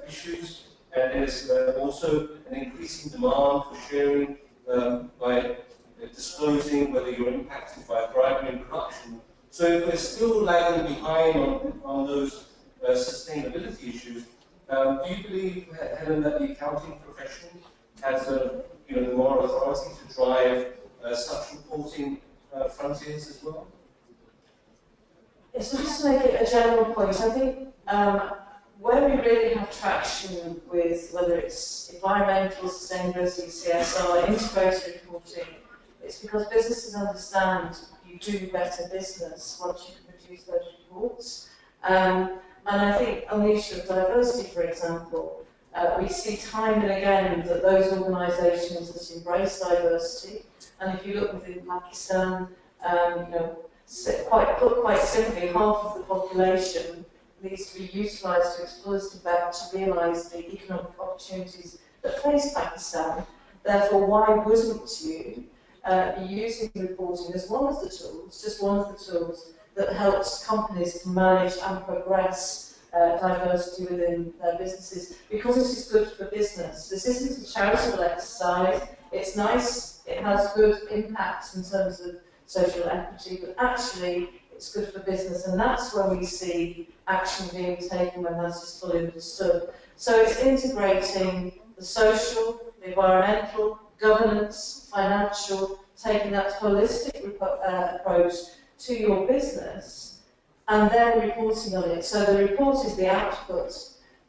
M: issues. And there's also an increasing demand for sharing by disclosing whether you're impacted by bribery and corruption. So if we're still lagging behind on those sustainability issues, do you believe, Helen, that the accounting profession has the moral authority to drive such reporting frontiers as well?
T: Yes, so just to make it a general point, I think where we really have traction with whether it's environmental, sustainability, CSR, integrated reporting, it's because businesses understand you do better business once you can produce those reports. And I think on the issue of diversity, for example, we see time and again that those organisations that embrace diversity, and if you look within Pakistan, quite simply, half of the population needs to be utilised to exploitative to realise the economic opportunities that face Pakistan. Therefore, why wouldn't you be using reporting as one of the tools, just one of the tools, that helps companies to manage and progress diversity within their businesses, because this is good for business. This isn't a charitable exercise. It's nice, it has good impacts in terms of social equity, but actually it's good for business, and that's when we see action being taken, when that's just fully understood. So it's integrating the social, the environmental, governance, financial, taking that holistic approach to your business, and then reporting on it. So the report is the output.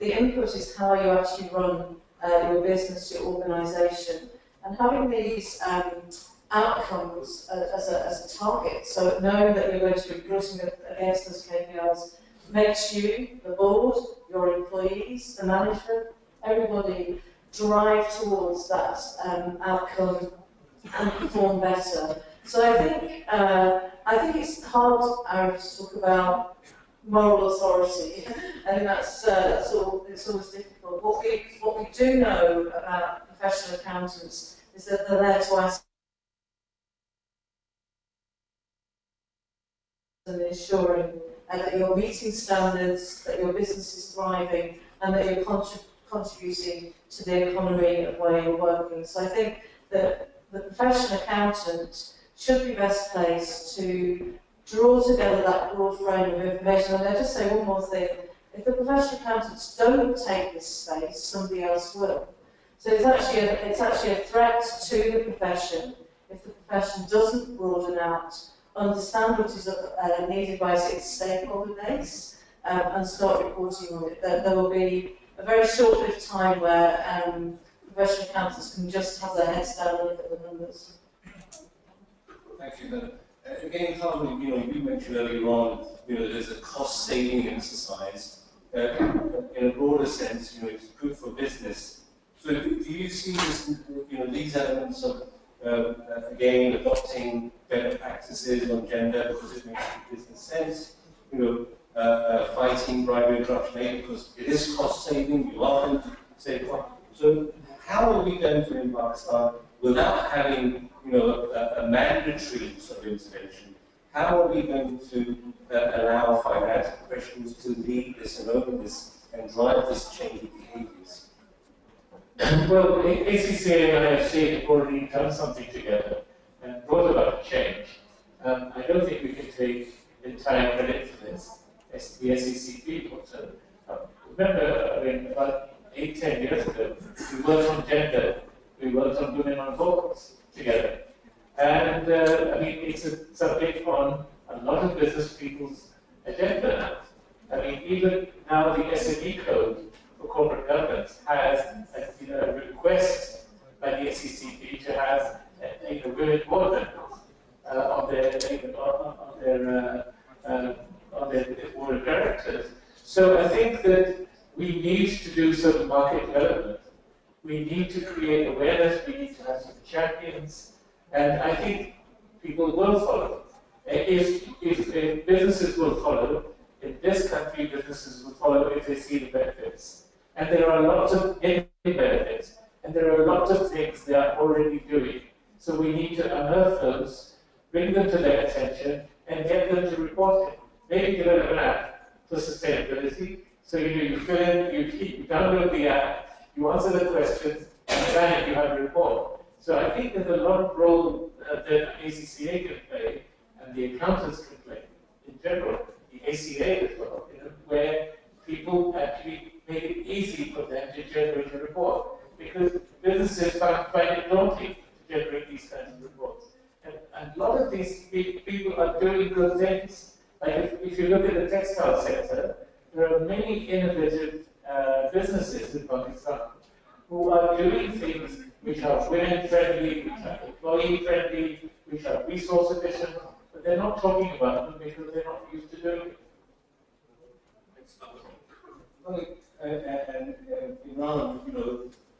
T: The input is how you actually run your business, your organisation, and having these outcomes as a target. So knowing that you're going to be reporting against those KPIs makes you, the board, your employees, the management, everybody drive towards that outcome and perform better. So I think it's hard, Aaron, to talk about moral authority. I think that's all. It's always difficult. What we do know about professional accountants is that they're there to ask and ensuring that you're meeting standards, that your business is thriving, and that you're contributing to the economy of where you're working. So I think that the professional accountant should be best placed to draw together that broad frame of information. And I'll just say one more thing. If the professional accountants don't take this space, somebody else will. So it's actually a threat to the profession if the profession doesn't broaden out, understand what is needed by its stakeholder base, and start reporting on it. There will be a very short-lived time where professional accountants can just have their heads down and look at the numbers.
M: Thank you. Again, Carmen, you mentioned earlier on, there's a cost-saving exercise. In a broader sense, it's good for business. So do you see this, these elements of, again, adopting better practices on gender because it makes business sense, fighting bribery and corruption because it is cost-saving, you are going to save cost. So how are we going to embark without having a mandatory sort of intervention? How are we going to allow finance professionals to lead this and own this and drive this change of behaviours?
U: Well, ACCA and IFC have already done something together and brought about change. I don't think we can take entire credit for this. It's the SEC people. So, remember, about 8-10 years ago, we worked on gender, we worked on women on boards together. And it's a subject on a lot of business people's agenda now. Even now the SME code for corporate governance has a request by the SECP to have women board members on their board of directors. So I think that we need to do some market development. We need to create awareness. We need to have some champions, and I think people will follow. If businesses will follow, in this country, businesses will follow if they see the benefits. And there are lots of benefits, and there are lots of things they are already doing. So we need to unearth those, bring them to their attention, and get them to report it. Maybe develop an app for sustainability. So you fill in, you download the app, you answer the questions, and then you have a report. So I think there's a lot of role that ACCA can play, and the accountants can play in general, the ACA as well, where people actually make it easy for them to generate a report, because businesses find it daunting to generate these kinds of reports. And a lot of these people are doing good things. Like if you look at the textile sector, there are many innovative businesses in Pakistan who are doing things which are women-friendly, which are employee-friendly, which are resource-efficient, but they're not talking about them because they're not used to doing it.
B: And Imran,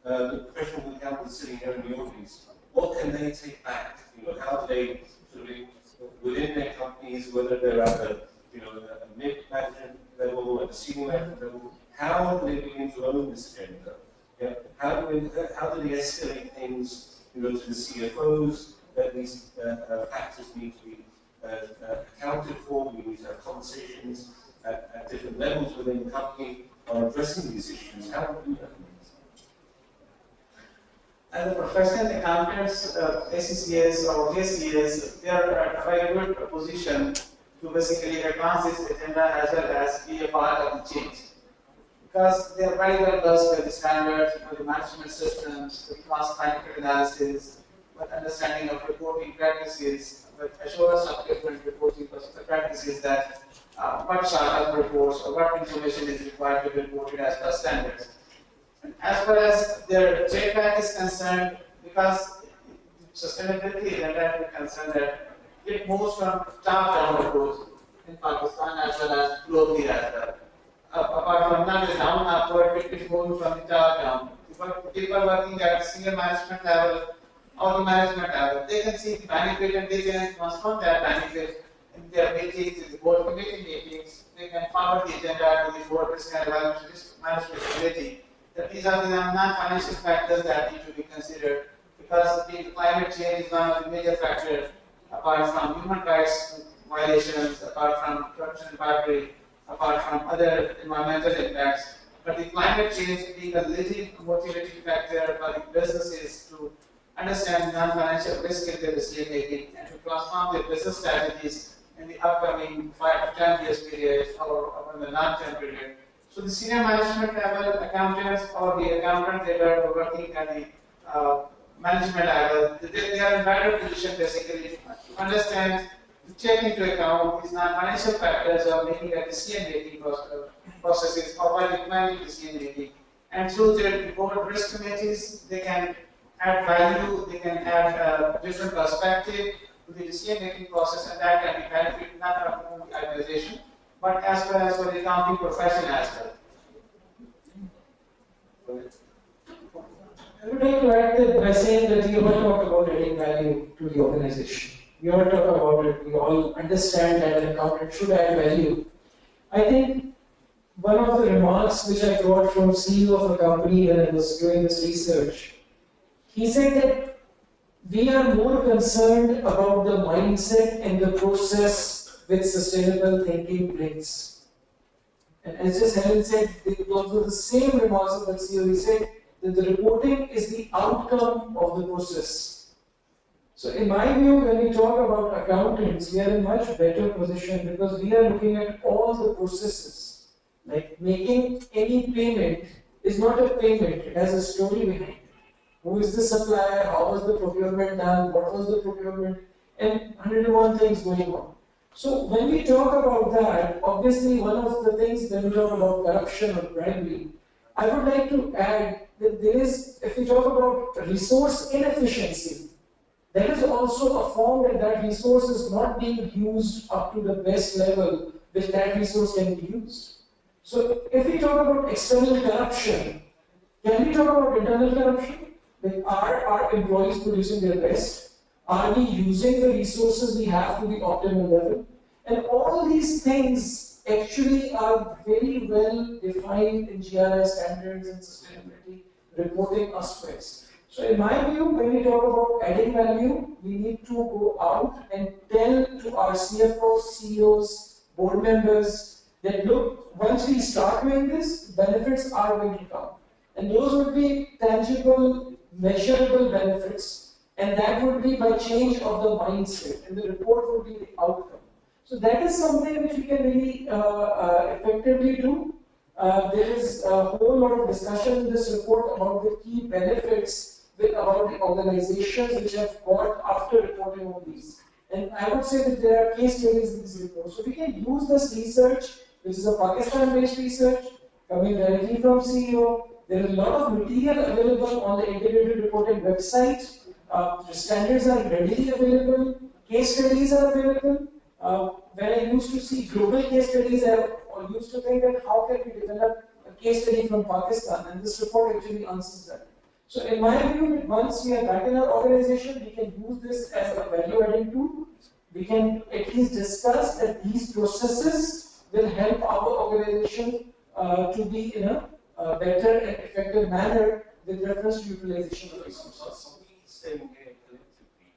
B: the professional accountants sitting here in the audience, what can they take back? How do they sort of, within their companies, whether they're at the mid-management level, at the senior management level, how do they begin to own this agenda? How do they escalate things to the CFOs that these factors need to be accounted for? We need
K: conversations at different levels within the company on addressing these issues? How do we do that?
E: As a professional accountants, ACCAs or ACAs, they are at a very good position to basically advance this agenda as well as be a part of the change. Because they are very well versed with the standards, with the management systems, with cost benefit analysis, with understanding of reporting practices, with assurance of different reporting practices that what startup reports or what information is required to be reported as per standards. As far as their JPAC is concerned, because sustainability agenda is concerned that it moves from top-down approach in Pakistan as well as globally as well. Apart from not the down upward, it is moving from the top down. People working at senior management level or the management level, they can see the benefit and they can transform that benefit in their meetings, in the board committee meetings. They can forward the agenda to the board risk and management committee. That these are the non-financial factors that need to be considered, because the climate change is one of the major factors, apart from human rights violations, apart from corruption and bribery, apart from other environmental impacts. But the climate change being a leading motivating factor for the businesses to understand non-financial risk in their decision making and to transform their business strategies in the upcoming 5 to 10 years period or in the long-term period. So the senior management level accountants or the accountants that are working at the management level, they are in better position basically to understand, to take into account these non-financial factors of making a decision-making processes or while implementing decision-making. And through their board risk committees, they can add value, they can add different perspective to the decision-making process, and that can be benefit not only the organization, but as well as for the accounting profession as well.
Q: I would like to add that by saying that we all talk about adding value to the organization. We all talk about it, we all understand that an accountant should add value. I think one of the remarks which I got from CEO of a company when I was doing this research, he said that we are more concerned about the mindset and the process which sustainable thinking brings. And as just Helen said, those were the same remarks of the CEO. He said that the reporting is the outcome of the process. So in my view, when we talk about accountants, we are in much better position because we are looking at all the processes. Like making any payment is not a payment, it has a story behind it. Who is the supplier, how was the procurement done, what was the procurement, and 101 things going on. So when we talk about that, obviously one of the things when we talk about corruption or bribery, I would like to add that there is, if we talk about resource inefficiency, there is also a form that resource is not being used up to the best level which that resource can be used. So if we talk about external corruption, can we talk about internal corruption? Like are our employees producing their best? Are we using the resources we have to the optimal level? And all these things actually are very well defined in GRI standards and sustainability reporting aspects. So in my view, when we talk about adding value, we need to go out and tell to our CFOs, CEOs, board members that look, once we start doing this, benefits are going to come. And those would be tangible, measurable benefits. And that would be by change of the mindset, and the report would be the outcome. So that is something which we can really effectively do. There is a whole lot of discussion in this report about the key benefits about the organizations which have got after reporting on these. And I would say that there are case studies in this report. So we can use this research, which is a Pakistan-based research, coming directly from CEO. There is a lot of material available on the integrated reporting website. The standards are readily available, case studies are available. When I used to see global case studies, I used to think that how can we develop a case study from Pakistan, and this report actually answers that. So in my view, once we are back in our organization, we can use this as a value-adding tool. We can at least discuss that these processes will help our organization to be in a better and effective manner with reference to utilization of resources.
K: Saying here collectively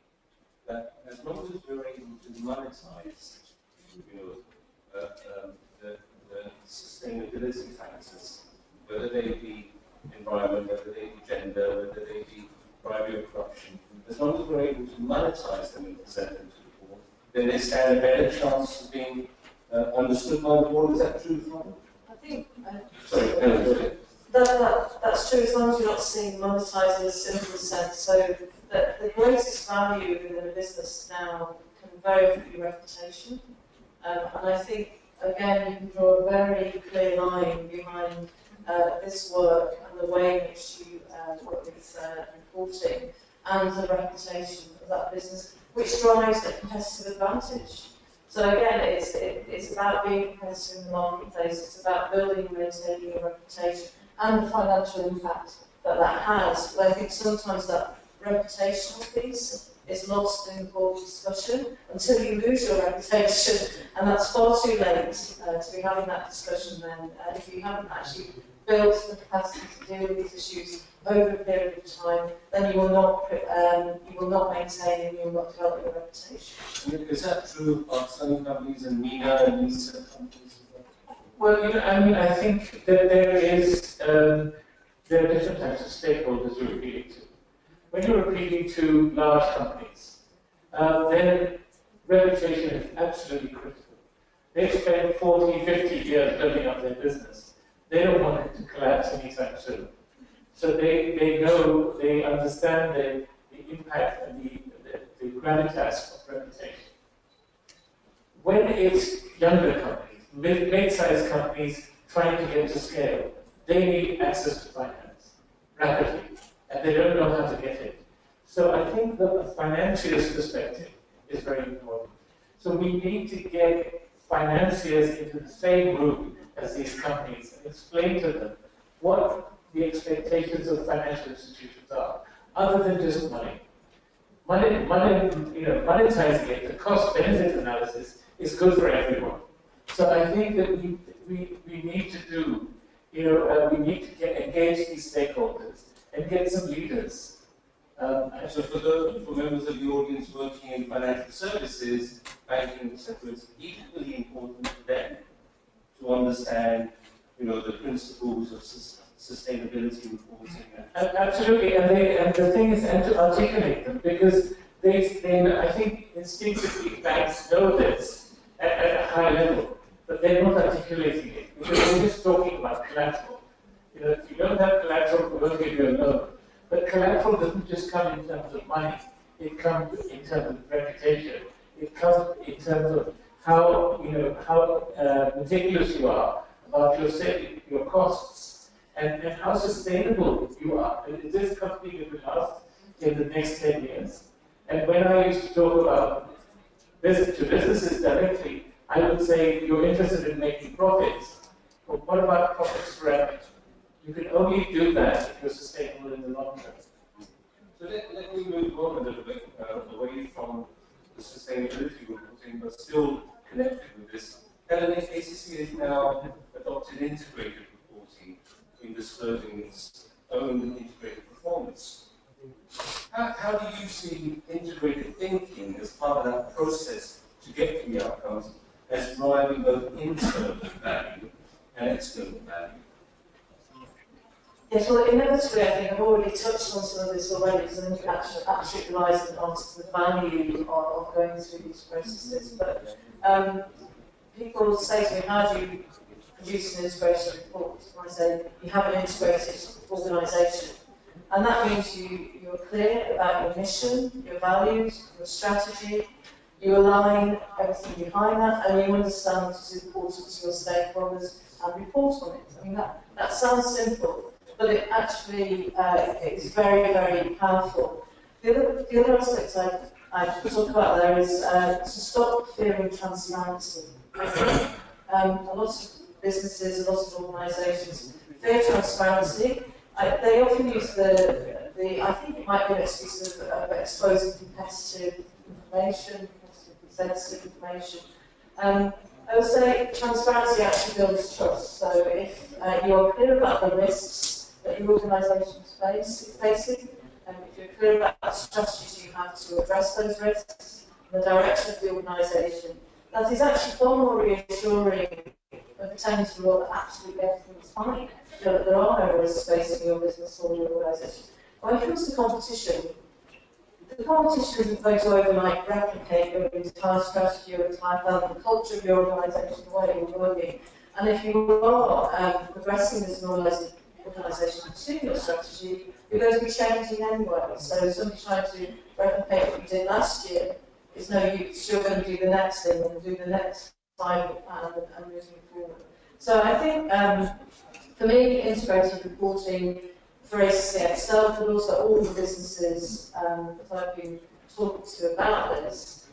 K: that as long as we're able to monetize
M: the sustainability factors, whether they be environment, whether they be gender, whether they be bribery or corruption, as long as we're able to monetize them and present them to the board, then they stand a better chance of being understood by the board. Is that true?
T: I think
M: Sorry,
T: that's true as long as you're not seeing monetized in a simple sense. So the greatest value within a business now can vary from your reputation. And I think, again, you can draw a very clear line behind this work and the way in which you work with reporting and the reputation of that business, which drives a competitive advantage. So again, it's about being competitive in the marketplace, it's about building and maintaining your reputation and the financial impact that that has. But I think sometimes that reputational piece is lost in the board discussion until you lose your reputation, and that's far too late to be having that discussion then if you haven't actually built the capacity to deal with these issues over a period of time, then you will not maintain and you will not develop your reputation.
M: Is that true of some companies and MENA and these companies?
U: Well, I think that there are different types of stakeholders you're appealing to. When you're appealing to large companies, then reputation is absolutely critical. They've spent 40, 50 years building up their business. They don't want it to collapse anytime soon. So they know, they understand the impact and the gravitas of reputation. When it's younger companies, mid-sized companies trying to get to scale, they need access to finance rapidly, and they don't know how to get it. So I think that the financier's perspective is very important. So we need to get financiers into the same room as these companies and explain to them what the expectations of financial institutions are, other than just money. Monetizing it, the cost-benefit analysis is good for everyone. So I think that we need to do, we need to engage these stakeholders and get some leaders.
M: So for members of the audience working in financial services, banking, etc., it's equally important for them to understand, the principles of sustainability reporting.
U: Absolutely, and the thing is, and to articulate them, because I think instinctively banks know this at a high level, but they're not articulating it, because they're just talking about collateral. If you don't have collateral, we won't give you a loan. But collateral doesn't just come in terms of money, it comes in terms of reputation, it comes in terms of how meticulous you are about your saving, your costs, and how sustainable you are. Is this company going to last in the next 10 years? And when I used to talk about to businesses directly, I would say you're interested in making profits, but what about profits forever? You can only do that if you're sustainable in the long term.
M: So let me move on a little bit away from the sustainability reporting, but still connected with this. ACC has now adopted integrated reporting in disclosing its own integrated performance. How do you see integrated thinking as part of that process to get to the outcomes as driving both internal value and external value?
T: Yes, well, inevitably, I think I've already touched on some of this already, because I think it actually relies on the value of going through these processes. But people say to me, how do you produce an integration report? I say, you have an integrated organisation. And that means you're clear about your mission, your values, your strategy, you align everything behind that, and you understand what is important to your stakeholders and report on it. I mean, that sounds simple, but it actually is very, very powerful. The other aspect I talk about there is to stop fearing transparency. A lot of businesses, a lot of organisations fear transparency. They often use I think it might be an excuse of exposing competitive information, sensitive information. I would say transparency actually builds trust. So if you're clear about the risks that your organisation is facing, and if you're clear about the strategies you have to address those risks, the direction of the organisation, that is actually far more reassuring than pretending to roll that absolutely everything's fine. There are no risks facing your business or your organisation. When it comes to competition, the competition isn't going to overnight replicate your entire strategy, your entire plan, the culture of your organisation, the way you're working. And if you are progressing as an organisation to your strategy, you're going to be changing anyway. So somebody trying to replicate what you did last year is no use. You're going to do the next thing and do the next 5-year plan and moving forward. So I think for me, integrated reporting for ACC itself, but also all the businesses that I've been talking to about this,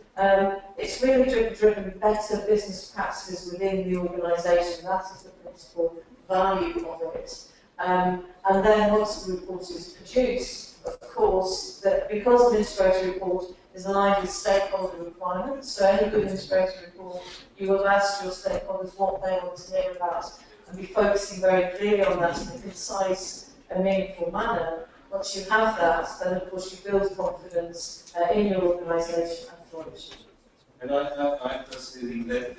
T: it's really driven better business practices within the organisation. That is the principal value of it. And then once the report is produced, of course, that because an integrated report is aligned with stakeholder requirements, so any good integrated report, you will ask your stakeholders what they want to hear about and be focusing very clearly on that in a concise and meaningful manner. Once you have that, then of course you build confidence in your organisation and flourish.
M: And I personally led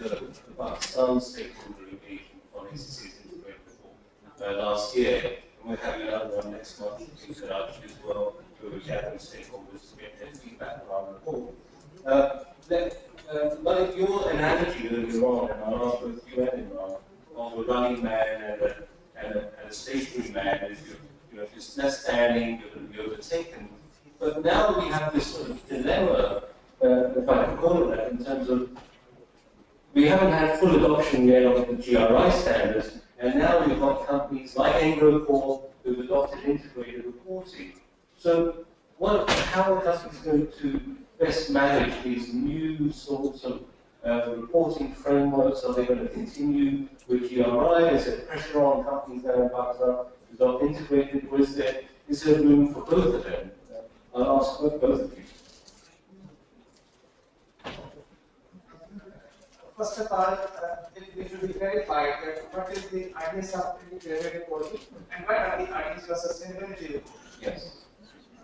M: about some stakeholder engagement on ACC's integrated report last year, and we're having another one next month in Karachi as well, where we're gathering stakeholders to get their feedback on the report. Like your analogy earlier on, and I'll ask both you and Imran, of a running man and a stationary man, if you're just standing, you're going to be overtaken. But now we have this sort of dilemma, if I can call it that, in terms of we haven't had full adoption yet of the GRI standards, and now we've got companies like Angroport who've adopted integrated reporting. So how are companies going to best manage these new sorts of reporting frameworks? Are they going to continue with GRI? Is there pressure on companies that are about to adopt integrated, or is there room for both of them? I'll ask both of you.
E: First of all, it should be clarified that what is the ideas of integrated reporting and what are the ideas of sustainability reporting.
M: Yes.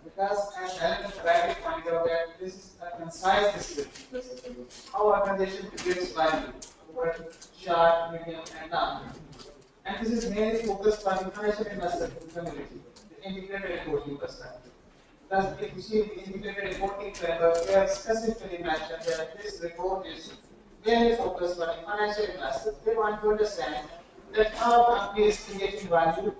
E: Because as Alan rightly pointed out that this is a concise description. How organization creates value over short, medium, and long. And this is mainly focused on information investor community, the integrated reporting perspective. Because if you see the integrated reporting framework, they have specifically mentioned that this report is mainly focused on financial investors. They want to understand that how company is creating value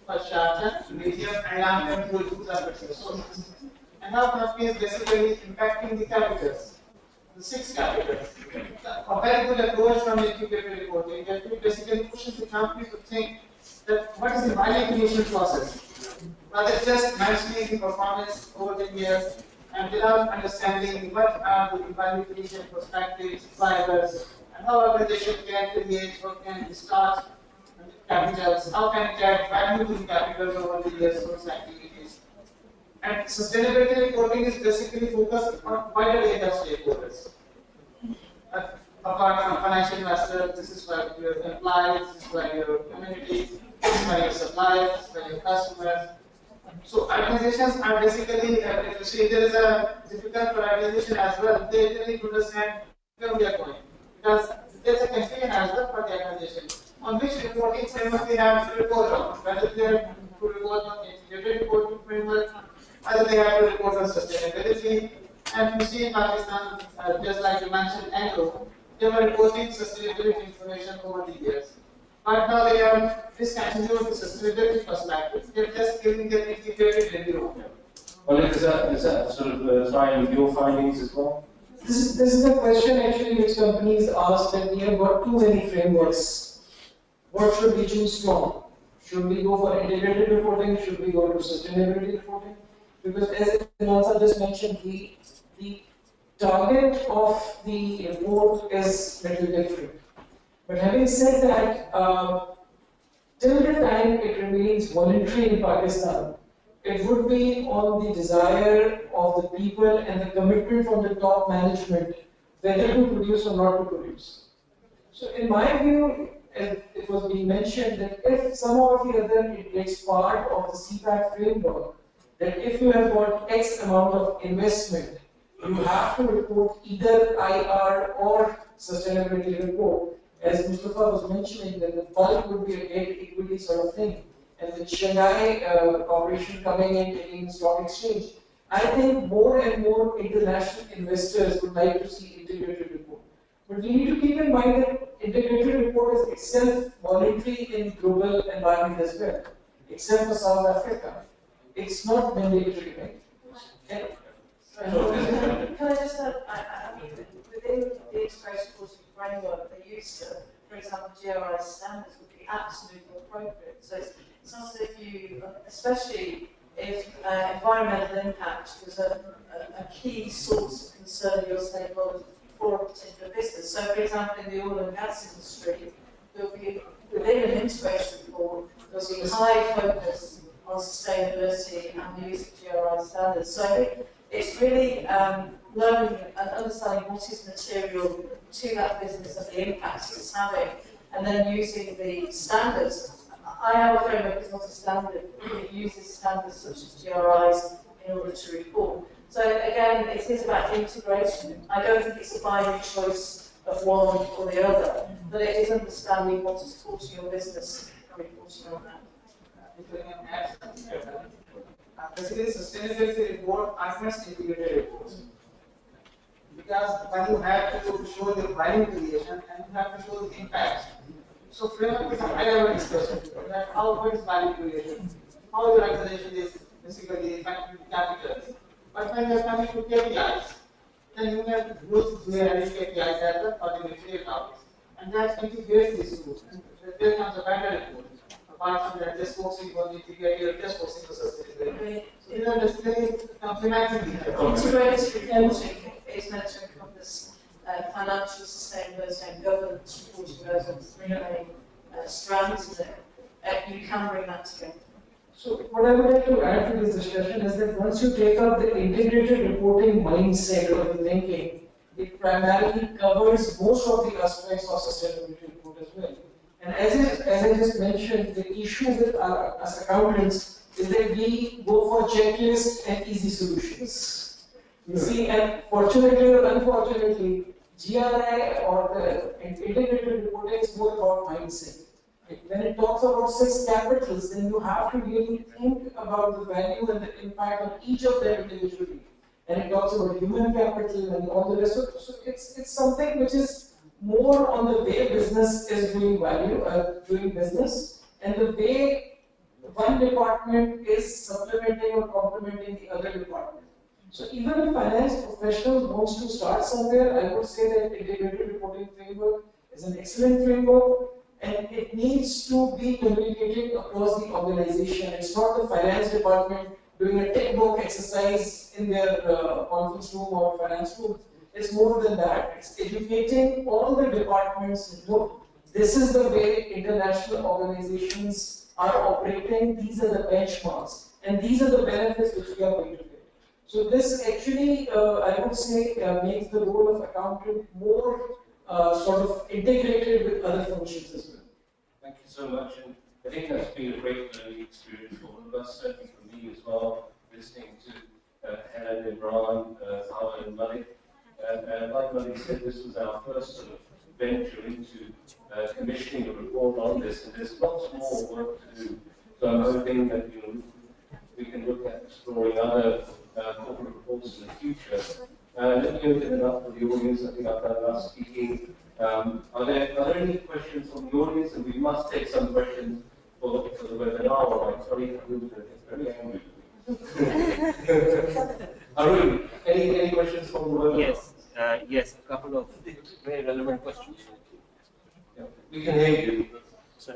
E: for short-term, medium, and long-term goods and resources. And how company is basically impacting the capitals, the 6 capitals. A very good approach from integrated reporting that it basically pushes the company to think that what is the value creation process, rather than just mentioning the performance over the years and without understanding what are the value creation perspectives, drivers, and how organization can create or can distort capitals, how can it add value to the capitals over the years through activities. And sustainability reporting is basically focused on wider range of stakeholders. Apart from financial investors, this is for your employees, this is for your community, this is for your suppliers, this is for your customers. So organizations are basically, if you see there is a difficult for organization as well, they need to understand where we are going. Because there's a confusion as well for the organization. On which reporting framework they have to report on, whether they have to report on integrated reporting framework, whether they have to report on sustainability. And you see in Pakistan, just like you mentioned, Anglo, they were reporting sustainability information over the years. But now they are discontinued the sustainability perspective. They're just giving their integrated review.
M: Well, is that sort of tying with your findings as well?
Q: This is the question actually which companies ask that we have got too many frameworks. What should we choose from? Should we go for integrated reporting? Should we go to sustainability reporting? Because as Mansa just mentioned, the target of the report is a little different. But having said that, till the time it remains voluntary in Pakistan, it would be on the desire of the people and the commitment from the top management whether to produce or not to produce. So in my view, it was being mentioned that if somehow or the other it gets part of the CPAC framework, that if you have got X amount of investment you have to report either IR or sustainability report. As Mustafa was mentioning, that the bulk would be a debt equity sort of thing. And with Shanghai corporation coming in, taking the stock exchange, I think more and more international investors would like to see integrated report. But we need to keep in mind that integrated report is itself voluntary in global environment as well, except for South Africa. It's not mandatory. Right?
T: Can I just add, I mean, within the integration reporting framework, they use, for example, GRI standards would be absolutely appropriate. So it's not as if you, especially if environmental impact was a key source of concern of your stakeholders for a particular business. So, for example, in the oil and gas industry, there'll be, within an integration report, there'll be high focus on sustainability and the use of GRI standards. So it's really learning and understanding what is material to that business and the impacts it's having, and then using the standards. IR framework is not a standard, it uses standards such as GRIs in order to report. So again, it is about integration. I don't think it's a binary choice of one or the other, but it is understanding what is core to your business and reporting on that.
E: Basically, sustainability report are must integrated reports. Because when you have to show the value creation and you have to show the impact. So framework is a high level discussion. What is value creation? How the organization is basically impacting capital. But when you are coming to KPIs, then you have growth where any KPIs are the coordinated targets. And that integrates these two. There comes a better report. Apart from that, just focusing on the integrated, just focusing on sustainability. So these are basically complementing each other.
T: Integrated reporting is meant to encompass financial sustainability and governance reporting, those are the three main strands, and you can bring that together.
Q: So what I would like to add to this discussion is that once you take up the integrated reporting mindset of the thinking, it primarily covers most of the aspects of sustainability report as well. And as I just mentioned, the issue with us accountants is that we go for checklists and easy solutions. You see, and fortunately or unfortunately, GRI or the integrated reporting is more about mindset. When it talks about 6 capitals, then you have to really think about the value and the impact on each of them individually. And it talks about human capital and all the rest of it. So it's something which is more on the way business is doing doing business, and the way one department is supplementing or complementing the other department. So even if finance professionals wants to start somewhere, I would say that integrated reporting framework is an excellent framework, and it needs to be communicated across the organization. It's not the finance department doing a textbook exercise in their conference room or finance room. It's more than that. It's educating all the departments. Look, this is the way international organizations are operating. These are the benchmarks, and these are the benefits which we are going to get. So this actually, I would say, makes the role of accountant more sort of integrated with other functions as well.
M: Thank you so much, and I think that's been a great learning experience for all of us, certainly for me as well, listening to Helen, Imran, Zahra and Malik. And like Malik said, this was our first sort of venture into commissioning a report on this, and there's lots more work to do. So I'm hoping that we can look at exploring other corporate reports in the future. Let me open it up for the audience. I think I've done enough speaking. Are there any questions from the audience? And we must take some questions for the webinar. Or I'm sorry, I'm very angry. Arun, any questions from the webinar?
H: Yes, yes, a couple of very relevant questions.
M: Yeah, we can hear you.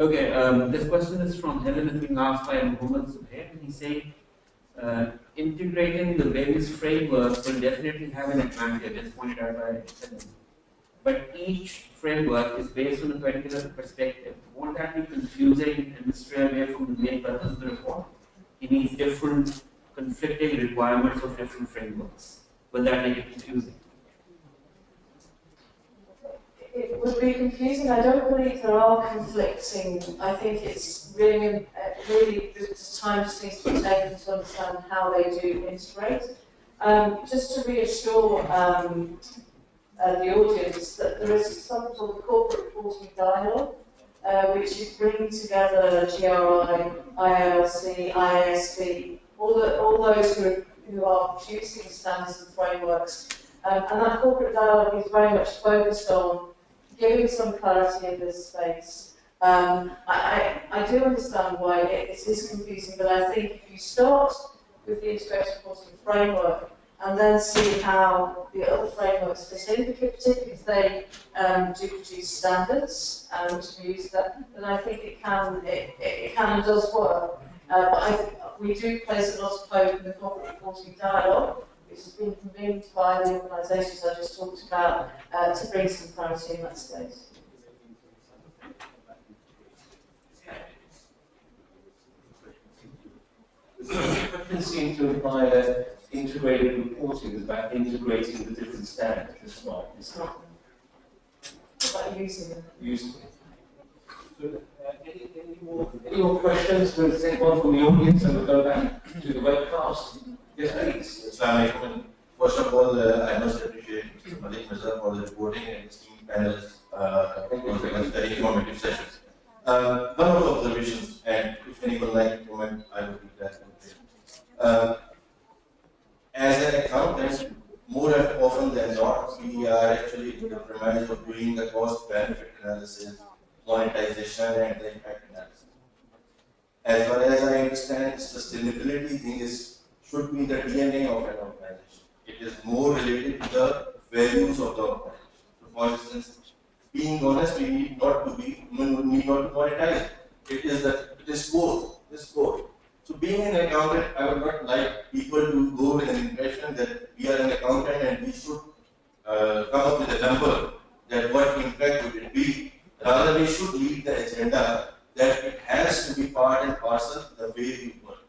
H: Okay, this question is from Helen, being asked by Mohammed Zubair, and he's saying, integrating the various frameworks will definitely have an advantage, as pointed out by Helen. But each framework is based on a particular perspective. Won't that be confusing and stray away from the main purpose of the report? It needs different conflicting requirements of different frameworks. Will that make it confusing?
T: It would be confusing. I don't believe there are conflicting. I think it's really the time just needs to be taken to understand how they do integrate. Just to reassure the audience that there is something called the Corporate Reporting Dialogue, which is bringing together GRI, IIRC, IASB, all those who are producing standards and frameworks. And that corporate dialogue is very much focused on giving some clarity in this space. I do understand why it is confusing, but I think if you start with the integrated reporting framework and then see how the other frameworks fit in, particularly if they do produce standards and use that, then I think it can and does work. But we do place a lot of hope in the corporate reporting dialogue, which has been convened by the organisations I just talked about, to bring some clarity in that space.
M: The question seems to imply that integrated reporting is about integrating the different standards. It's not. It's not.
T: It's about using them.
M: Using them. So, any more questions? We'll take one from the audience and we'll go back to the webcast. Yes, please.
O: First of all, I must appreciate Mr. Malik Mirza for the reporting and his team panelists. It was a very informative session. One of the observations, and if anyone would like to comment, I would be glad to. As an accountant, more often than not, we are actually in the premise of doing the cost-benefit analysis, monetization, and the impact analysis. As far as I understand, sustainability thing should be the DNA of an organization. It is more related to the values of the organization. So for instance, being honest, we need not to monetize. It is core. This core. So being an accountant, I would not like people to go with an impression that we are an accountant and we should come up with a number that what impact would it be. Rather, we should lead the agenda that it has to be part and parcel the way we work.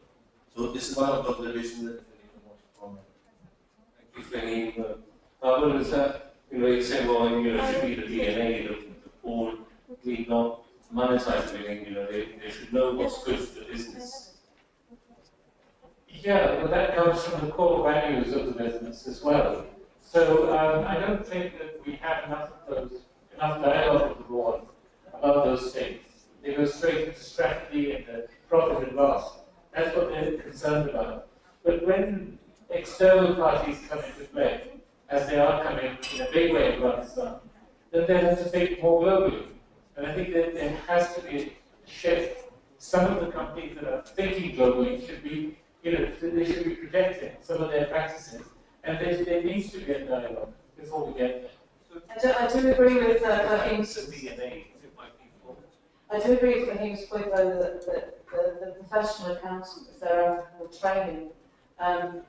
O: So this is one of the observations that I want to comment.
M: Thank you, Fahim. Other is that, you say, well, it should be the DNA of the board, need not monetize everything, they should know what's good for the business. Yeah, but that comes from the core values of the business as well. So I don't think that we have enough dialogue with the board about those things. They go straight into strategy and the profit and loss. That's what they're concerned about. But when external parties come into play, as they are coming in a big way in Pakistan, then they have to think more globally. And I think that there has to be a shift. Some of the companies that are thinking globally should be, they should be protecting some of their practices. And there needs to be a dialogue before we get there.
T: I do agree with Fahim's point, though, that the professional accountants, if they're for training,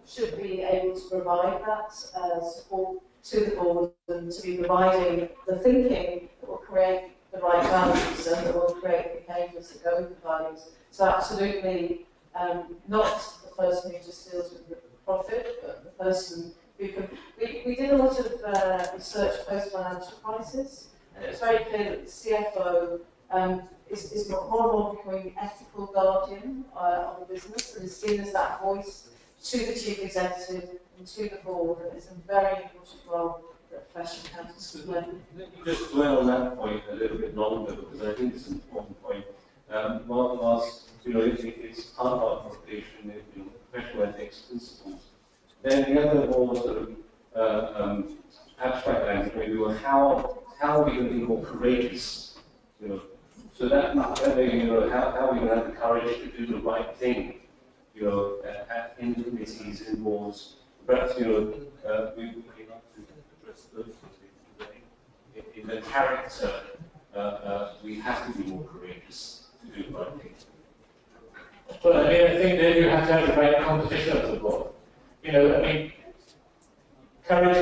T: should be able to provide that support to the board and to be providing the thinking that will create the right values and that will create behaviours that go with the values. So absolutely not the person who just deals with profit, but the person who can... We did a lot of research post-financial crisis, and it was very clear that the CFO is more and more becoming the ethical guardian of the business and is seen as that voice to the chief executive and to the board, and it's a very important role that professional accountants can play.
M: Let me just dwell on that point a little bit longer, because I think it's an important point. Mark asked, it's part of our occupation in professional ethics principles. Then the other more sort of abstract language, how are we going to be more courageous? So that how are we going to have the courage to do the right thing? In committees, in boards, perhaps we would like to address those things. In the character, we have to be more courageous to do the right thing.
U: Well, I think that you have to have the right competition of the board. Courage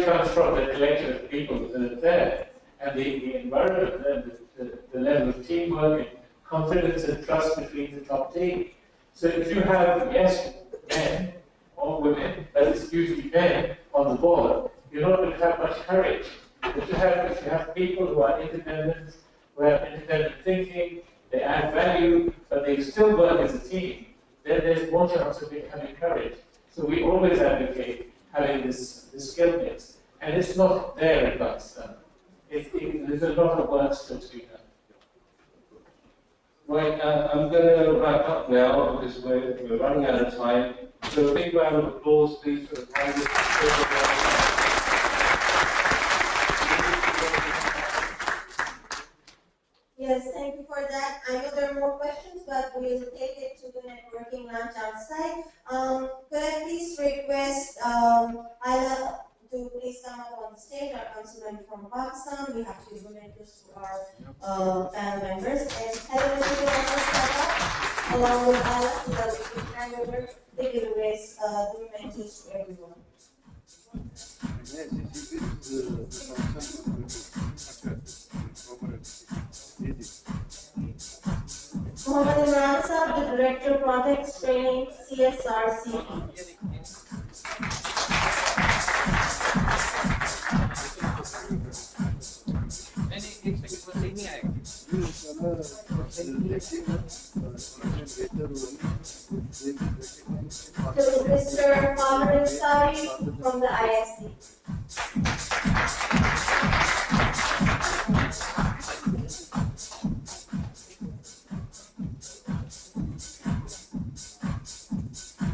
U: comes from the collection of people that are there, and the environment, the level of teamwork, and confidence and trust between the top team. So if you have, yes, men or women, but it's usually men on the board, you're not going to have much courage. If you have people who are independent, who have independent thinking, they add value, but they still work as a team, then there's more chance of having courage. So we always advocate
M: having this skill base. And it's not there in Pakistan. There's a lot of work still to be done. Right, I'm going to wrap up now because we're running out of time. So a big round of applause, please, for the panelists.
A: Yes, thank you for that. I know there are more questions, but we'll take it to the networking lunch outside. Could I please request Ayla to please come up on stage, our councilman from Pakistan. We have to implement this to our panel members. And Helen, if you also step up along with Ayla so that we can hand over the giveaways, the mementos to everyone. Mohammed Imran Saab, the Director of Projects Training, CSRCP. To Mr. Mohammed Ansari from the ISD.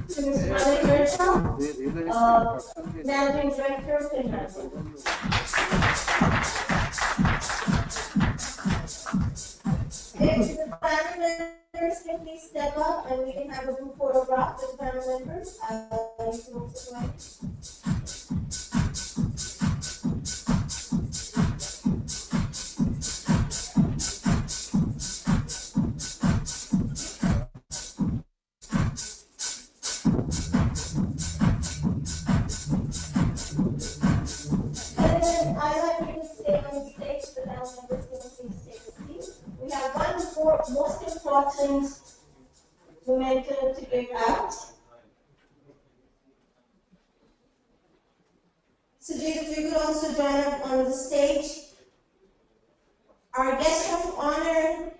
A: To Mr. Malik Mirza, Managing Director of Fintech. If the panel members can please step up and we can have a group photograph with the panel members. You can also join. We have one most important memento to give out. Sujit, if you could also join up on the stage. Our guest of honor,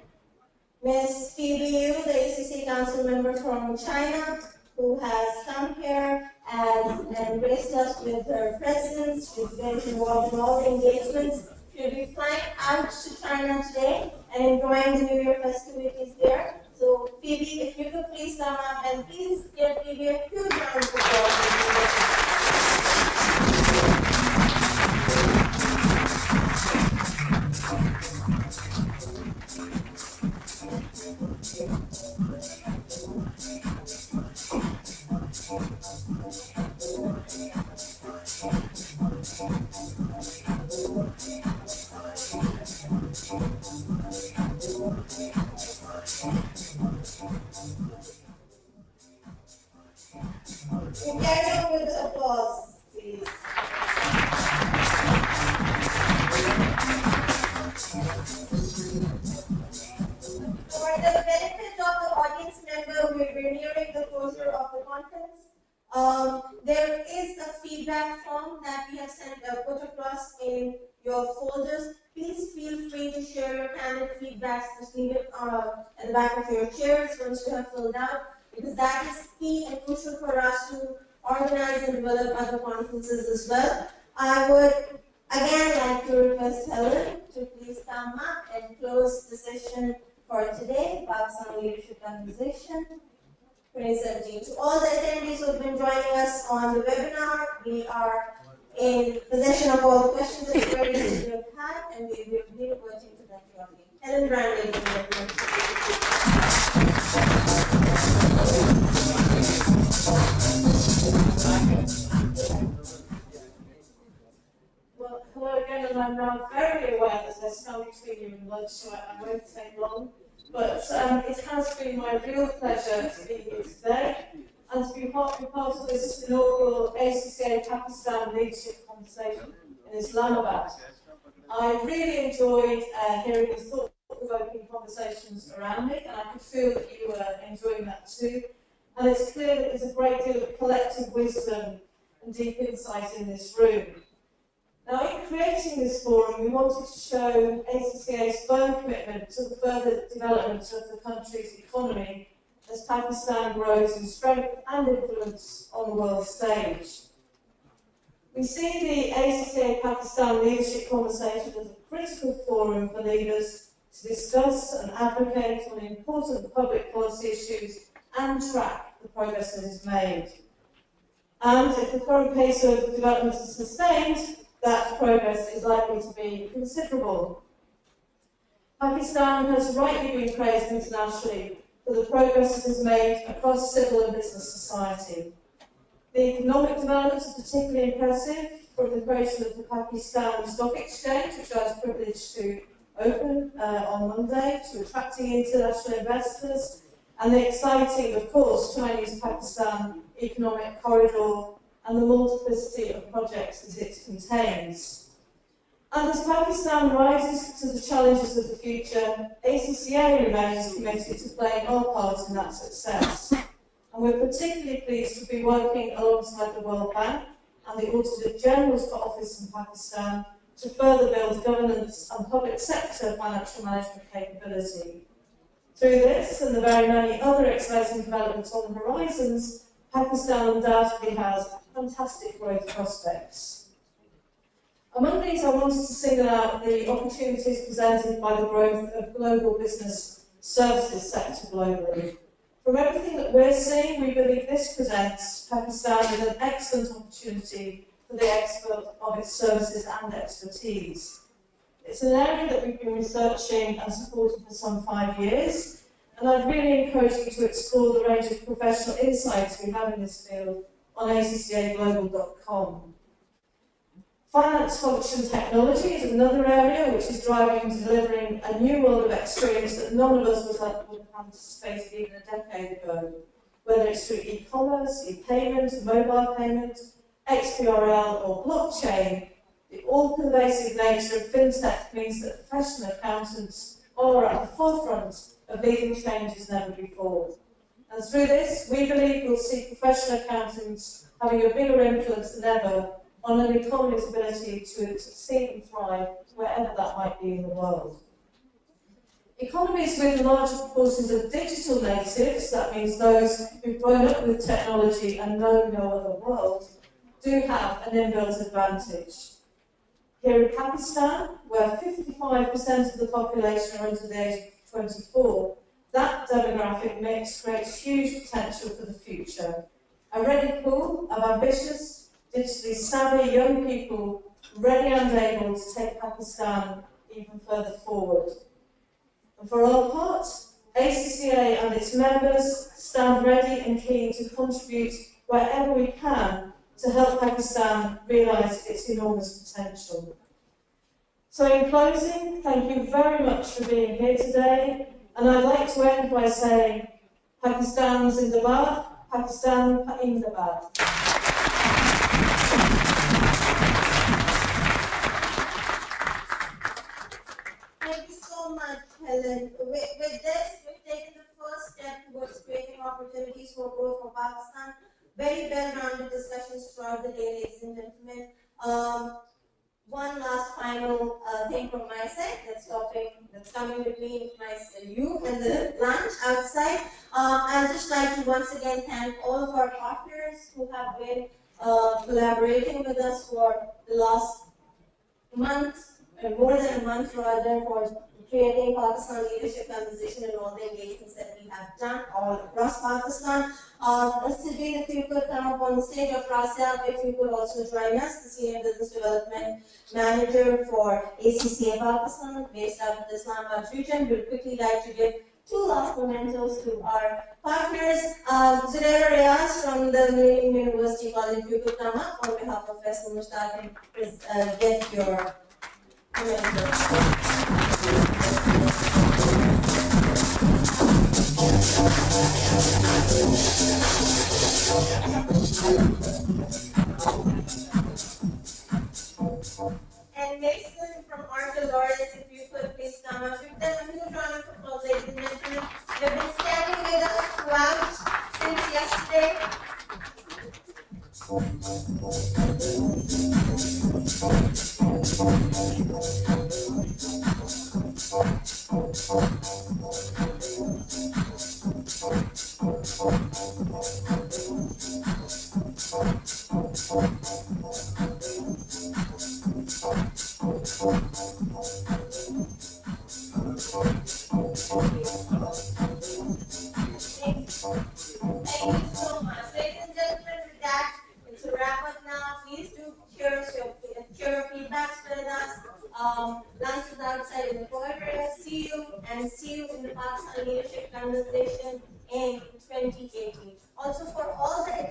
A: Ms. Phoebe Yu, the ACC Council member from China, who has come here and graced us with her presence. She's been involved in all the engagements. She'll be flying out to China today and enjoying the New Year festivities there. So, Phoebe, if you could please come up and please give Phoebe a huge round of applause. You carry on with the applause, please. For the benefit of the audience member, we're nearing the closure of the conference. There is a feedback form that we have put across in your folders. Please feel free to share your candid feedbacks. Just leave it at the back of your chairs once you have filled out, because that is key and crucial for us to organize and develop other conferences as well. I would again like to request Helen to please come up and close the session for today, Pakistan Leadership Conversation 2017. To all the attendees who have been joining us on the webinar, we are in possession of all the questions and queries that you have had, and we will be reverting to them shortly. Helen Brand, ladies and gentlemen.
T: Well, hello again, and I'm now very aware that there's no between you and lunch, so I won't take long. But it has been my real pleasure to be here today and to be part of this inaugural ACCA Pakistan Leadership Conversation in Islamabad. I really enjoyed hearing the thought-provoking conversations around me, and I could feel that you were enjoying that too. And it's clear that there's a great deal of collective wisdom and deep insight in this room. Now, in creating this forum, we wanted to show ACCA's firm commitment to the further development of the country's economy as Pakistan grows in strength and influence on the world stage. We see the ACCA-Pakistan leadership conversation as a critical forum for leaders to discuss and advocate on important public policy issues and track the progress that is made. And if the current pace of development is sustained, that progress is likely to be considerable. Pakistan has rightly been praised internationally for the progress it has made across civil and business society. The economic development is particularly impressive, from the creation of the Pakistan Stock Exchange, which I was privileged to open on Monday, to attracting international investors, and the exciting, of course, Chinese-Pakistan economic corridor and the multiplicity of projects that it contains. And as Pakistan rises to the challenges of the future, ACCA remains committed to playing our part in that success. And we're particularly pleased to be working alongside the World Bank and the Auditor General's Office in Pakistan to further build governance and public sector financial management capability. Through this and the very many other exciting developments on the horizons, Pakistan undoubtedly has fantastic growth prospects. Among these, I wanted to single out the opportunities presented by the growth of global business services sector globally. From everything that we're seeing, we believe this presents Pakistan with an excellent opportunity for the export of its services and expertise. It's an area that we've been researching and supporting for some 5 years, and I'd really encourage you to explore the range of professional insights we have in this field on acccaglobal.com. Finance function technology is another area which is driving and delivering a new world of experience that none of us would have anticipated even a decade ago, whether it's through e-commerce, e-payment, mobile payment, XBRL or blockchain. The all-pervasive nature of FinTech means that professional accountants are at the forefront of leading changes never before. And through this, we believe we'll see professional accountants having a bigger influence than ever on an economy's ability to succeed and thrive wherever that might be in the world. Economies with large proportions of digital natives, that means those who've grown up with technology and know no other world, do have an inbuilt advantage. Here in Pakistan, where 55% of the population are under the age of 24, that demographic mix creates huge potential for the future. A ready pool of ambitious, digitally savvy young people ready and able to take Pakistan even further forward. And for our part, ACCA and its members stand ready and keen to contribute wherever we can to help Pakistan realise its enormous potential. So in closing, thank you very much for being here today, and I'd like to end by saying, Pakistan Zindabad, Pakistan Zindabad.
A: Thank you so much, Helen. With this, we've taken the first step towards creating opportunities for growth for Pakistan. Very well-rounded discussions throughout the day, ladies and gentlemen. One last final thing from my side that's coming between you and the lunch outside. I'd just like to once again thank all of our partners who have been collaborating with us for the last month, more than a month rather, for creating Pakistan leadership conversation and all the engagements that we have done all across Pakistan. Sidney, if you could come up on the stage, of Rasya, if you could also join us, the Senior Business Development Manager for ACCA Pakistan, based out of the Islamabad region. We'd quickly like to give two last mementos to our partners. Zunaira Riaz from the Millennium University College, if you could come up on behalf of Faisal Mushtaq and get your And Mason from Arca Lawrence, if you could please come up. We've done a huge round of applause, ladies and gentlemen. They've been standing with us throughout since yesterday.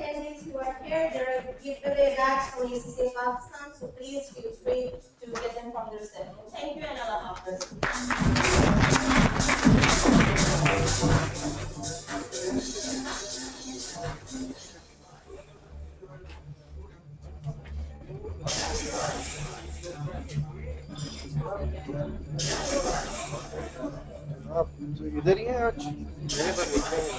A: attendees who are here. There are giveaway bags from ACCA Pakistan, so please feel free to get them from their stand. Thank you and Allah Hafiz.
I: आप इधर ही हैं आज मेरे पर